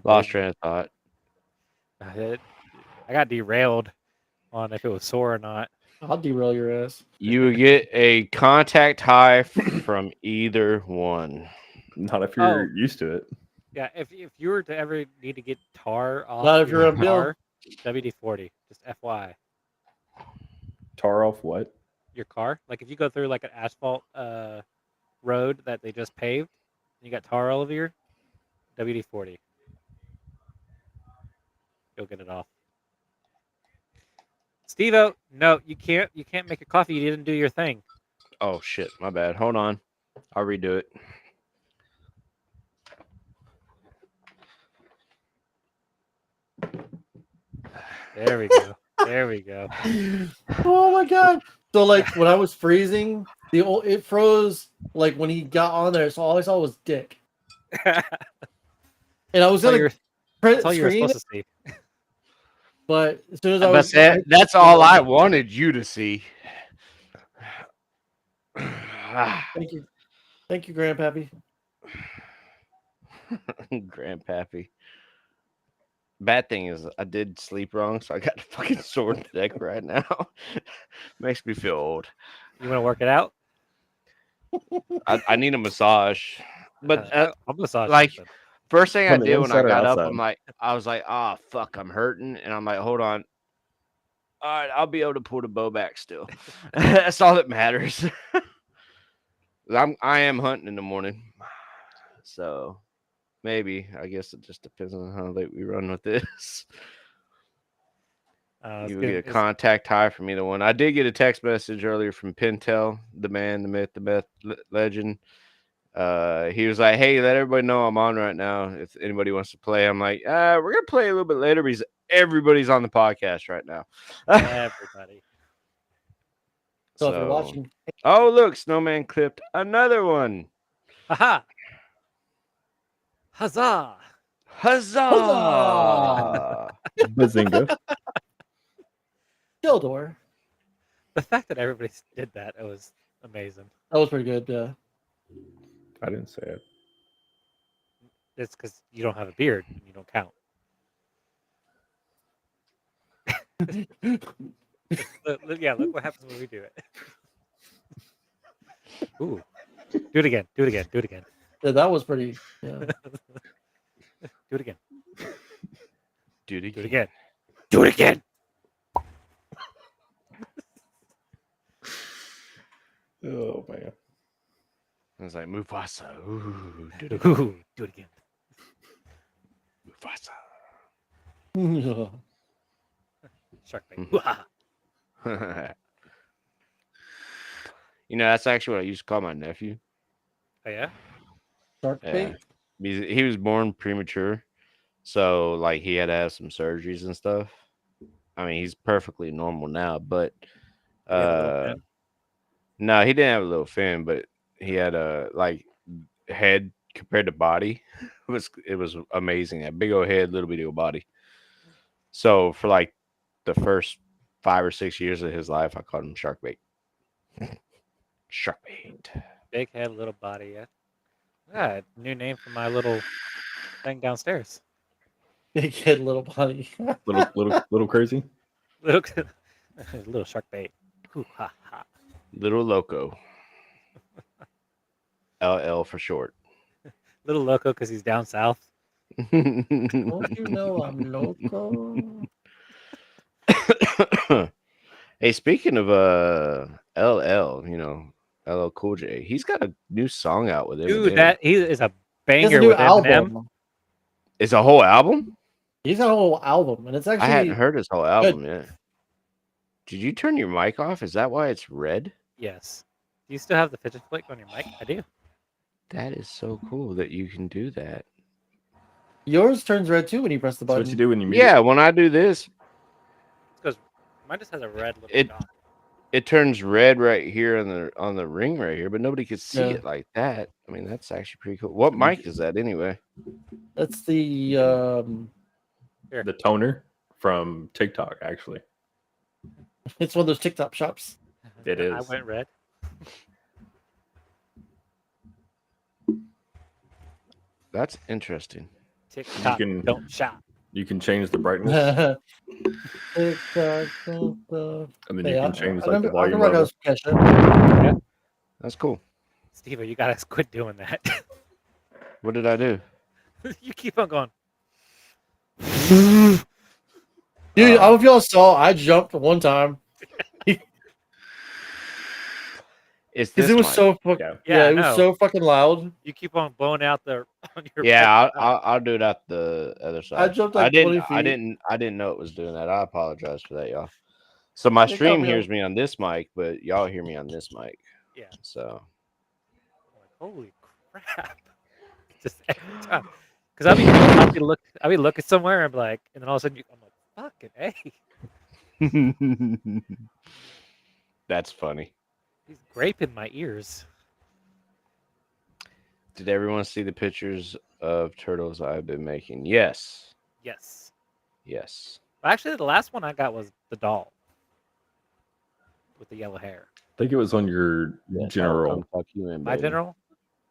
Lost big- train of thought. I got derailed on if it was sore or not. I'll derail your ass. You would get a contact high from either one. Not if you're Oh. used to it. Yeah, if you were to ever need to get tar off, Not if your you're on Bill. car, WD-40. Just FY. Tar off what? Your car, like if you go through like an asphalt road that they just paved, and you got tar all over your WD-40. You'll get it off. Steve-O, no, you can't. You can't make a coffee. You didn't do your thing. Oh shit, my bad. Hold on. I'll redo it. There we go. There we go. Oh my god! So like when I was freezing, it froze like when he got on there. So all I saw was dick, and I was That's all gonna you're, print that's all you were screen supposed it, to see. but as soon as I was, That's all I wanted you to see. Thank you, Grandpappy. Grandpappy. Bad thing is I did sleep wrong, so I got a fucking sore neck right now. Makes me feel old. You want to work it out? I need a massage. But I'll massage like- something. first thing I On the did when I inside or got up, outside? I was like, oh fuck, I'm hurting. And I'm like, hold on. All right, I'll be able to pull the bow back still. That's all that matters. I am hunting in the morning. So maybe. I guess it just depends on how late we run with this. It's You would good. get a contact high from either one. I did get a text message earlier from Pintel, the man, the myth, the meth legend. He was like, "Hey, let everybody know I'm on right now. If anybody wants to play," I'm like, "We're gonna play a little bit later because everybody's on the podcast right now." Everybody. So if you're watching, oh look, Snowman clipped another one. Haha. Huzzah! Huzzah! Bazinga. Kildor. The fact that everybody did that, it was amazing. That was pretty good. Yeah. I didn't say it. It's because you don't have a beard and you don't count. Look what happens when we do it. Ooh. Do it again. Do it again. Do it again. Yeah, that was pretty. Yeah. Do it again. Do it Do it again. again. Do it again. Oh man. I was like, Mufasa. Ooh, do it again. Ooh, do it again. Mufasa. Shark bait. Mhm. Wah. You know, that's actually what I used to call my nephew. Oh yeah. Shark Yeah. bait. He was born premature. So, like, he had to have some surgeries and stuff. I mean, he's perfectly normal now, but He had a little fin. no, he didn't have a little fin, but he had a like head compared to body. It was amazing. That big old head, little bitty old body. So for like the first 5 or 6 years of his life, I called him Shark Bait. Shark Bait. Big head, little body. Yeah. Yeah. New name for my little thing downstairs. Big head, little body. Little crazy. Little little shark bait. Ooh, ha, ha. Little Loco. LL for short. Little loco because he's down south. Don't you know I'm loco? Hey, speaking of LL, LL Cool J, he's got a new song out with Eminem. Dude, that he is a He has a banger new with Eminem. album. It's a whole album? He's got a whole album, and it's I hadn't actually heard his whole album yet. Did you turn your mic off? Is that why it's red? Yes. Do you still have the fidget flick on your mic? I do. That is so cool that you can do that. yours turns red too when you press the That's button. what you do when you mute. Yeah, when I do this, Because mine just has a red little It- dot. it turns red right here on the ring right here, but nobody could see Yeah. it like that. I mean, that's actually pretty cool. What mic is that anyway? That's the The toner from TikTok, actually. it's one of those TikTok shops. It I is. went red. That's interesting. TikTok, can- don't shop. You can change the brightness, TikTok, and then you can change I like the remember volume I level. was catching. That's cool. Steve, you gotta quit doing that. What did I do? You keep on going. Dude, I don't know if y'all saw, I jumped one time It's because this it was mic. so fucking Yeah. Yeah, I it was know. so fucking loud. You keep on blowing out the on your Yeah, back. I'll do it at the other side. I jumped like 20 feet. I didn't know it was doing that. I apologize for that, y'all. So my It got stream me hears me on this mic, but y'all hear me on this mic. Yeah. So I'm like, holy crap! Just every time, because I'll be looking somewhere. I'm like, and then all of a sudden, I'm like, fucking hey, that's funny. he's graping my ears. Did everyone see the pictures of turtles I've been making? Yes. Yes. Yes. Actually, the last one I got was the doll with the yellow hair. I think it was on your Yes, I'll general. come tuck you in, My baby. general.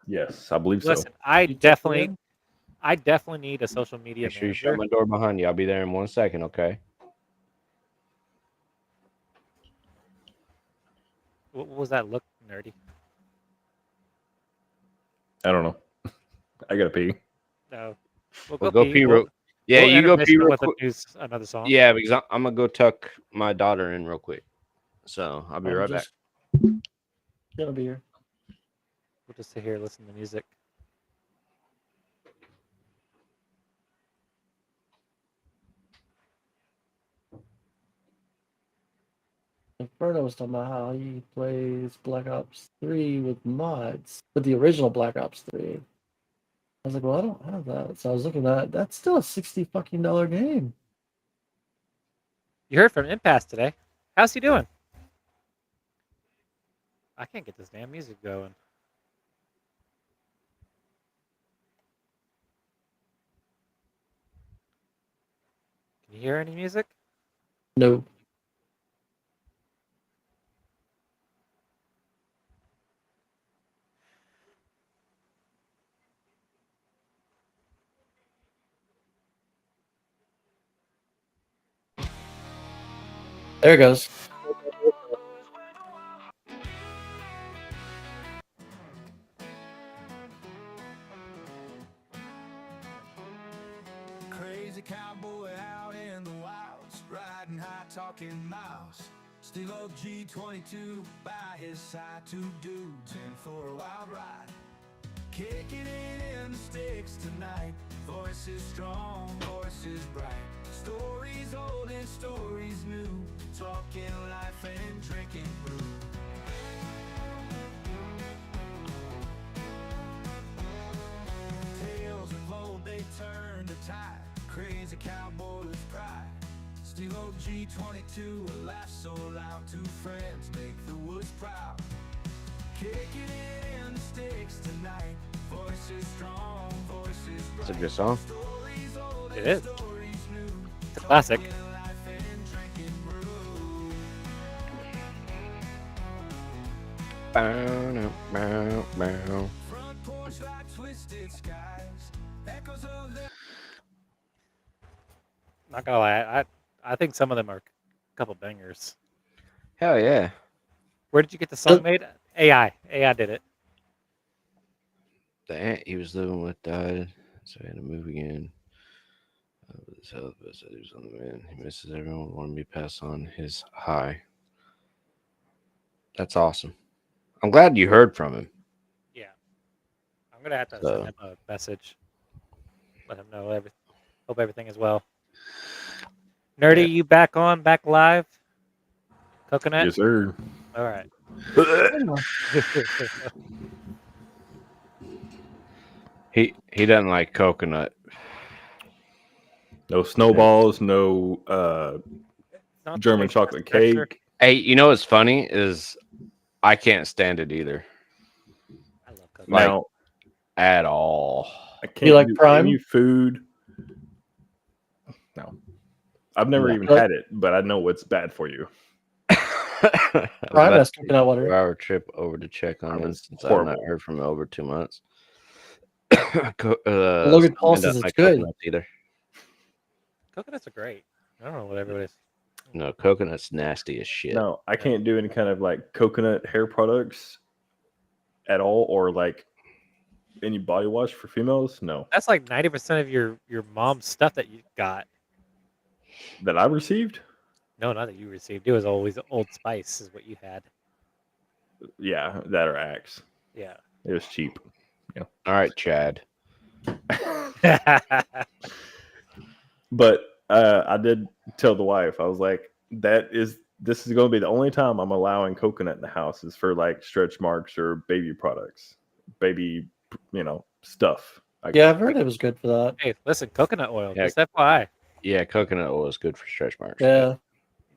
Yes, I believe so. Listen, I You took me definitely in? need a social media Make sure you shut manager. my door behind you. I'll be there in 1 second, okay? What was that look, nerdy? I don't know. I gotta pee. No. We'll go pee We'll- real. Yeah, we'll you go intermission pee real with quick. another song. Yeah, because I'm gonna go tuck my daughter in real quick. So I'll be I'm right back. just gonna be here. We'll just sit here, listen to music. Inferno was talking about how he plays Black Ops 3 with mods, with the original Black Ops 3. I was like, well, I don't have that. So I was looking at that's still a $60 fucking game. You heard from Impasse today. How's he doing? I can't get this damn music going. Can you hear any music? No. There it goes. Crazy cowboy out in the wilds, riding high, talking miles. Steveopg22 by his side, 2 dudes in for a wild ride. Kicking it in the sticks tonight. Voices strong, voices bright. Stories old and stories new. Talking life and drinking brew. Tales of old, they turn to tide. Crazy cowboy with pride. Steveopg22, a laugh so loud. 2 friends make the woods proud. Kicking it in the sticks tonight. Voices strong, voices bright. It's a good song. Stories old It and is. stories new. It's a classic. Talking life and drinking brew. Bow, bow, bow. Front porch like twisted skies. Echoes of the Not gonna lie, I think some of them are a couple bangers. Hell yeah. Where did you get the song made? AI did it. The aunt he was living with died, so he had to move again. His health, but said he was on the mend. He misses everyone. Wanted me to pass on his hi. That's awesome. I'm glad you heard from him. Yeah. I'm gonna have to So- send him a message. Let him know hope everything is well. Nerdy, Yeah. you back live? Coconut? Yes, sir. All right. He doesn't like coconut. No snowballs, no Not German the chocolate texture. cake. Hey, you know what's funny is I can't stand it either I love coconut. Like- Now, at all. I can't like do Prime? any food. No. I've never No. even Like- had it, but I know what's bad for you. Prime has coconut water. 4-hour trip over to check on Prime it is since I've not horrible. heard from him over 2 months. Logan Paul Snowman says doesn't it's like good. coconuts either. Coconuts are great. I don't know what everybody's. No, coconut's nasty as shit. No, I can't do any kind of like coconut hair products at all, or like any body wash for females. No, That's like 90% of your mom's stuff that you got. that I received. No, not that you received. It was always Old Spice is what you had. Yeah, that or Axe. Yeah. It was cheap. All right, Chad. But I did tell the wife, I was like, this is going to be the only time I'm allowing coconut in the house is for like stretch marks or baby products, baby, stuff. Yeah, I've heard it was good for that. Hey, listen, coconut oil. Yeah. Just FYI. Yeah, coconut oil is good for stretch marks. Yeah.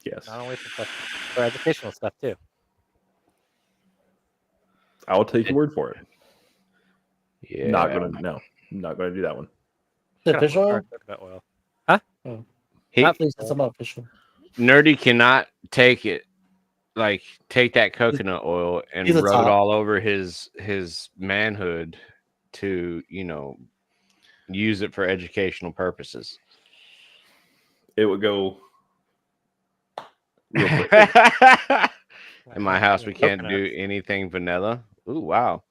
Yes, Not only for stuff, for educational stuff too. I'll take your word for it. Yeah. Not gonna do that one. The Kinda fish hard oil? coconut oil. He, Not Please, it's not official. Nerdy cannot take it. Like take that coconut oil and He's a rub top. it all over his manhood to, use it for educational purposes. It would go. Real quick. In my house, we can't Coconut. do anything vanilla. Ooh, wow.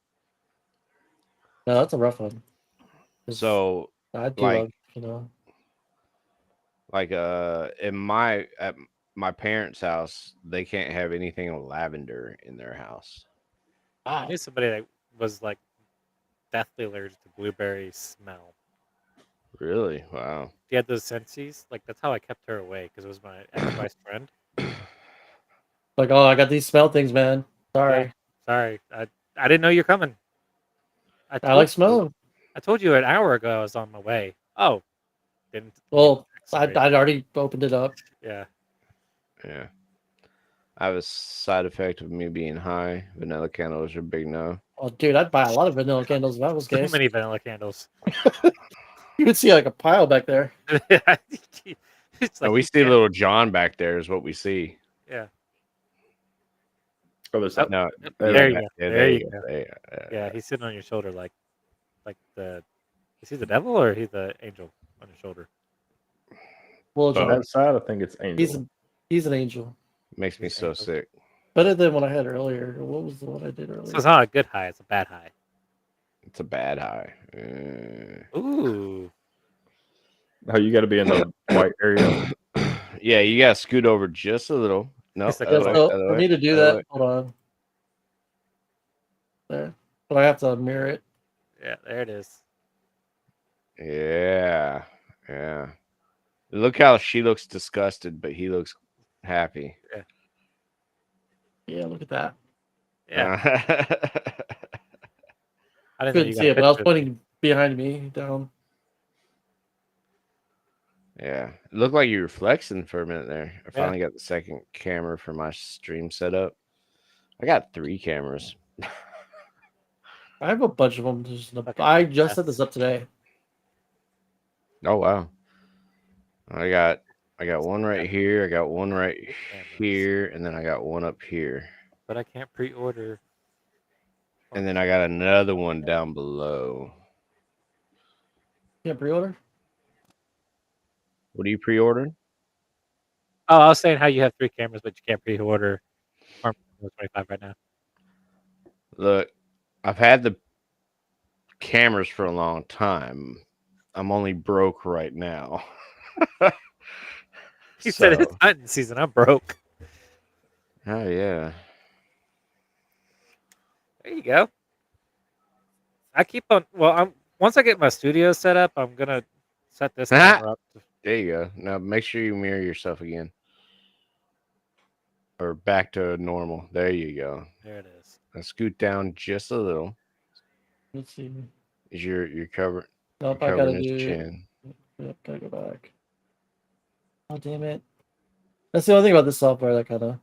No, that's a rough one. 'Cause So, I do like- love, like, at my parents' house, they can't have anything with lavender in their house. I knew somebody that was like deathly allergic to blueberry smell. Really? Wow. She had those senses. Like that's how I kept her away because it was my ex-wife's friend. like, oh, I got these smell things, man. Sorry. Sorry, I didn't know you're coming. I told like you- smelling. I told you an hour ago I was on my way. Oh, didn't. Well, Sorry. I'd already opened it up. Yeah. Yeah. I have a side effect of me being high. Vanilla candles are a big no. Oh, dude, I'd buy a lot of vanilla candles if I was So gay. many vanilla candles. You would see like a pile back there. It's Oh, like we you see can't- little John back there is what we see. Yeah. Oh, there's something. No, There you go. yeah, There you go. There you go. Yeah, he's sitting on your shoulder like the. Is he the devil or he's the angel on your shoulder? Well, On Both. that side, I think it's Angel. he's an angel. Makes me so sick. Better than what I had earlier. What was the one I did earlier? So it's not a good high; it's a bad high. It's a bad high. Ooh, How you got to be in the white area? Yeah, you gotta scoot over just a little. No, It's like, other Yeah, way, oh, so other for way, me to do other that, way. hold on. There. But I have to mirror it. yeah, there it is. Yeah, yeah. Look how she looks disgusted, but he looks happy. Yeah, look at that. Yeah, I didn't know Couldn't you see got a it, but I was picture. pointing behind me down. Yeah, it looked like you were flexing for a minute there. I Yeah. finally got the second camera for my stream setup. I got 3 cameras. I have a bunch of them. Fucking I just set mess. this up today. Oh wow. I got one right here, I got one right Cameras. here, and then I got one up here. But I can't pre-order. And then I got another one down below. Can't pre-order. What are you pre-ordering? Oh, I was saying how you have 3 cameras, but you can't pre-order Farm 25 right now. Look, I've had the cameras for a long time. I'm only broke right now. He said it's So, hunting season. I'm broke. oh yeah. There you go. I keep on. Well, once I get my studio set up, I'm gonna set this camera up. There you go. Now make sure you mirror yourself again. Or back to normal. There you go. There it is. Now scoot down just a little. Let's see. Is you're covered Nope, I covering gotta his do. chin. Yep, gotta go back. Oh damn it! That's the only thing about this software that kind of.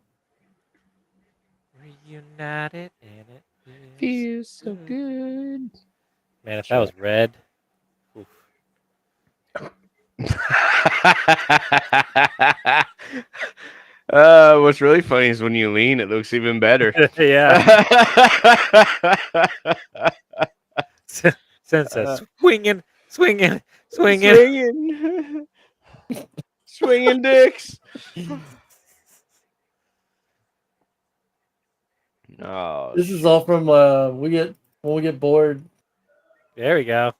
Reunited and it Feels so good. Man, if that was red. Oof. What's really funny is when you lean, it looks even better. Yeah. Says swinging, swinging, swinging. Swinging, swinging dicks. Oh, This is all from when we get bored. There we go.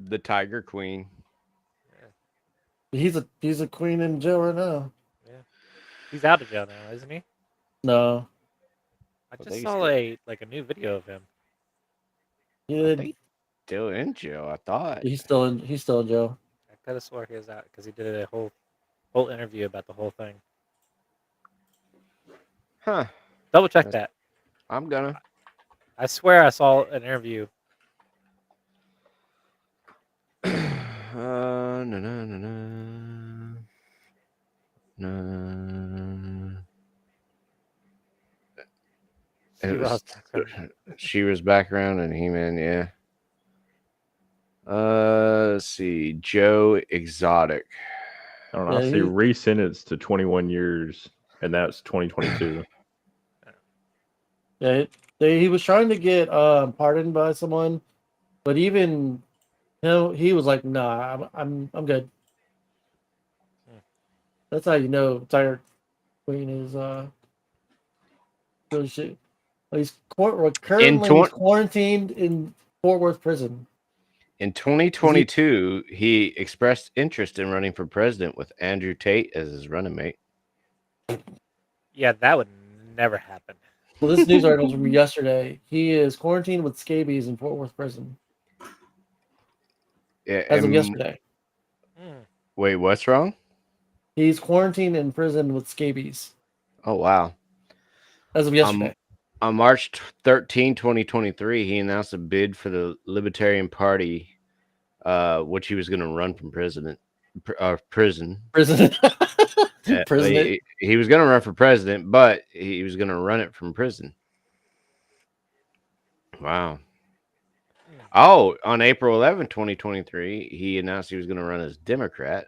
the Tiger Queen. He's a queen in jail right now. He's out of jail now, isn't he? No, I think just he's saw still- a new video of him. he I did. think still in jail. I thought. He's still in jail. I could have swore he was out because he did a whole interview about the whole thing. Huh. Double check That's- that. I'm gonna. I swear I saw an interview. No, no, no, no. No. It was She-Ra's background and He-Man, yeah. Let's see. Joe Exotic. I don't know. I Yeah, see re-sentenced to 21 years, and that's 2022. Yeah, he was trying to get pardoned by someone, but even he was like, "Nah, I'm good." That's how you know Tiger Queen is really shit. He's currently he's quarantined in Fort Worth prison. In 2022, he expressed interest in running for president with Andrew Tate as his running mate. Yeah, that would never happen. Well, this news article from yesterday. He is quarantined with scabies in Fort Worth prison Yeah, as of yesterday. Wait, what's wrong? He's quarantined in prison with scabies Oh, wow. as of yesterday. On March 13, 2023, he announced a bid for the Libertarian Party, which he was going to run from prison. Prison. Prison. He was going to run for president, but he was going to run it from prison. Wow. Oh, on April 11, 2023, he announced he was going to run as Democrat.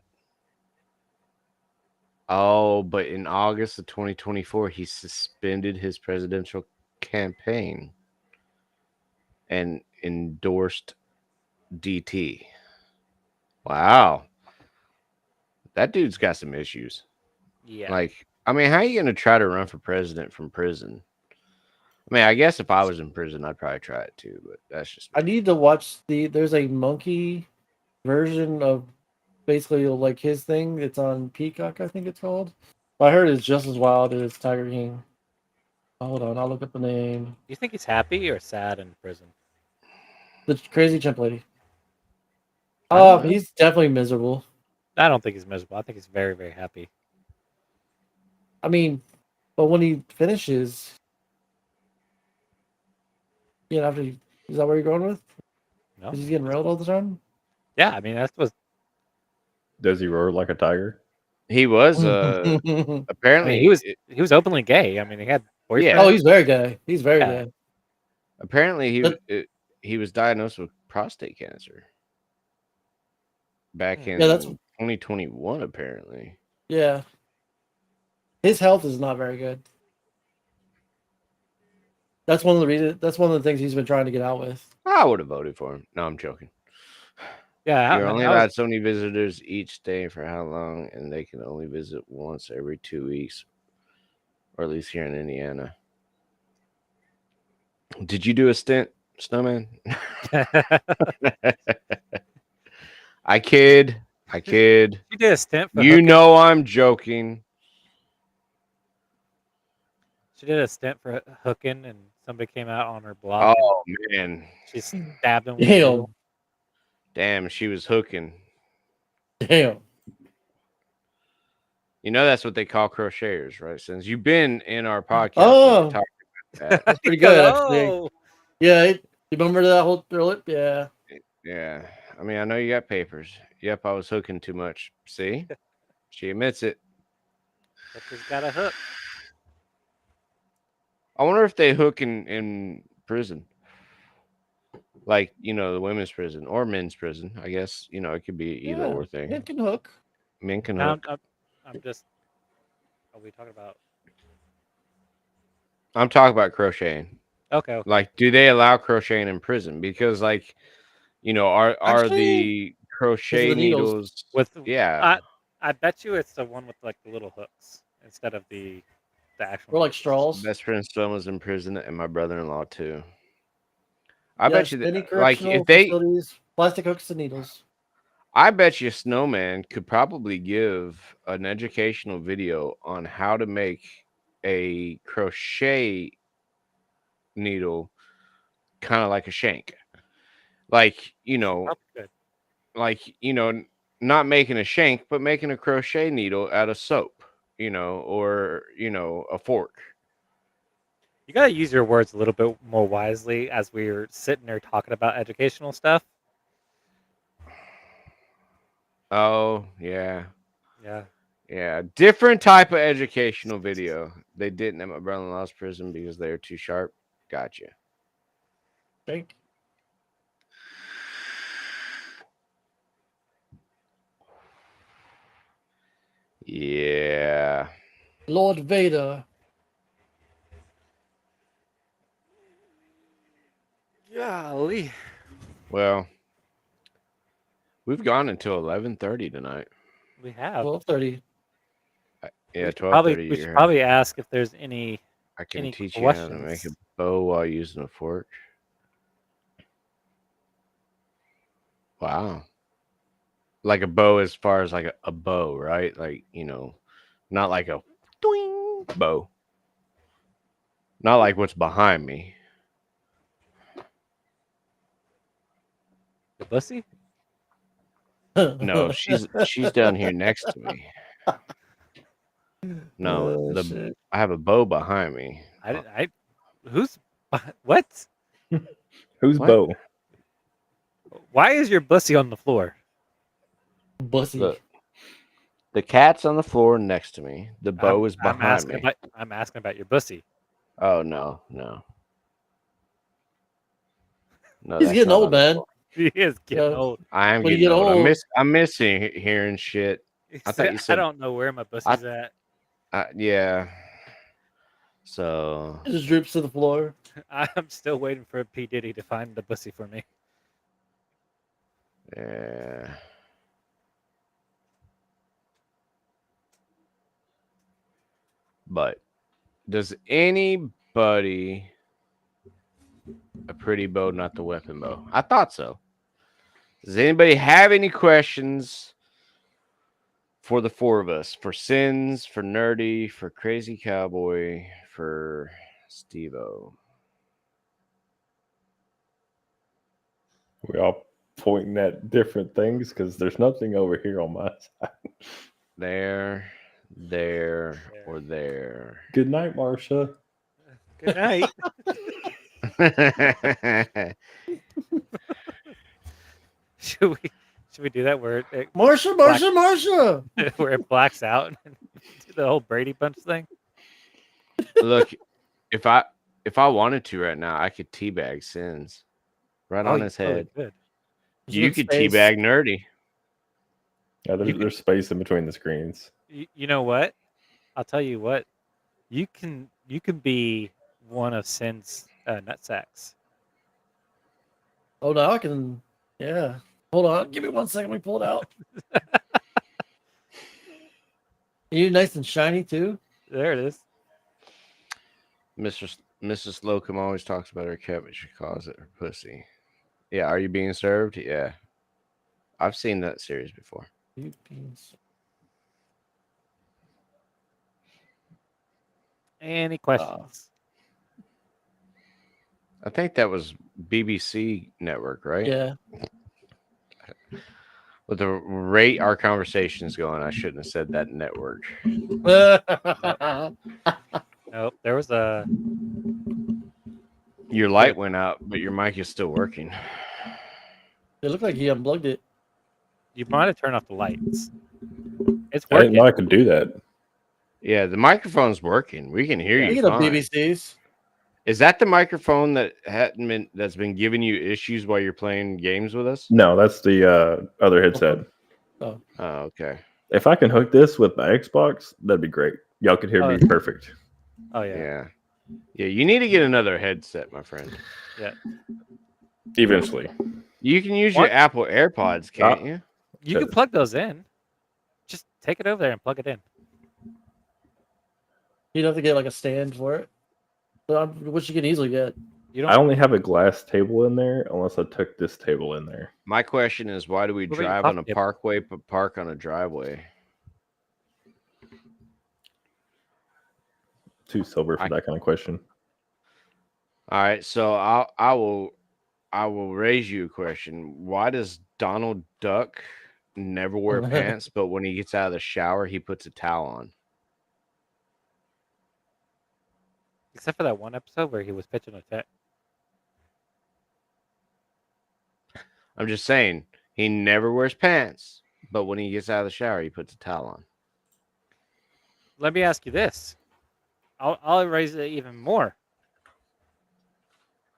Oh, but in August of 2024, he suspended his presidential campaign and endorsed DT. Wow. That dude's got some issues. Yeah. Like, I mean, how are you going to try to run for president from prison? I mean, I guess if I was in prison, I'd probably try it too. But that's just I me. need to watch there's a monkey version of basically like his thing. It's on Peacock, I think it's called. I heard it's just as wild as Tiger King. Hold on, I'll look up the name. Do you think he's happy or sad in prison? The crazy chimp lady. I don't know. He's definitely miserable. I don't think he's miserable. I think he's very, very happy. I mean, but when he finishes, after is that where you're going with? No. Is he getting railed all the time? Yeah, I mean that's what. Does he roar like a tiger? He was I apparently mean, he was openly gay. I mean, he had boyfriends. Yeah. Oh, he's very gay. He's very Yeah. gay. apparently But- he was diagnosed with prostate cancer back in Yeah, that's 2021. Apparently, yeah. His health is not very good. That's one of the reasons. That's one of the things he's been trying to get out with. I would have voted for him. No, I'm joking. Yeah, You're I mean, only I was- allowed so many visitors each day for how long, and they can only visit once every 2 weeks, or at least here in Indiana. Did you do a stint, Snowman? I kid. She did a stint for You hooking. know I'm joking. She did a stint for hooking, and somebody came out on her block. Oh man, And she stabbed him. With a needle. damn, she was hooking. Damn. You know that's what they call crocheters, right? Since you've been in our podcast, Oh. we talked about that. That's pretty good, actually. Oh, Yeah, you remember that whole lip? Yeah. Yeah, I mean, I know you got papers. Yep, I was hooking too much. See, she admits it. Hooker's got a hook. I wonder if they hook in prison, like the women's prison or men's prison. I guess it could be either or thing. It can hook. Men can Now, hook. I'm just. Are we talking about? I'm talking about crocheting. Okay. Like, do they allow crocheting in prison? Because, like, are Actually, the crochet the needles. needles? With Yeah, I bet you it's the one with like the little hooks instead of the actual. Or like straws. best friend Stone was in prison, and my brother-in-law too. I Yes, bet you any that, like, correctional if they, facilities, plastic hooks and needles. I bet you Snowman could probably give an educational video on how to make a crochet needle kind of like a shank. Like, Oh, good. not making a shank, but making a crochet needle out of soap, or, a fork. You gotta use your words a little bit more wisely as we're sitting there talking about educational stuff. Oh, yeah. Yeah. Yeah. Different type of educational video. They didn't at my brother-in-law's prison because they were too sharp. Gotcha. Shank. Yeah. Lord Vader. Golly. Well, we've gone until 11:30 tonight. We have. 12:30. Yeah, We should probably ask if there's any. I can any teach you how to make a questions. bow while using a fork. Wow. Like a bow as far as like a bow, right? Like, not like a doing bow. Not like what's behind me. The pussy? No, she's down here next to me. No, Oh, shit. I have a bow behind me. Who's what? Who's What? Bo? Why is your pussy on the floor? Bussy. Look, the cat's on the floor next to me. The bow is I'm behind me. asking about your pussy. Oh no. No, He's that's getting not old, on the man. floor. He is getting Yeah. old. I am When you getting get old. old- I'm missing hearing shit. I thought you said- I don't know where my pussy's at. Yeah. So It just droops to the floor. I'm still waiting for P. Diddy to find the pussy for me. yeah. But does anybody A pretty bow, not the weapon bow. I thought so. Does anybody have any questions for the four of us? For Sins, for Nerdy, for Crazy Cowboy, for Stevo? We all pointing at different things because there's nothing over here on my side. There, or there. Good night, Marcia. Good night. should we do that where Marsha. where it blacks out and do the whole Brady Bunch thing? Look, if I wanted to right now, I could teabag Sins right on you his totally head. could. You could teabag Nerdy. Yeah, there's space in between the screens. You know what? I'll tell you what. You can be one of Sin's nutsacks. Oh, now I can. Yeah. Hold on. Give me 1 second. Let me pull it out. You nice and shiny too. There it is. Mrs. Slocum always talks about her cat, but she calls it her pussy. Yeah, are you being served? Yeah, I've seen that series before. Any questions? I think that was BBC Network, right? Yeah. With the rate our conversation's going, I shouldn't have said that network. Nope. There was a. Your light went out, but your mic is still working. It looked like he unplugged it. You might have turned off the lights. It's I didn't working. know I could do that. Yeah, the microphone's working. We can hear you Speaking of fine. BBCs. Is that the microphone that's been giving you issues while you're playing games with us? No, that's the other headset. Oh, okay. If I can hook this with my Xbox, that'd be great. Y'all could hear me perfect. Oh yeah. Yeah. You need to get another headset, my friend. Yeah. Eventually. You can use your Apple AirPods, can't you? You can plug those in. Just take it over there and plug it in. You'd have to get like a stand for it. Which you can easily get. I only have a glass table in there unless I took this table in there. My question is, why do we What about your drive on a coffee table? parkway but park on a driveway? Too sober for that kind of question. All right, so I will raise you a question. Why does Donald Duck never wear pants, but when he gets out of the shower, he puts a towel on? Except for that one episode where he was pitching a tent. I'm just saying, he never wears pants, but when he gets out of the shower, he puts a towel on. Let me ask you this. I'll raise it even more.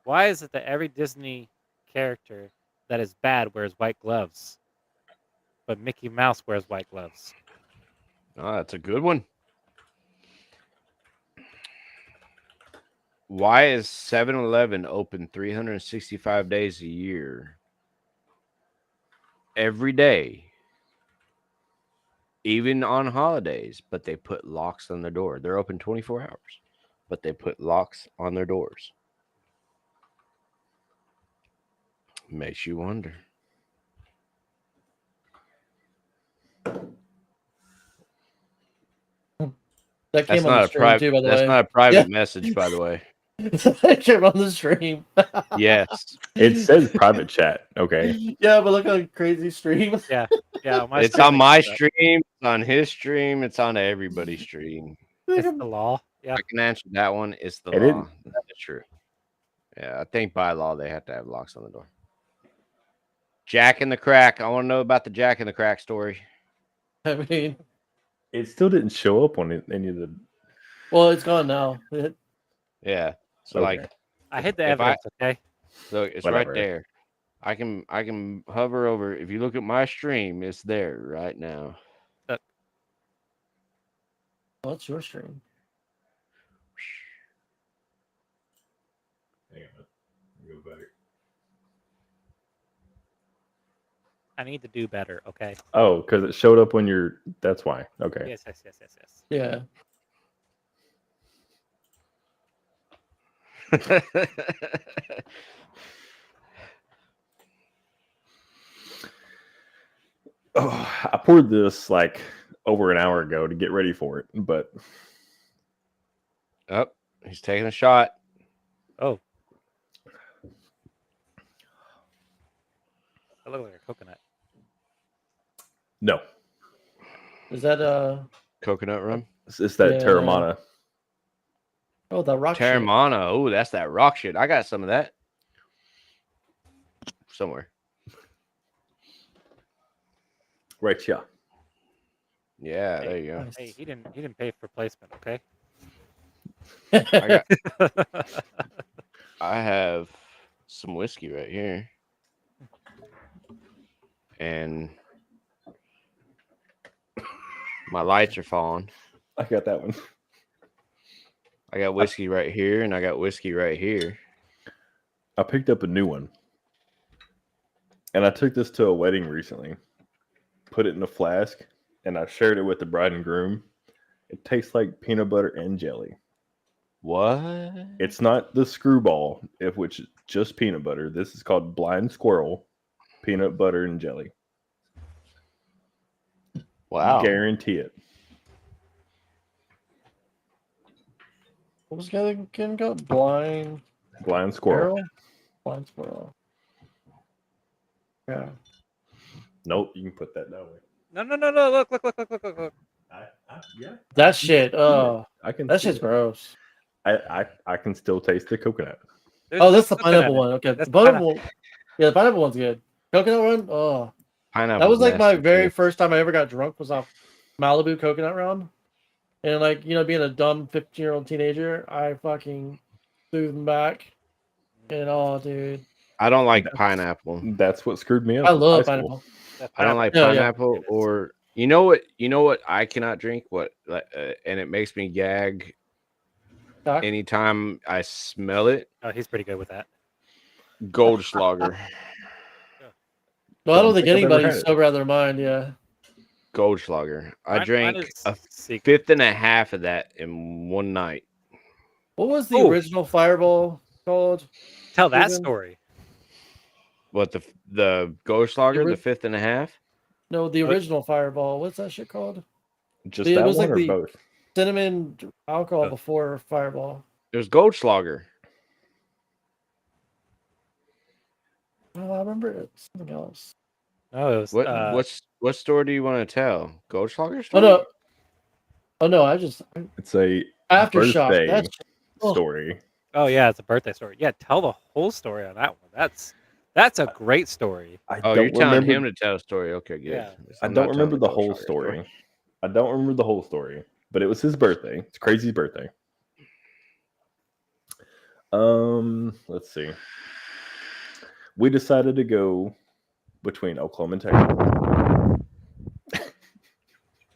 Why is it that every Disney character that is bad wears white gloves, but Mickey Mouse wears white gloves? Oh, that's a good one. Why is 7-Eleven open 365 days a year? Every day. Even on holidays, but they put locks on their door. They're open 24 hours, but they put locks on their doors. Makes you wonder. That came That's on not the a stream private. too, by the That's way. not a private message, by the way. It came on the stream. Yes, It says private chat. Okay. Yeah, but look at a crazy stream. Yeah. it's on my stream. It's on his stream. It's on everybody's stream. It's the law. Yeah. I can answer that one. It's the It law. That's true. Yeah, I think by law they have to have locks on the door. Jack in the Crack. I want to know about the Jack in the Crack story. I mean, It still didn't show up on any of the. well, it's gone now. Yeah. So Okay. like, I hid the If evidence, okay? so it's Whatever. right there. I can hover over. If you look at my stream, it's there right now. What's your stream? Hang on. Go back. I need to do better, okay? Oh, because it showed up when you're. That's why. Okay. Yes. Yeah. Oh, I poured this like over an hour ago to get ready for it, but Oh, he's taking a shot. Oh, that looks like a coconut. no, Is that Coconut rum. it's that Yeah. Terramana. Oh, that rock shit. Terramana. Oh, that's that rock shit. I got some of that somewhere. Right, yeah. Yeah, there you go. Nice. Hey, he didn't pay for placement, okay? I got. I have some whiskey right here, and my lights are falling. I got that one. I got whiskey right here, and I got whiskey right here. I picked up a new one, and I took this to a wedding recently. Put it in a flask, and I shared it with the bride and groom. It tastes like peanut butter and jelly. What? It's not the screwball, which is just peanut butter. This is called Blind Squirrel, peanut butter and jelly. Wow. Guarantee it. What was the other called? Blind Blind Squirrel. Squirrel? Blind Squirrel. Yeah. Nope, you can put that that way. No. Look. Yeah, That shit. Oh, I can. that see shit's it. gross. I can still taste the coconut. Oh, that's the coconut pineapple in it. one. Okay, That's the the pineapple. Yeah, the pineapple one's good. Coconut one. Oh, Pineapple. that was like my very first time I ever got drunk was off Malibu coconut rum, and like being a dumb 15-year-old teenager, I fucking threw them back, and oh, dude, I don't like pineapple. That's what screwed me up. I in high love school. pineapple. That I don't like Yeah, yeah. pineapple or you know what I cannot drink and it makes me gag Doc? anytime I smell it. Oh, he's pretty good with that. Goldschlager. Well, I don't Don't think think I've ever anybody's had it. sober out of their mind. Yeah. Goldschlager. I Mine drank is a secret. fifth and a half of that in one night. What was the Oh. original Fireball called? Tell that Steven? story. What the Goldschlager, ori- the fifth and a half? No, the What? original Fireball. What's that shit called? Just It that was one like or the- both? Cinnamon alcohol Oh. before Fireball. It was Goldschlager. Oh, I remember it. Something else. Oh, it was What story do you want to tell? Goldschlager Oh story? no. Oh no, I just It's a Aftershock. birthday That's oh. story. Oh yeah, it's a birthday story. Yeah, tell the whole story on that one. That's a great story. I Oh, don't you're telling remember. him to tell a story. Okay, good. Yeah. I I'm don't not telling remember the whole Goldschlager story. I don't remember the whole story, but it was his birthday. It's Crazy's birthday. Let's see. We decided to go between Oklahoma and Texas.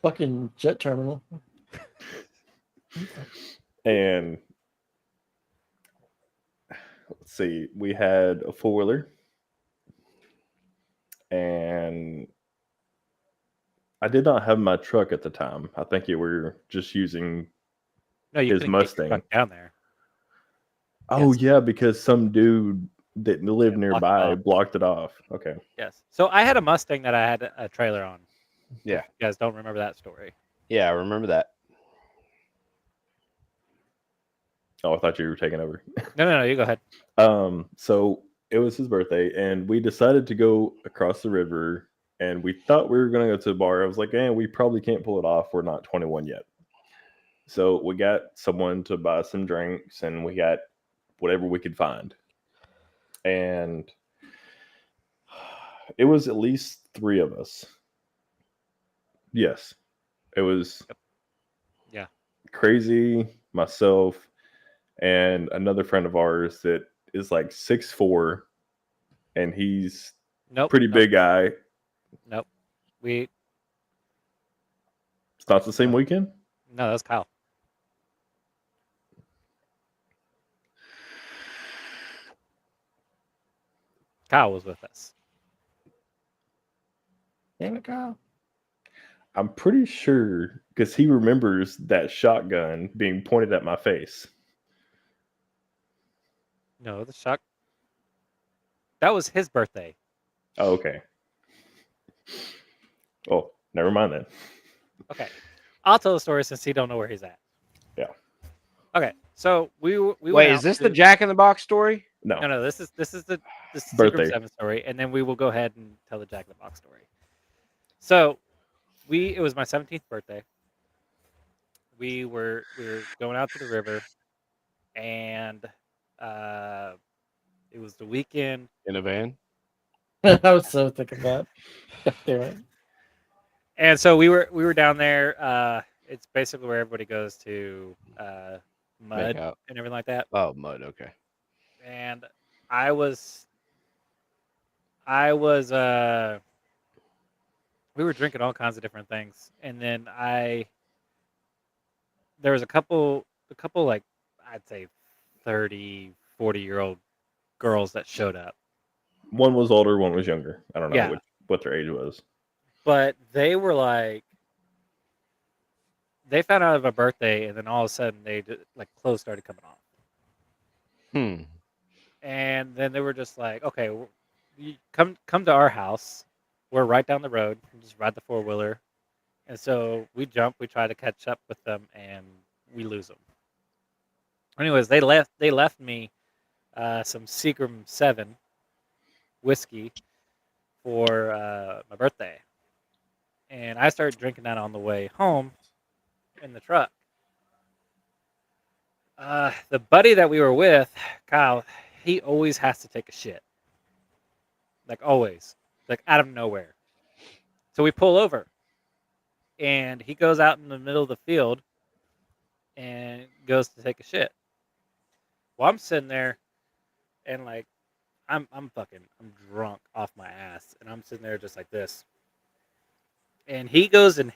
fucking jet terminal. And let's see, we had a four-wheeler, and I did not have my truck at the time. I think we were just using. No, you His couldn't get your Mustang. truck down there. Oh Yes. yeah, because some dude that lived Yeah, blocked it nearby off. blocked it off. Okay. Yes. So I had a Mustang that I had a trailer on. Yeah. If you guys don't remember that story. Yeah, I remember that. Oh, I thought you were taking over. No, you go ahead. So it was his birthday, and we decided to go across the river, and we thought we were gonna go to a bar. I was like, we probably can't pull it off. We're not 21 yet. So we got someone to buy some drinks, and we got whatever we could find. And it was at least three of us. Yes. It was Yeah. Crazy, myself, and another friend of ours that is like 6'4", and he's Nope. pretty big guy. Nope. It's not the same weekend? No, that's Kyle. Kyle was with us. Damn it, Kyle. I'm pretty sure because he remembers that shotgun being pointed at my face. No, the shock. That was his birthday. Oh, okay. Oh, never mind then. Okay, I'll tell the story since he don't know where he's at. Yeah. Okay, so we went Wait, out is this to- the Jack in the Box story? No. No, this is the Secret Birthday. 7 story, and then we will go ahead and tell the Jack in the Box story. So it was my 17th birthday. We were going out to the river, and it was the weekend. In a van? I was so thinking that. God damn it. And so we were down there. It's basically where everybody goes to mud Make out. and everything like that. Oh, mud. Okay. And I was we were drinking all kinds of different things, and then there was a couple like I'd say 30, 40-year-old girls that showed up. One was older, one was younger. I don't know Yeah. what their age was. But they were like, they found out of a birthday, and then all of a sudden clothes started coming off. Hmm. And then they were just like, okay, you come to our house. We're right down the road. You just ride the 4-wheeler. And so we jump. We try to catch up with them, and we lose them. Anyways, they left me some Seagram 7 whiskey for my birthday. And I started drinking that on the way home in the truck. The buddy that we were with, Kyle, he always has to take a shit. Like always. Like out of nowhere. So we pull over. And he goes out in the middle of the field and goes to take a shit. Well, I'm sitting there and like I'm drunk off my ass, and I'm sitting there just like this. And he goes and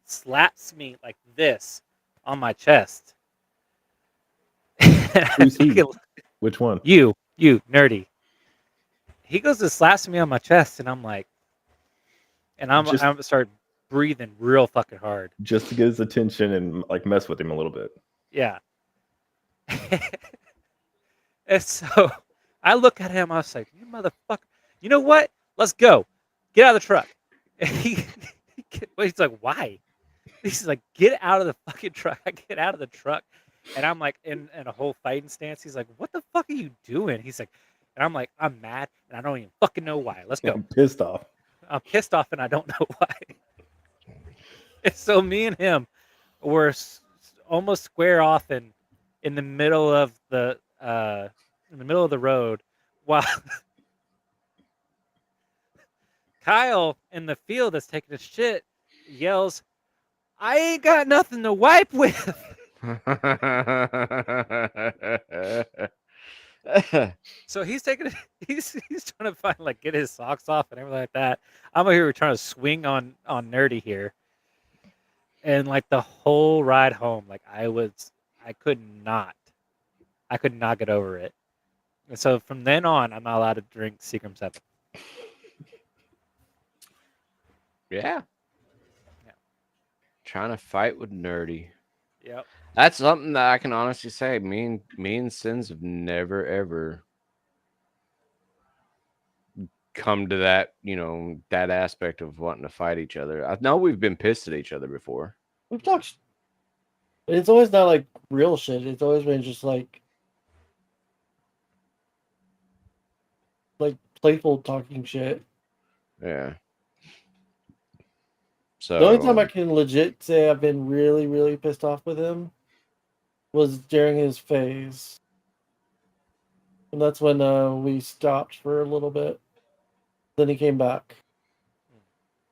slaps me like this on my chest. Who's he? Which one? You nerdy. He goes and slaps me on my chest, and I'm like, and I'm start breathing real fucking hard. Just to get his attention and like mess with him a little bit. Yeah. And so I look at him. I was like, "You motherfucker! You know what? Let's go. Get out of the truck." And he's like, "Why?" He's like, "Get out of the fucking truck. Get out of the truck." And I'm like in a whole fighting stance. He's like, "What the fuck are you doing?" He's like, and I'm like, "I'm mad, and I don't even fucking know why. Let's go." I'm pissed off. I'm pissed off, and I don't know why. And so me and him were almost square off in the middle of the road, while Kyle in the field that's taking a shit yells, "I ain't got nothing to wipe with." So he's taking he's trying to find get his socks off and everything like that. I'm over here trying to swing on nerdy here. And the whole ride home, I could not get over it. And so from then on, I'm not allowed to drink Seagram 7. Yeah. Trying to fight with nerdy. Yep. That's something that I can honestly say. Me and Sins have never ever come to that, that aspect of wanting to fight each other. I know we've been pissed at each other before. We've talked. It's always not real shit. It's always been just playful talking shit. Yeah. So The only time I can legit say I've been really, really pissed off with him was during his phase. And that's when we stopped for a little bit. Then he came back.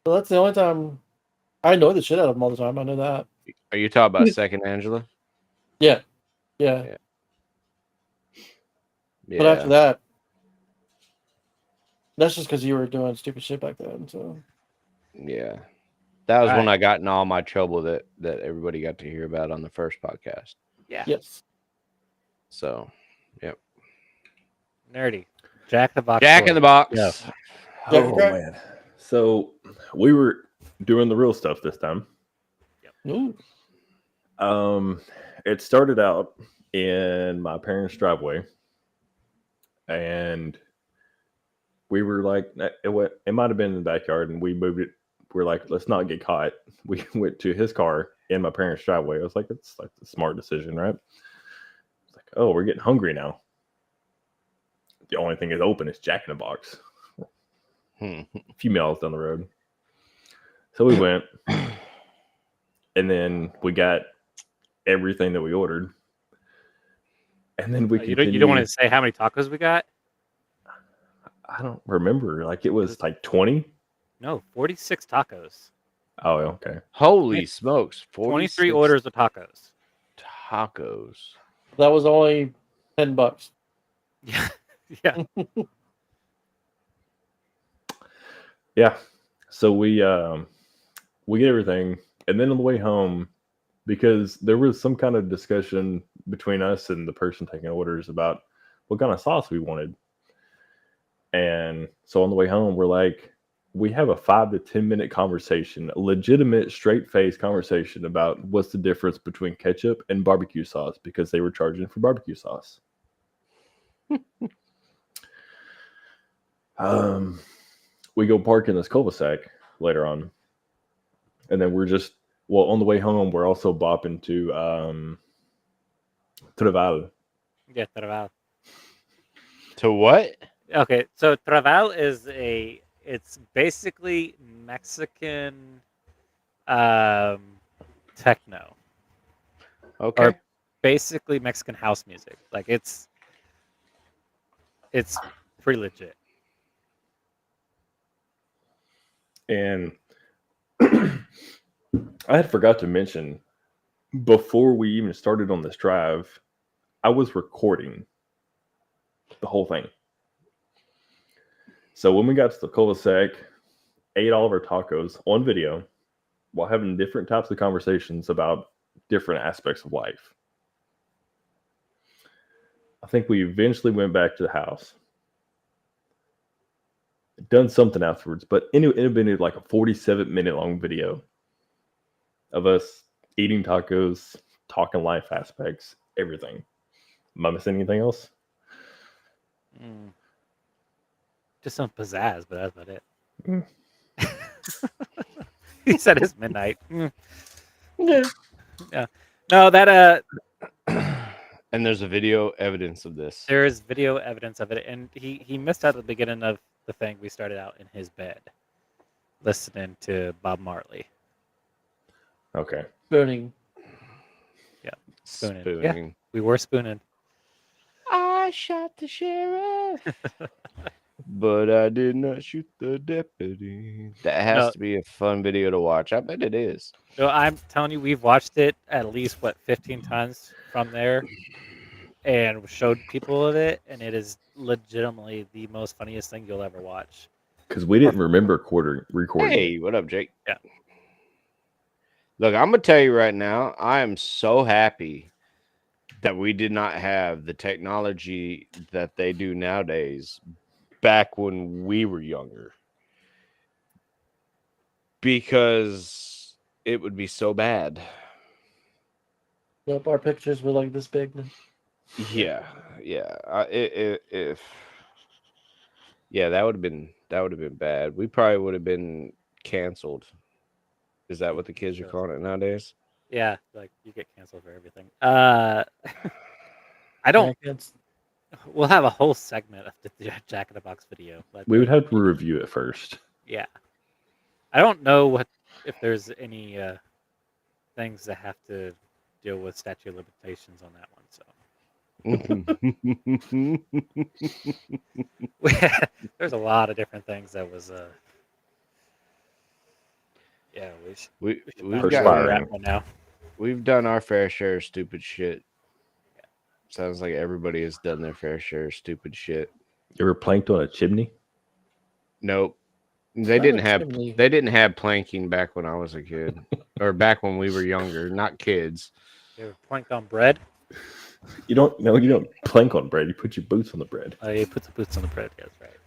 So that's the only time. I annoy the shit out of him all the time. I know that. Are you talking about Second Angela? Yeah. Yeah. But after that, that's just because you were doing stupid shit back then. So yeah. That was All when right. I got in all my trouble that everybody got to hear about on the first podcast. Yeah. yes. So, yep. Nerdy. Jack in the Box. Jack in the Box. Yeah. Oh man. So we were doing the real stuff this time. Ooh. It started out in my parents' driveway. and we were like, it might have been in the backyard, and we moved it. We're like, let's not get caught. We went to his car in my parents' driveway. I was like, it's like a smart decision, right? It's like, oh, we're getting hungry now. The only thing is open is Jack in the Box. A few miles down the road. So we went, and then we got everything that we ordered. And then we You don't want to say how many tacos we got? I don't remember. Like it was like 20. No, 46 tacos. Oh, okay. Holy smokes! 23 orders of tacos. Tacos. That was only $10. Yeah, yeah. Yeah. So we get everything, and then on the way home, because there was some kind of discussion between us and the person taking orders about what kind of sauce we wanted. And so on the way home, we're like, we have a 5 to 10 minute conversation, a legitimate straight face conversation about what's the difference between ketchup and barbecue sauce, because they were charging for barbecue sauce. We go park in this cul-de-sac later on, and then we're just on the way home, we're also bopping to Traval. Yeah, Traval. To what? Okay, so Traval is it's basically Mexican techno. Okay. Or basically Mexican house music. Like it's pretty legit. And I had forgot to mention, before we even started on this drive, I was recording the whole thing. So when we got to the cul-de-sac, ate all of our tacos on video while having different types of conversations about different aspects of life. I think we eventually went back to the house. Done something afterwards, but it had been like a 47-minute long video of us eating tacos, talking life aspects, everything. Am I missing anything else? Just some pizzazz, but that's about it. He said it's midnight. Yeah. No, that And there's a video evidence of this. there is video evidence of it, and he missed out at the beginning of the thing. We started out in his bed, listening to Bob Marley. Okay. Spooning. Yeah, spooning. Spooning. Yeah, we were spooning. I shot the sheriff, but I did not shoot the deputy. That has to be a fun video to watch. I bet it is. So I'm telling you, we've watched it at least 15 times from there, and showed people of it, and it is legitimately the most funniest thing you'll ever watch. Because we didn't remember recording. Hey, what up, Jake? Yeah. Look, I'm gonna tell you right now, I am so happy that we did not have the technology that they do nowadays back when we were younger, because it would be so bad. Yep, our pictures were like this big. Yeah. If that would have been bad. We probably would have been canceled. Is that what the kids are calling it nowadays? Yeah, like you get canceled for everything. I don't. We'll have a whole segment of the Jack in the Box video. But We would have to review it first. Yeah, I don't know if there's any things that have to deal with statute of limitations on that one. So there's a lot of different things that was. Yeah, we've that one now. We've done our fair share of stupid shit. Sounds like everybody has done their fair share of stupid shit. You ever planked on a chimney? Nope. They didn't have planking back when I was a kid, or back when we were younger, not kids. You ever planked on bread? You don't plank on bread. You put your boots on the bread. Oh, you put the boots on the bread. That's right.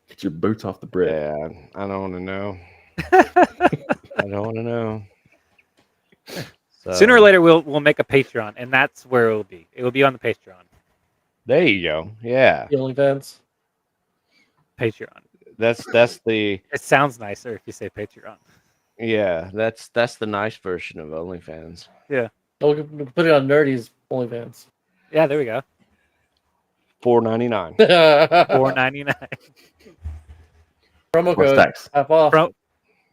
Get your boots off the bread. Yeah, I don't want to know. I don't want to know. So, Sooner or later, we'll make a Patreon, and that's where it will be. It will be on the Patreon. There you go. Yeah, The OnlyFans. Patreon. that's the It sounds nicer if you say Patreon. that's the nice version of OnlyFans. Yeah. Oh, we can put it on Nerdy's OnlyFans. Yeah, there we go. $4.99. $4.99. Promo Plus code tax. half off.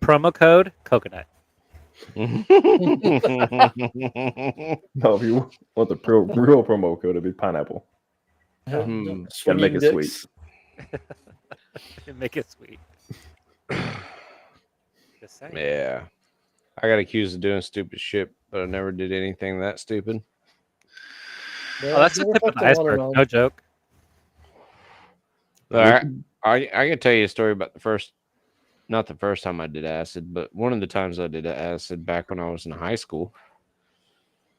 Promo code coconut. No, if you want the real promo code, it'd be pineapple. Hmm. Gotta make Swinging it sweet. dicks. Make it sweet. Just saying. Yeah. I got accused of doing stupid shit, but I never did anything that stupid. Oh, that's the tip of the iceberg. No joke. All right. I can tell you a story about not the first time I did acid, but one of the times I did acid back when I was in high school.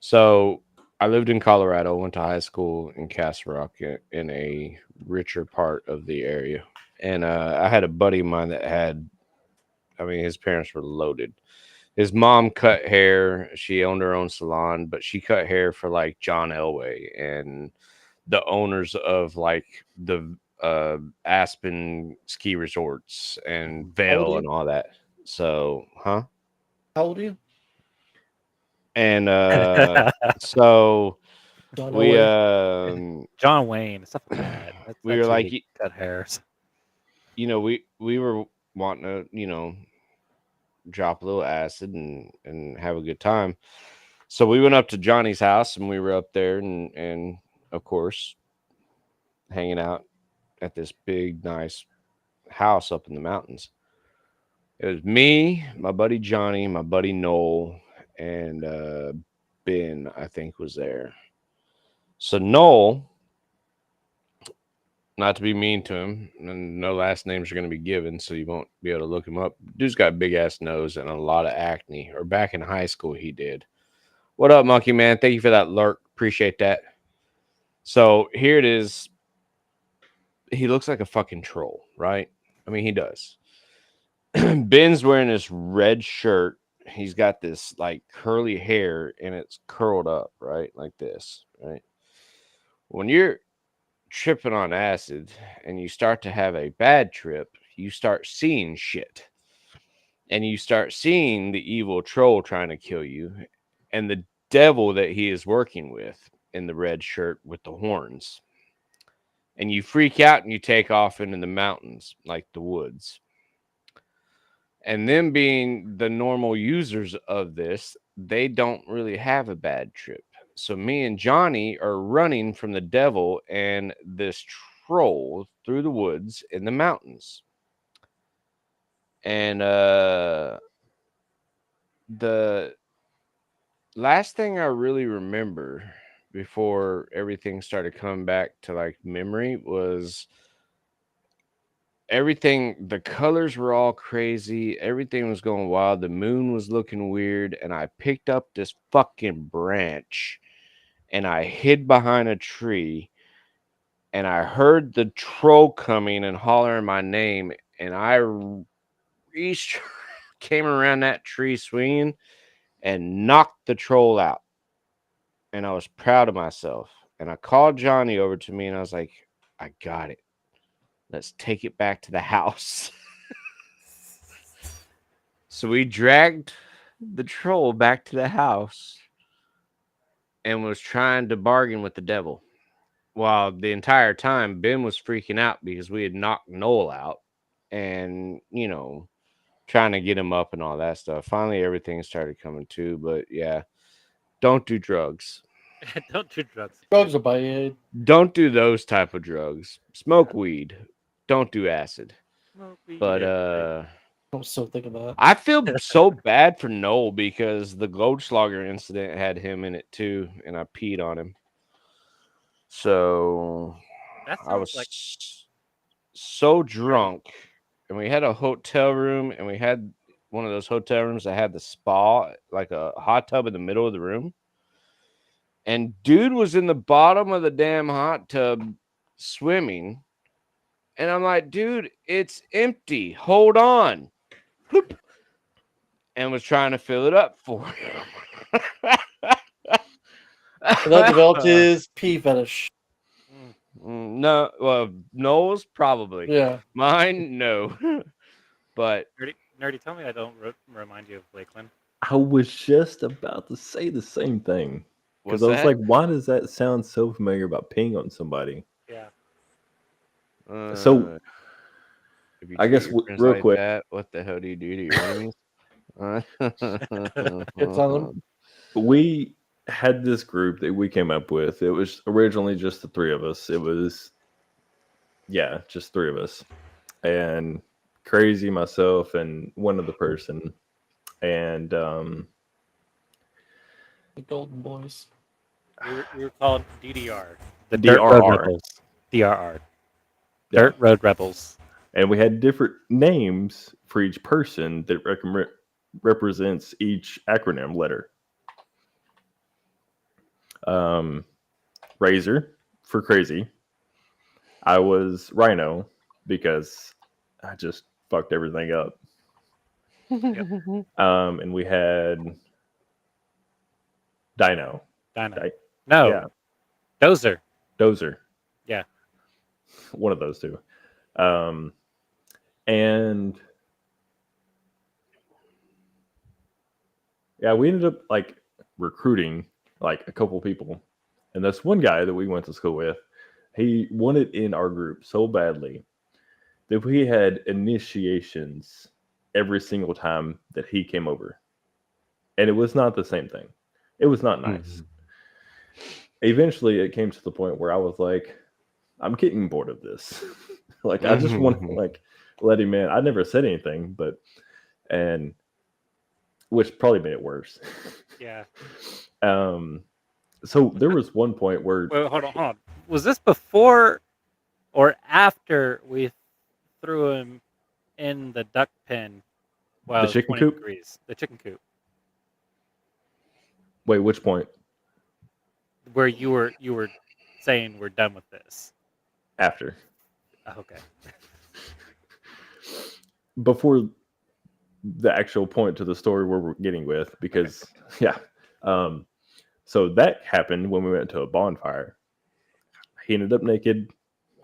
So I lived in Colorado, went to high school in Castle Rock in a richer part of the area. And I had a buddy of mine that his parents were loaded. His mom cut hair. She owned her own salon, but she cut hair for like John Elway and the owners of like the Aspen ski resorts and Vail and all that. So, huh? How old are you? And so John we Elway. John Wayne, stuff like that. we were like, cut hairs. we were wanting to, drop a little acid and have a good time. So we went up to Johnny's house and we were up there and of course hanging out at this big nice house up in the mountains. It was me, my buddy Johnny, my buddy Noel, and Ben, I think, was there. So Noel, not to be mean to him, and no last names are going to be given, so you won't be able to look him up. Dude's got a big ass nose and a lot of acne, or back in high school he did. What up, Monkey Man? Thank you for that lurk. Appreciate that. So here it is. He looks like a fucking troll, right? I mean, he does. Ben's wearing this red shirt. He's got this like curly hair and it's curled up, right? Like this, right? When you're tripping on acid and you start to have a bad trip, you start seeing shit. And you start seeing the evil troll trying to kill you and the devil that he is working with in the red shirt with the horns. And you freak out and you take off into the mountains, like the woods. And them being the normal users of this, they don't really have a bad trip. So me and Johnny are running from the devil and this troll through the woods in the mountains. And the last thing I really remember before everything started coming back to like memory was everything, the colors were all crazy, everything was going wild, the moon was looking weird, and I picked up this fucking branch and I hid behind a tree and I heard the troll coming and hollering my name, and I reached came around that tree swinging and knocked the troll out. And I was proud of myself. And I called Johnny over to me and I was like, I got it. Let's take it back to the house. So we dragged the troll back to the house and was trying to bargain with the devil. While the entire time, Ben was freaking out because we had knocked Noel out and, trying to get him up and all that stuff. Finally, everything started coming to, but yeah, don't do drugs. Don't do drugs. Drugs are bad. Don't do those type of drugs. Smoke weed. Don't do acid. But I was so thinking about it. I feel so bad for Noel because the Goldschlager incident had him in it too, and I peed on him. So I was like so drunk, and we had a hotel room, and we had one of those hotel rooms that had the spa, like a hot tub in the middle of the room. And dude was in the bottom of the damn hot tub swimming. And I'm like, dude, it's empty. Hold on. Whoop. And was trying to fill it up for him. And that developed his pee fetish. No, well, Noel's probably. Yeah. Mine, no. But Nerdy, tell me I don't remind you of Lakeland. I was just about to say the same thing because what's I was that? like, why does that sound so familiar about peeing on somebody? Yeah. So if you I treat guess your friends real like quick, that, what the hell do you do to your enemies? Hits on them. we had this group that we came up with. It was originally just the three of us. It was, yeah, just three of us. And Crazy, myself, and one other person. And The Golden Boys. We were called DDR, the Dirt Road DRR. Rebels. DRR, Yeah. Dirt Road Rebels. And we had different names for each person that represents each acronym letter. Razor for Crazy. I was Rhino because I just fucked everything up. And we had Dino. Dino. Di- No, Yeah, Dozer. Dozer. Yeah. One of those two. And yeah, we ended up like recruiting like a couple people. And this one guy that we went to school with, he wanted in our group so badly that we had initiations every single time that he came over. And it was not the same thing. It was not nice. Eventually, it came to the point where I was like, I'm getting bored of this. Like, I just want to like let him in. I never said anything, but and which probably made it worse. Yeah. So there was one point where Wait, hold on. Was this before or after we threw him in the duck pen while The it was chicken 20 coop? degrees? The chicken coop. Wait, which point? Where you were saying we're done with this. After. Okay. Before the actual point to the story where we're getting with, because yeah. So that happened when we went to a bonfire. He ended up naked.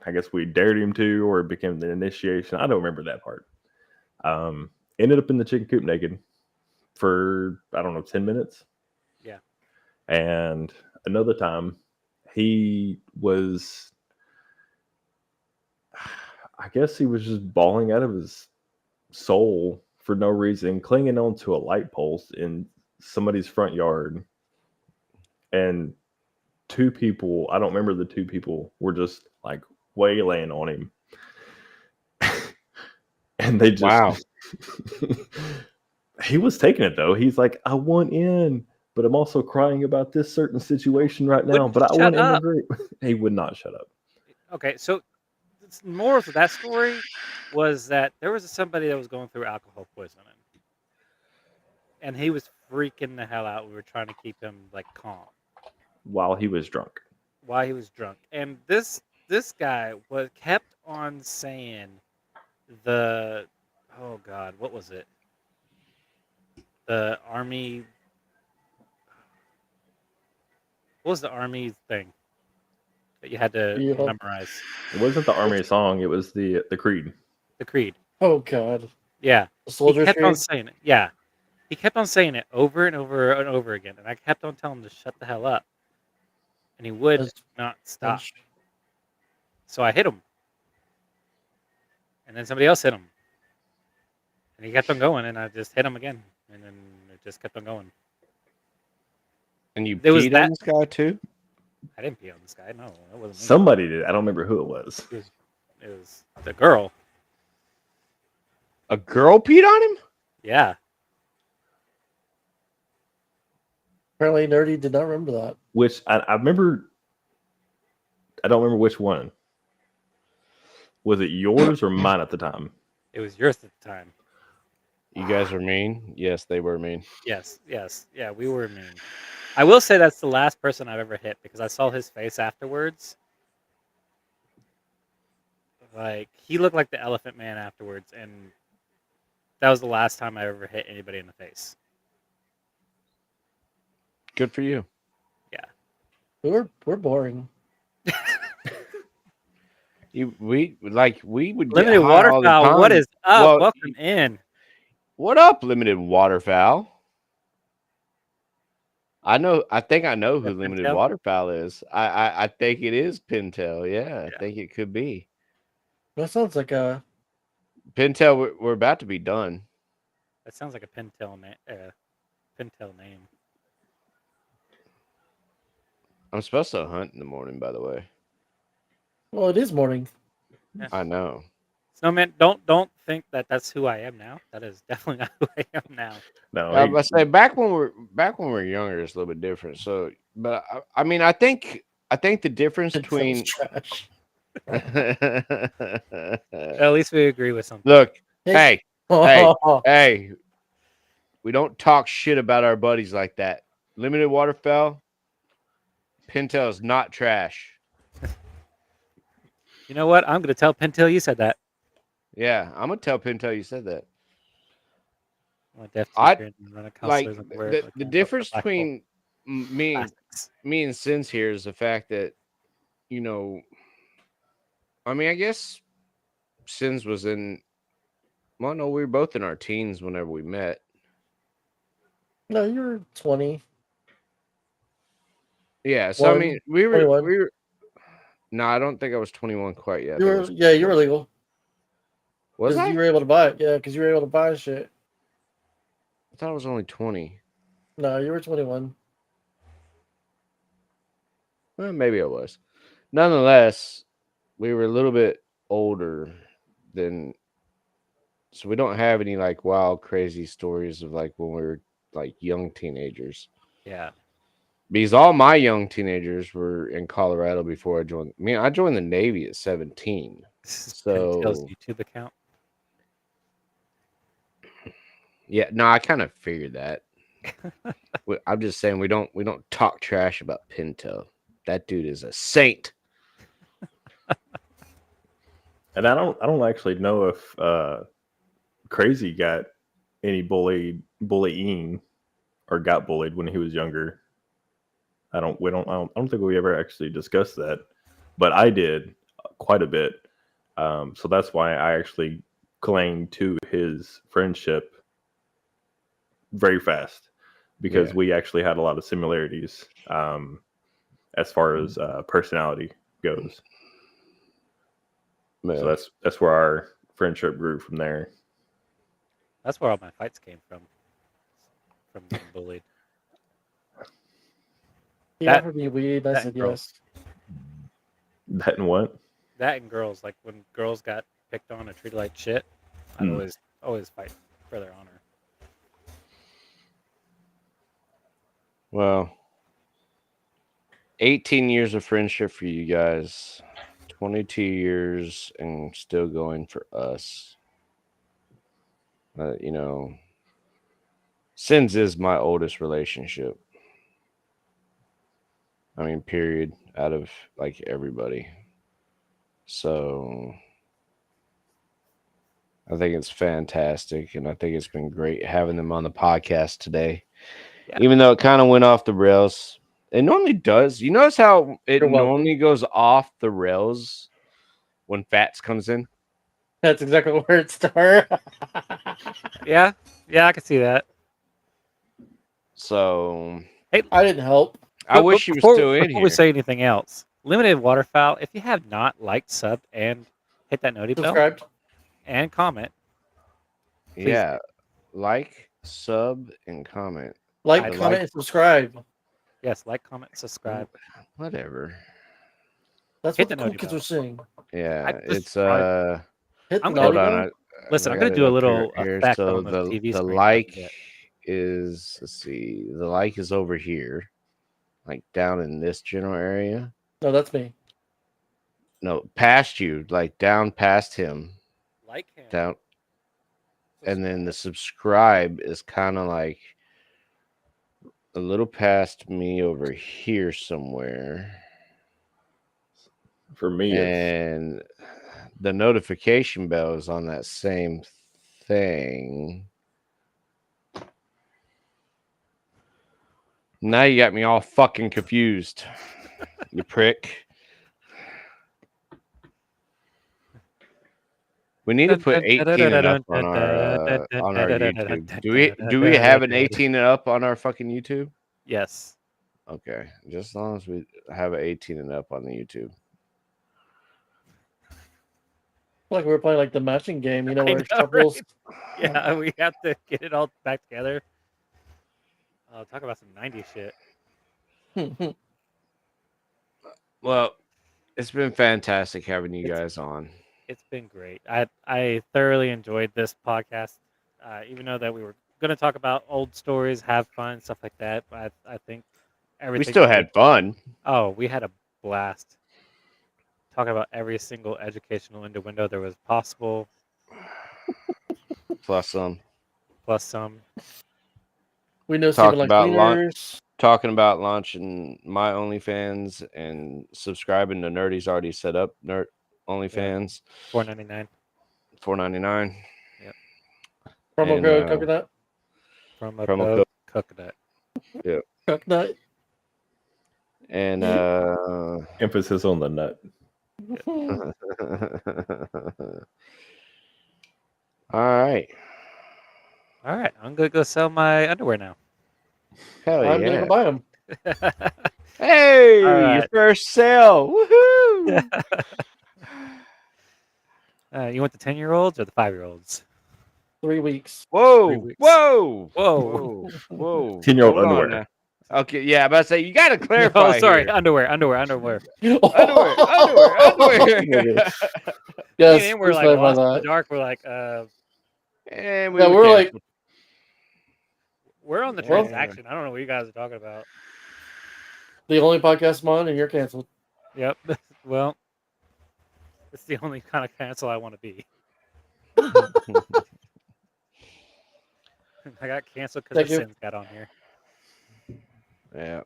I guess we dared him to, or it became the initiation. I don't remember that part. Ended up in the chicken coop naked for, I don't know, 10 minutes. Yeah. And another time, he was, I guess he was just bawling out of his soul for no reason, clinging onto a light post in somebody's front yard. And two people, I don't remember the two people, were just like waylaying on him. And they just, Wow. He was taking it though. He's like, I want in, but I'm also crying about this certain situation right now. Wouldn't But I shut want in the up. group. He would not shut up. Okay, so more of that story was that there was somebody that was going through alcohol poisoning, and he was freaking the hell out. We were trying to keep him like calm While he was drunk. while he was drunk, and this guy was kept on saying the oh god, what was it? The army. What was the army thing that you had to Yeah. memorize? It wasn't the army song, it was the creed. The creed. Oh God. Yeah. The He soldier kept on tree. saying it. Yeah. He kept on saying it over and over and over again, and I kept on telling him to shut the hell up, and he would That's- not stop. So I hit him, and then somebody else hit him, and he kept on going, and I just hit him again, and then it just kept on going. And you There was peed that- on this guy too? I didn't pee on this guy. No, that wasn't me. Somebody did. I don't remember who it was. It was the girl. A girl peed on him? Yeah. Apparently, Nerdy did not remember that. Which I remember. I don't remember which one. Was it yours or mine at the time? It was yours at the time. You guys are mean? Yes, they were mean. Yes. Yeah, we were mean. I will say that's the last person I've ever hit because I saw his face afterwards. Like, he looked like the Elephant Man afterwards, and that was the last time I ever hit anybody in the face. Good for you. We're boring. We would get Limited high all the waterfowl, what time. is up? Well, Welcome in. what up, limited waterfowl? I think I know who Yeah, limited Pintail? waterfowl is. I think it is Pintail. Yeah, I Yeah. think it could be That sounds like a. Pintail. We're about to be done. That sounds like a pintail name. I'm supposed to hunt in the morning, by the way. Well, it is morning. Yeah. I know. Snowman, don't think that that's who I am now. That is definitely not who I am now. No, I must say back when we're younger, it's a little bit different. So, but I mean, I think the difference It between sounds trash. At least we agree with something. look, hey, Oh, hey, we don't talk shit about our buddies like that. Limited waterfowl, Pintail is not trash. You know what? I'm gonna tell Pintail you said that. Yeah, I'm gonna tell Pintail you said that. I'm a deaf I- teacher and run a Like counselor's and wear the a can difference of black between me plastics. and Sins here is the fact that, you know, I mean, I guess Sins was in. Well, no, we were both in our teens whenever we met. no, you're 20. Yeah, so I One, mean, we 21. were. No, I don't think I was 21 quite yet. I You think I were, was yeah, you were 20. legal. Was Because I? you were able to buy it. Yeah, because you were able to buy shit. I thought I was only 20. No, you were 21. Well, maybe I was. Nonetheless, we were a little bit older than, so we don't have any like wild, crazy stories of like when we were like young teenagers. Yeah. Because all my young teenagers were in Colorado before I joined. I mean, I joined the Navy at 17. This is So- Pintail's YouTube account. Yeah, no, I kind of figured that. I'm just saying we don't talk trash about Pinto. That dude is a saint. and I don't actually know if Crazy got any bullying or got bullied when he was younger. I don't think we ever actually discussed that, but I did quite a bit. So that's why I actually clung to his friendship very fast, because Yeah. we actually had a lot of similarities as far as personality goes. Man. So that's where our friendship grew from there. That's where all my fights came from. From getting bullied. He That- offered me weed. I that said girl. yes. That and what? That and girls, like when girls got picked on or treated like shit, I'd Hmm. always fight for their honor. Well, 18 years of friendship for you guys, 22 years and still going for us. You know, Sins is my oldest relationship. I mean, period, out of like everybody. So I think it's fantastic, and I think it's been great having them on the podcast today. Yeah. Even though it kind of went off the rails. It normally does. You notice how it You're welcome. normally goes off the rails when Fats comes in? That's exactly where it started. Yeah, I can see that. So I didn't help. I wish he was still in Before here. we say anything else, limited waterfowl. If you have not liked, sub, and hit that noti bell Subscribed. and comment, please Yeah. Like, sub, and comment. Like, I comment, like- and subscribe. yes, like, comment, subscribe. Whatever. That's Hit what the the cool noti kids bell. are saying. Yeah. just It's Hit I'm the gonna- hold naughty on. bell. Listen, I I'm got gonna it do a up little here. effect So on the TV the screen. like is, let's see, the like is over here, like down in this general area. No, that's me. No, past you, like down past him, like him. down, and then the subscribe is kind of like a little past me over here somewhere, For me, it's and the notification bell is on that same thing. Now you got me all fucking confused, you prick. We need to put 18 and up on our YouTube. Do we have an 18 and up on our fucking YouTube? Yes. Okay, just as long as we have an 18 and up on the YouTube. Like we were playing like the matching game, you know, I where know, couples. right? Yeah, we have to get it all back together. Talk about some 90s shit. Well, it's been fantastic having you guys on. It's been great. I thoroughly enjoyed this podcast. Even though that we were going to talk about old stories, have fun, stuff like that. But I think everything. We still had fun. Oh, we had a blast. Talking about every single educational innuendo there was possible, Plus some. plus some. We know Talked Steven like about cleaners. Talking about launching my OnlyFans and subscribing to Nerdy's already set up OnlyFans. $4.99. $4.99. Yep. Promo And, code coconut. Promo Promo code coconut. Coconut. And Emphasis on the nut. all right. All right, I'm gonna go sell my underwear now. Hell I'm gonna yeah. go buy them. Hey, All your right. first sale. Woohoo. You want the 10-year-olds or the 5-year-olds? 3 weeks. Whoa. 3 weeks. Whoa. Whoa. Whoa. 10-year-old Hold on underwear. now. Okay, yeah, I'm about to say you gotta clarify. Oh, sorry, here. underwear. Underwear. Yes, And we're please like clarify lost in the that. dark. We're like, And Yeah, we're like, we're on the Well- transaction. I don't know what you guys are talking about. the only podcast I'm on, and you're canceled. Yep. Well, it's the only kind of cancel I want to be. I got canceled because Thank the you. Sins got on here. Yeah.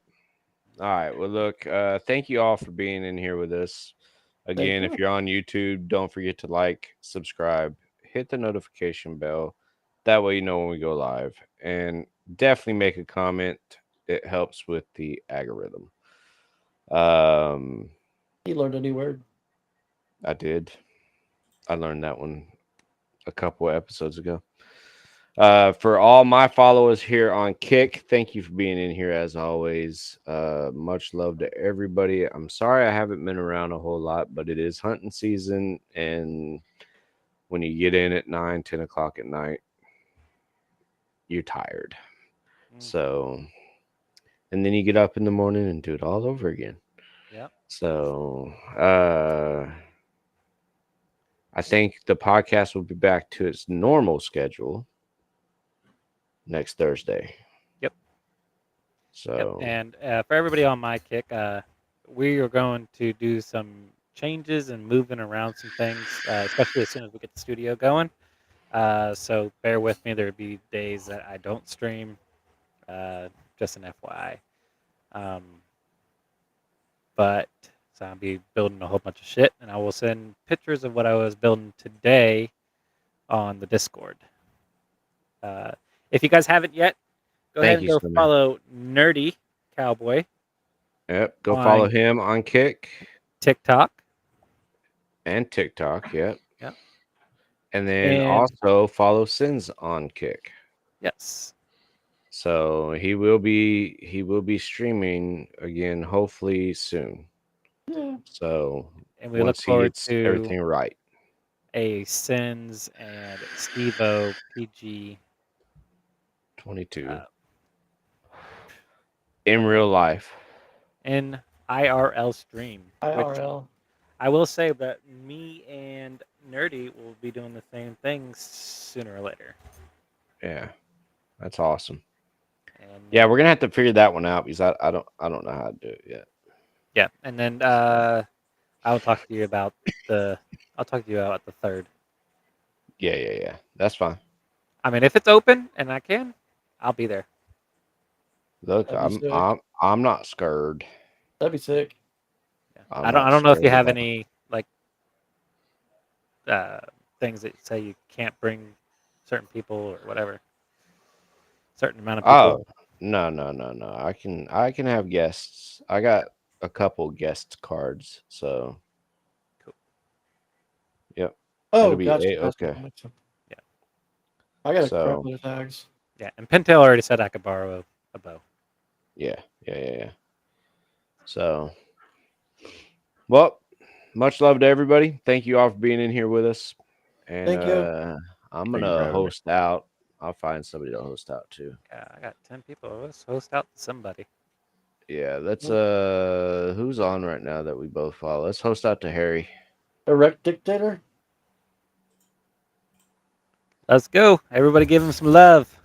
All right. Well, look, thank you all for being in here with us. Again, you. if you're on YouTube, don't forget to like, subscribe, hit the notification bell. That way you know when we go live. And definitely make a comment. It helps with the algorithm. He learned a new word. I did. I learned that one a couple of episodes ago. For all my followers here on Kick, thank you for being in here as always. Much love to everybody. I'm sorry I haven't been around a whole lot, but it is hunting season, and when you get in at 9-10 o'clock at night, you're tired. So, and then you get up in the morning and do it all over again. Yep. So, I think the podcast will be back to its normal schedule next Thursday. Yep. So, Yep. And for everybody on my Kick, we are going to do some changes and moving around some things, especially as soon as we get the studio going. So bear with me. There'll be days that I don't stream. Just an FYI. But so I'll be building a whole bunch of shit, and I will send pictures of what I was building today on the Discord. If you guys haven't yet, go ahead and go follow Nerdy Cowboy. Yep, go on follow him on Kick TikTok. and TikTok. Yep. Yep. And then And- also follow Sins on Kick. Yes. So he will be streaming again, hopefully soon. Yeah. So And we look once he forward gets to everything right. a Sins and Steveopg22 22 in real life. in IRL stream. Which IRL. I will say that me and Nerdy will be doing the same thing sooner or later. Yeah, that's awesome. And Yeah, we're gonna have to figure that one out because I don't know how to do it yet. yeah, and then I'll talk to you about the 3rd. Yeah. That's fine. I mean, if it's open and I can, I'll be there. Look, That'd be sick. I'm not scared. That'd be sick. Yeah. I'm I not don't know if you scared have at all. any like things that say you can't bring certain people or whatever. Certain amount of people. Oh no. I can have guests. I got a couple guest cards. So Cool. Yep. Oh, It'll be gotcha. A. Gotcha. Okay. That makes sense. Yeah. I got a So- crap load of tags. Yeah, and Pintail already said I could borrow a bow. Yeah. So, well, much love to everybody. Thank you all for being in here with us. And Thank you. I'm Thank you for gonna having me. host out. I'll find somebody to host out too. Yeah, I got 10 people. Let's host out to somebody. Yeah, let's who's on right now that we both follow? Let's host out to Harry. Erect dictator. Let's go. Everybody give him some love.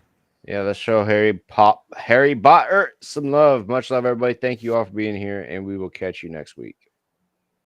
Yeah, let's show Harry Botter some love. Much love, everybody. Thank you all for being here, and we will catch you next week.